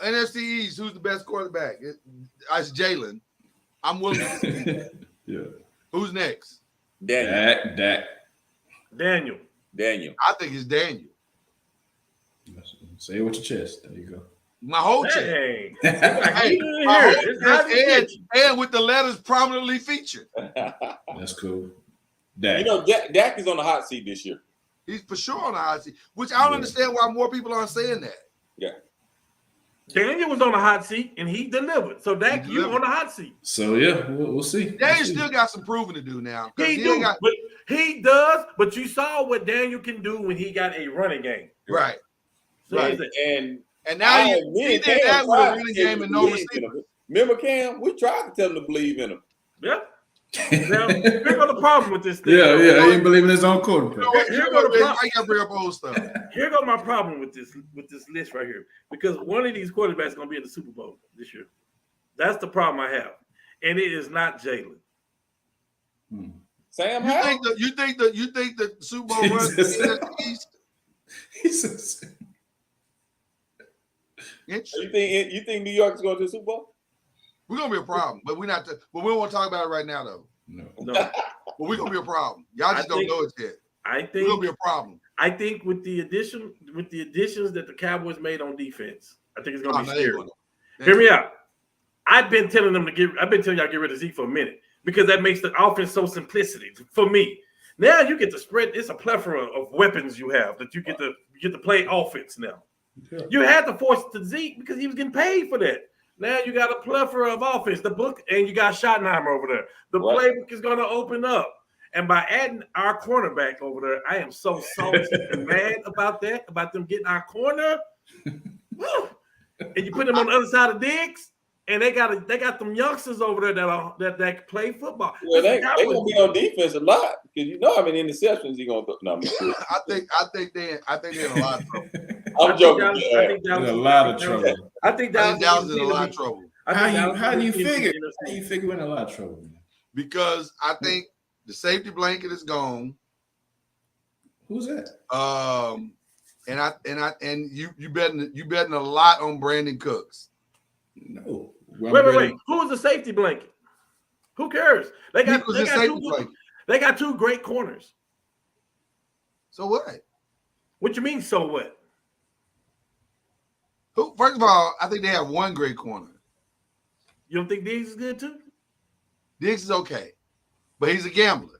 Speaker 4: NFC East, who's the best quarterback? It's Jalen. I'm willing to see.
Speaker 6: Yeah.
Speaker 4: Who's next?
Speaker 5: Daniel.
Speaker 7: Daniel.
Speaker 4: I think it's Daniel.
Speaker 6: Say it with your chest. There you go.
Speaker 4: My whole chest.
Speaker 7: Dang.
Speaker 4: Hey, my whole chest, and with the letters prominently featured.
Speaker 6: That's cool. Dak.
Speaker 5: You know, Dak is on the hot seat this year.
Speaker 4: He's for sure on the hot seat, which I don't understand why more people aren't saying that.
Speaker 5: Yeah.
Speaker 7: Daniel was on the hot seat and he delivered. So Dak, you on the hot seat.
Speaker 6: So yeah, we'll see.
Speaker 4: Daniel still got some proving to do now.
Speaker 7: He does, but you saw what Daniel can do when he got a running game.
Speaker 4: Right.
Speaker 7: So
Speaker 4: Right.
Speaker 5: And
Speaker 4: now he did that with a running game and no receiver.
Speaker 5: Remember, Cam? We tried to tell him to believe in him.
Speaker 7: Yeah. Now, here's the problem with this thing.
Speaker 6: He ain't believing his own quarterback.
Speaker 4: You know what? I got to bring up old stuff.
Speaker 7: Here goes my problem with this list right here. Because one of these quarterbacks is going to be in the Super Bowl this year. That's the problem I have. And it is not Jalen.
Speaker 5: Sam
Speaker 4: You
Speaker 5: Howell?
Speaker 4: think the Super Bowl runs in the East?
Speaker 6: He says,
Speaker 5: You think New York is going to the Super Bowl?
Speaker 4: We're gonna be a problem, but we're not. But we don't want to talk about it right now, though.
Speaker 6: no.
Speaker 4: But we're gonna be a problem. Y'all just don't know it yet. We're gonna be a problem.
Speaker 7: I think with the additions that the Cowboys made on defense, I think it's gonna be scary. Hear me out. I've been telling y'all to get rid of Zeke for a minute because that makes the offense so simplicity for me. Now you get to spread. It's a plethora of weapons you have that you get to play offense now.
Speaker 6: Yeah.
Speaker 7: You had to force it to Zeke because he was getting paid for that. Now you got a plethora of offense. The book, and you got Schottenheimer over there. The playbook is going to open up. And by adding our cornerback over there, I am so salty and mad about that, about them getting our corner. And you put them on the other side of Diggs, and they got them youngsters over there that play football.
Speaker 5: Well, they gonna be on defense a lot because you know how many interceptions he gonna throw. No,
Speaker 4: I think they're in a lot of trouble.
Speaker 5: I'm joking.
Speaker 7: I think Dallas
Speaker 6: In a lot of trouble.
Speaker 7: I think
Speaker 4: Dallas is in a lot of trouble
Speaker 6: How do you figure? How do you figure we're in a lot of trouble?
Speaker 4: because I think the safety blanket is gone.
Speaker 6: Who's that?
Speaker 4: And you betting a lot on Brandon Cooks.
Speaker 6: No.
Speaker 7: Wait. Who's the safety blanket? Who cares? They got two great corners.
Speaker 4: So what?
Speaker 7: What you mean? So what?
Speaker 4: First of all, I think they have one great corner.
Speaker 7: You don't think Diggs is good too?
Speaker 4: Diggs is okay, but he's a gambler.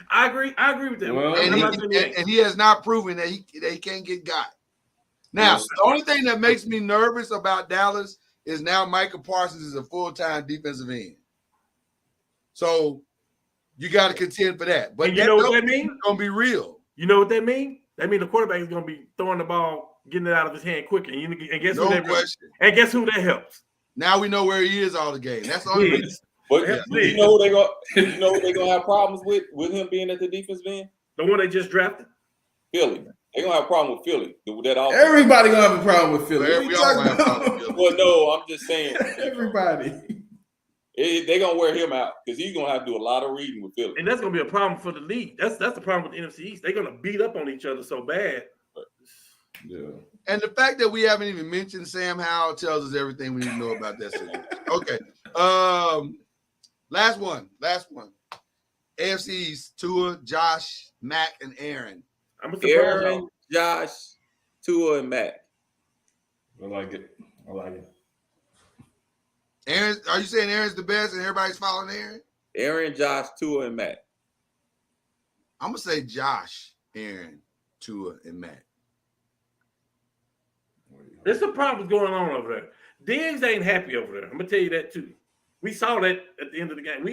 Speaker 7: I agree with that.
Speaker 6: Well,
Speaker 4: And he has not proven that he can't get got. Now, the only thing that makes me nervous about Dallas is now Micah Parsons is a full-time defensive end. So you got to contend for that. But
Speaker 7: you know what that means?
Speaker 4: It's going to be real.
Speaker 7: You know what that means? That means the quarterback is going to be throwing the ball, getting it out of his hand quicker. And guess who that helps?
Speaker 4: Now we know where he is all the game. That's the only reason.
Speaker 5: But you know who they're gonna have problems with him being at the defensive end?
Speaker 7: The one they just drafted?
Speaker 5: Philly. They're gonna have a problem with Philly.
Speaker 6: Everybody gonna have a problem with Philly.
Speaker 4: We all gonna have a problem with Philly.
Speaker 5: Well, no, I'm just saying.
Speaker 6: Everybody.
Speaker 5: They're gonna wear him out because he's gonna have to do a lot of reading with Philly.
Speaker 7: And that's gonna be a problem for the league. That's the problem with the NFC East. They're gonna beat up on each other so bad.
Speaker 6: Yeah.
Speaker 4: And the fact that we haven't even mentioned Sam Howell tells us everything we need to know about that situation. Okay. Last one. AFC East, Tua, Josh, Mac, and Aaron.
Speaker 7: I'm surprised.
Speaker 5: Aaron, Josh, Tua, and Mac.
Speaker 6: I like it.
Speaker 4: Aaron, are you saying Aaron's the best and everybody's following Aaron?
Speaker 5: Aaron, Josh, Tua, and Mac.
Speaker 4: I'm gonna say Josh, Aaron, Tua, and Mac.
Speaker 7: There's some problems going on over there. Diggs ain't happy over there. I'm gonna tell you that too. We saw that at the end of the game.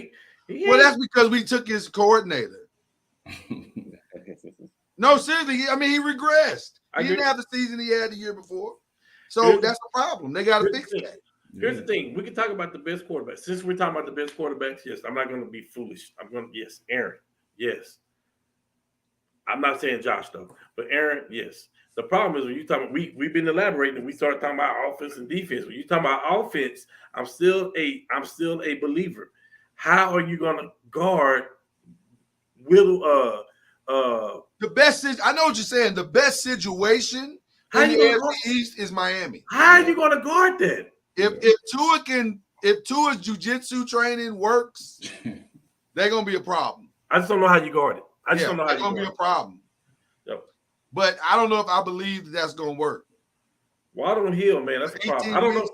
Speaker 4: Well, that's because we took his coordinator. No, seriously. I mean, he regressed. He didn't have the season he had the year before. So that's the problem. They got to fix that.
Speaker 7: Here's the thing. We can talk about the best quarterbacks. Since we're talking about the best quarterbacks, yes, I'm not going to be foolish. Yes, Aaron. Yes. I'm not saying Josh though, but Aaron, yes. The problem is when you talking, we've been elaborating. We started talking about offense and defense. When you talking about offense, I'm still a believer. How are you going to guard
Speaker 4: the best? I know what you're saying. The best situation in the AFC East is Miami.
Speaker 7: How are you going to guard that?
Speaker 4: If Tua's jiu-jitsu training works, they're gonna be a problem.
Speaker 7: I just don't know how you guard it. I just don't know how
Speaker 4: it's gonna be a problem.
Speaker 7: Yep.
Speaker 4: But I don't know if I believe that's gonna work.
Speaker 7: Waddle and Hill, man, that's the problem. I don't know.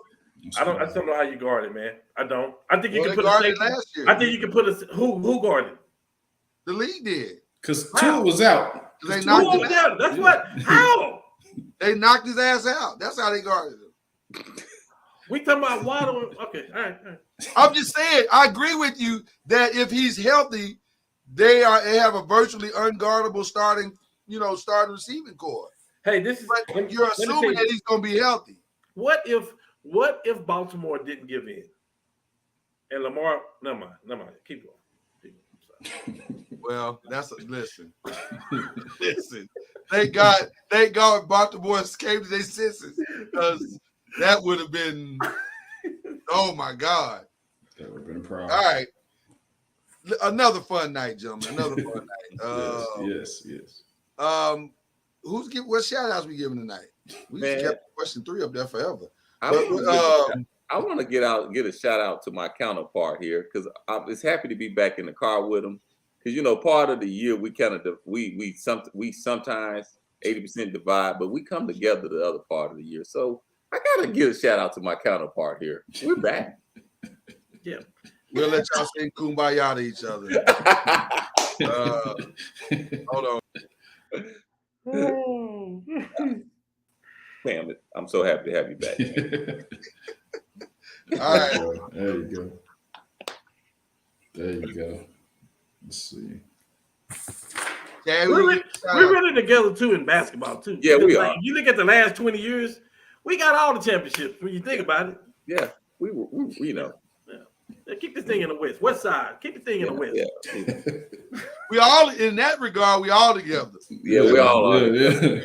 Speaker 7: I just don't know how you guard it, man. I don't. I think you can put a safety.
Speaker 4: Last year.
Speaker 7: I think you can put a who guarded.
Speaker 4: The league did.
Speaker 6: Because Tua was out.
Speaker 4: They knocked him out.
Speaker 7: That's what. How?
Speaker 4: They knocked his ass out. That's how they guarded him.
Speaker 7: We talking about Waddle. Okay, all right.
Speaker 4: I'm just saying. I agree with you that if he's healthy, they have a virtually unguardable starting receiving core.
Speaker 7: Hey, this is.
Speaker 4: But you're assuming that he's going to be healthy.
Speaker 7: What if Baltimore didn't give in, and Lamar? Never mind. Keep going.
Speaker 4: Well, listen. Thank God Baltimore escaped their senses, because that would have been, oh my God.
Speaker 6: That would have been a problem.
Speaker 4: All right. Another fun night, gentlemen. Another fun night.
Speaker 6: Yes.
Speaker 4: What shout outs we giving tonight? We just kept question 3 up there forever.
Speaker 5: I want to get a shout out to my counterpart here, because I was happy to be back in the car with him. Because part of the year we kind of we sometimes 80% divide, but we come together the other part of the year. So I gotta give a shout out to my counterpart here. We're back.
Speaker 7: Yeah,
Speaker 4: we'll let y'all sing "Kumbaya" to each other. Hold
Speaker 5: on. Damn it! I'm so happy to have you back.
Speaker 4: All right,
Speaker 6: there you go. Let's see.
Speaker 4: Yeah,
Speaker 7: we're running together too in basketball too.
Speaker 5: Yeah, we are.
Speaker 7: You look at the last 20 years, we got all the championships. When you think about it,
Speaker 5: yeah, we
Speaker 7: Yeah. Keep this thing in the West side. Keep the thing in the West.
Speaker 4: Yeah. We all, in that regard, we all together.
Speaker 5: Yeah, we all are.
Speaker 7: Yeah.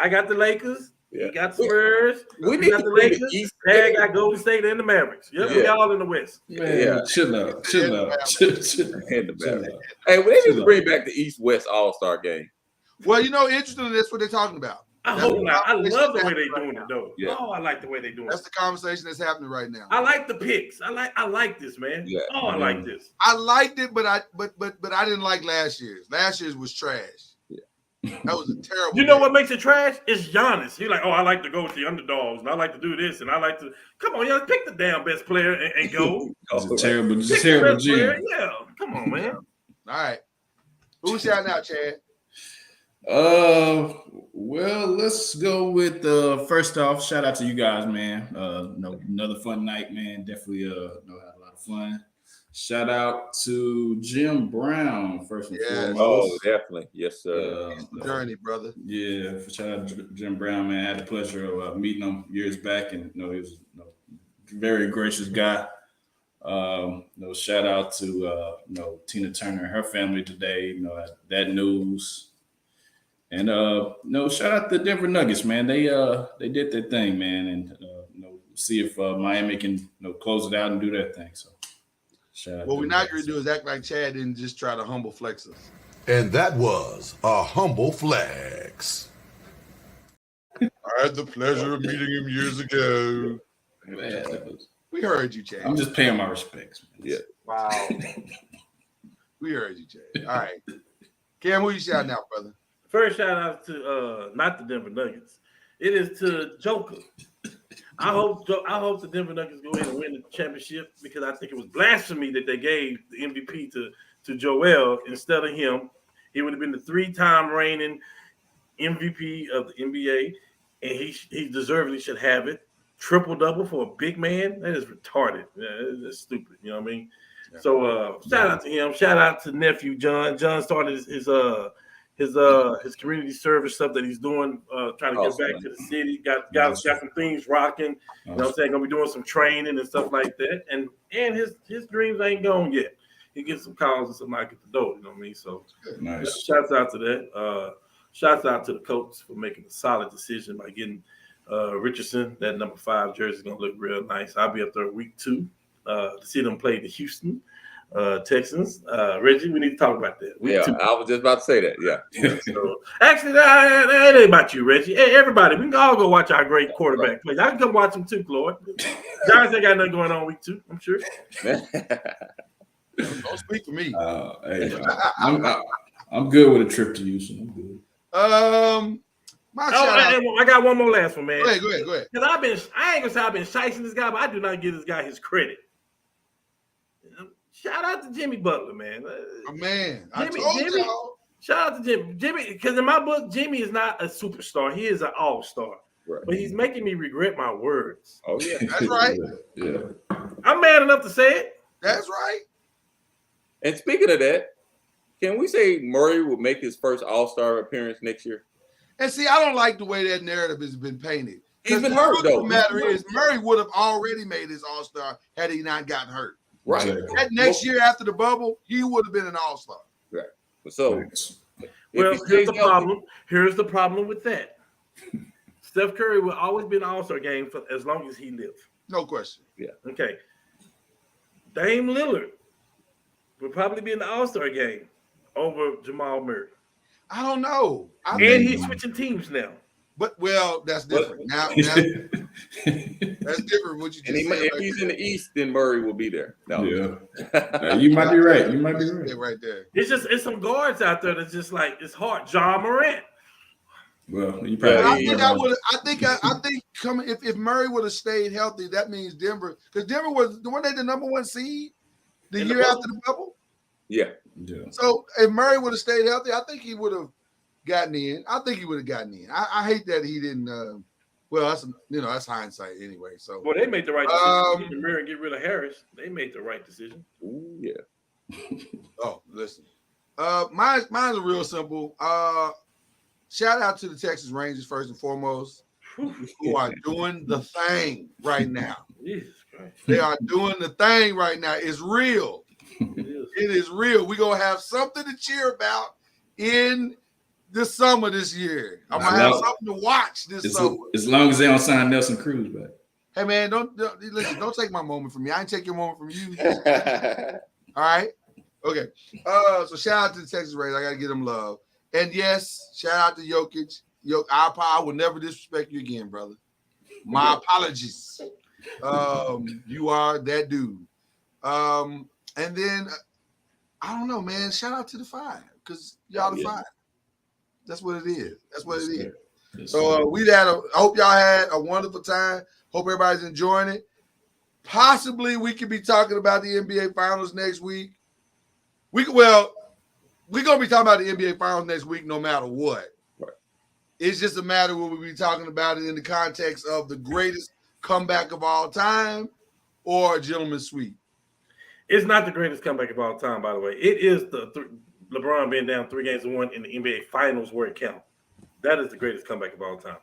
Speaker 7: I got the Lakers.
Speaker 5: Yeah.
Speaker 7: We got the Spurs.
Speaker 5: We
Speaker 7: got the Lakers. Tag got Golden State and the Mavericks. Yep, we all in the West.
Speaker 6: Man, chill out.
Speaker 5: Hey, we need to bring back the East-West All-Star game.
Speaker 4: Well, interestingly, that's what they're talking about.
Speaker 7: I hope not. I love the way they're doing it, though.
Speaker 5: Yeah.
Speaker 7: Oh, I like the way they're doing it.
Speaker 4: That's the conversation that's happening right now.
Speaker 7: I like the picks. I like this, man.
Speaker 5: Yeah.
Speaker 7: Oh, I like this.
Speaker 4: I liked it, but I didn't like last year's. Last year's was trash. Yeah. That was a terrible.
Speaker 7: You know what makes it trash? It's Giannis. He's like, I like to go with the underdogs, and I like to do this, and I like to come on, y'all pick the damn best player and go.
Speaker 6: It's a terrible GM.
Speaker 7: Yeah, come on, man.
Speaker 4: All right, who's shouting out, Chad?
Speaker 6: Well, let's go with first off, shout out to you guys, man. Another fun night, man. Definitely had a lot of fun. Shout out to Jim Brown, first and foremost.
Speaker 5: Oh, definitely. Yes, sir.
Speaker 4: Journey, brother.
Speaker 6: Yeah, shout out to Jim Brown, man. I had the pleasure of meeting him years back, and he was a very gracious guy. Shout out to Tina Turner and her family today, that news. And shout out to the Denver Nuggets, man. They did their thing, man, and see if Miami can close it out and do their thing. So
Speaker 4: what we're not going to do is act like Chad didn't just try to humble flex us.
Speaker 1: And that was a humble flex.
Speaker 4: I had the pleasure of meeting him years ago.
Speaker 6: Man,
Speaker 4: we heard you, Chad.
Speaker 6: I'm just paying my respects, man.
Speaker 5: Yeah.
Speaker 4: Wow. We heard you, Chad. All right. Cam, who you shouting out, brother?
Speaker 7: First shout out to not the Denver Nuggets. It is to Joker. I hope the Denver Nuggets go in and win the championship, because I think it was blasphemy that they gave the MVP to Joel instead of him. He would have been the 3-time reigning MVP of the NBA, and he deservedly should have it. Triple-double for a big man, that is retarded. Yeah, that's stupid. You know what I mean? Yeah. So shout out to him. Shout out to nephew John. John started his community service stuff that he's doing, trying to get back to the city. Got some things rocking. You know what I'm saying? Gonna be doing some training and stuff like that. And his dreams ain't gone yet. he gets some calls and somebody get the dough. You know what I mean? So
Speaker 6: Nice.
Speaker 7: shouts out to that. Shouts out to the coach for making a solid decision by getting Richardson. That number 5 jersey is gonna look real nice. I'll be up there week 2 to see them play the Houston Texans. Reggie, we need to talk about that. Week 2.
Speaker 5: I was just about to say that. Yeah.
Speaker 7: So, actually, that ain't about you, Reggie. Hey, everybody, we can all go watch our great quarterback plays. I can come watch them too, Floyd. Giants ain't got nothing going on week 2, I'm sure.
Speaker 4: Don't speak for me.
Speaker 6: Hey, I'm good with a trip to Houston. I'm good.
Speaker 4: My shout out.
Speaker 7: I got one more last one, man.
Speaker 4: Go ahead.
Speaker 7: Because I ain't gonna say I've been shicing this guy, but I do not give this guy his credit. Shout out to Jimmy Butler, man.
Speaker 4: Oh, man.
Speaker 7: Jimmy, shout out to Jimmy. Jimmy, because in my book, Jimmy is not a superstar. He is an all-star.
Speaker 5: Right.
Speaker 7: But he's making me regret my words.
Speaker 5: Oh yeah.
Speaker 4: That's right.
Speaker 6: Yeah.
Speaker 7: I'm mad enough to say it.
Speaker 4: That's right.
Speaker 5: And speaking of that, can we say Murray will make his first All-Star appearance next year?
Speaker 4: And see, I don't like the way that narrative has been painted.
Speaker 5: He's been hurt, though.
Speaker 4: The matter is, Murray would have already made his All-Star had he not gotten hurt.
Speaker 5: Right.
Speaker 4: That next year after the bubble, he would have been an All-Star.
Speaker 5: Right. So,
Speaker 7: Well, here's the problem. Here's the problem with that. Steph Curry will always be an All-Star game for as long as he lives.
Speaker 4: No question.
Speaker 5: Yeah.
Speaker 7: Okay. Dame Lillard will probably be in the All-Star game over Jamal Murray.
Speaker 4: I don't know.
Speaker 7: And he's switching teams now.
Speaker 4: But that's different. Now that's different. What you just
Speaker 5: and
Speaker 4: said.
Speaker 5: if he's in the East, then Murray will be there. No.
Speaker 6: Yeah. You might be right. You might be right.
Speaker 4: Right there.
Speaker 7: It's some guards out there that's just like it's hard. Ja Morant.
Speaker 6: Well, you probably.
Speaker 4: I think coming if Murray would have stayed healthy, that means Denver, because Denver weren't they the number 1 seed the year after the bubble?
Speaker 5: Yeah.
Speaker 4: So if Murray would have stayed healthy, I think he would have gotten in. I I hate that he didn't. Well, that's hindsight anyway. So
Speaker 7: Well, they made the right decision. Get Murray and get rid of Harris. They made the right decision.
Speaker 5: Ooh, yeah.
Speaker 4: Oh, listen. Mine's a real simple. Shout out to the Texas Rangers first and foremost, who are doing the thing right now.
Speaker 7: Jesus Christ.
Speaker 4: They are doing the thing right now. It's real. It is real. We're going to have something to cheer about in the summer this year. I'm going to have something to watch this summer.
Speaker 6: As long as they don't sign Nelson Cruz back.
Speaker 4: Hey, man, don't take my moment from me. I ain't take your moment from you. All right? Okay. So shout out to the Texas Rangers. I got to give them love. And yes, shout out to Jokic. I will never disrespect you again, brother. My apologies. You are that dude. And then I don't know, man. Shout out to the 5 because y'all the 5. That's what it is. That's what it is.
Speaker 6: Yes,
Speaker 4: So I hope y'all had a wonderful time. Hope everybody's enjoying it. Possibly we could be talking about the NBA Finals next week. We're gonna be talking about the NBA Finals next week, no matter what.
Speaker 5: Right.
Speaker 4: It's just a matter where we'll be talking about it in the context of the greatest comeback of all time or a gentleman's sweep.
Speaker 7: It's not the greatest comeback of all time, by the way. It is LeBron being down 3-1 in the NBA Finals where it counts. That is the greatest comeback of all time.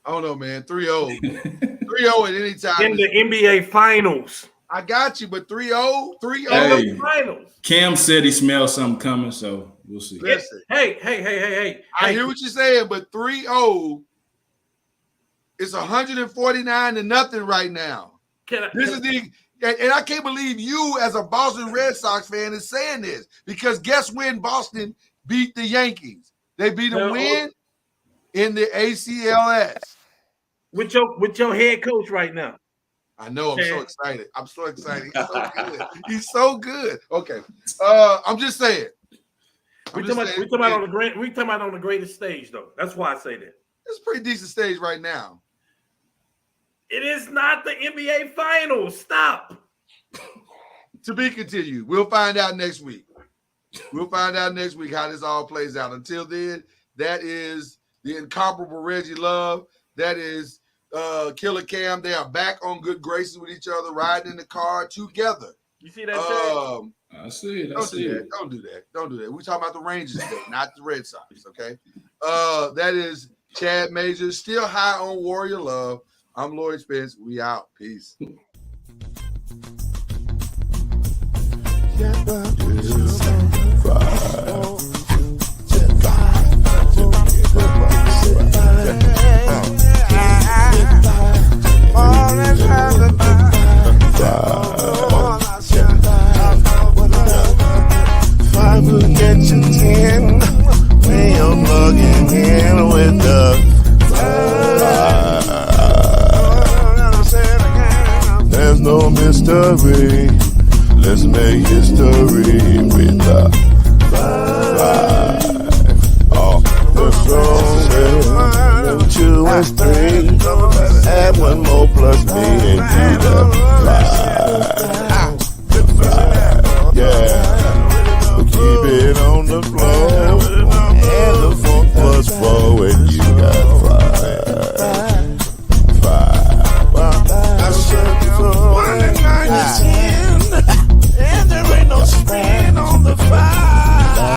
Speaker 4: I don't know, man. 3-0. 3-0 at any time.
Speaker 7: In the NBA Finals.
Speaker 4: I got you, but 3-0? 3-0?
Speaker 6: Hey.
Speaker 7: Finals.
Speaker 6: Cam said he smells something coming, so we'll see.
Speaker 4: Listen.
Speaker 7: Hey.
Speaker 4: I hear what you're saying, but 3-0 is 149-0 right now. And I can't believe you, as a Boston Red Sox fan, is saying this because guess when Boston beat the Yankees? They beat them when? In the ACLS.
Speaker 7: With your head coach right now.
Speaker 4: I know. I'm so excited. He's so good. Okay. I'm just saying.
Speaker 7: We talking about on the greatest stage, though. That's why I say that.
Speaker 4: It's a pretty decent stage right now.
Speaker 7: It is not the NBA Finals. Stop.
Speaker 4: To be continued. We'll find out next week. How this all plays out. Until then, that is the incomparable Reggie Love. That is Killer Cam. They are back on good graces with each other, riding in the car together.
Speaker 7: You see that? I
Speaker 6: see it.
Speaker 4: Don't do that. We're talking about the Rangers today, not the Red Sox, okay? That is Chad Major, still high on Warrior Love. I'm Lloyd Spence. We out. Peace.
Speaker 2: Five will get you 10 when you're plugging in with the vibe. There's no mystery. Let's make history with the vibe. Oh, the strong 2 and 3. Add 1 more plus me and do the vibe. Yeah. Keep it on the floor.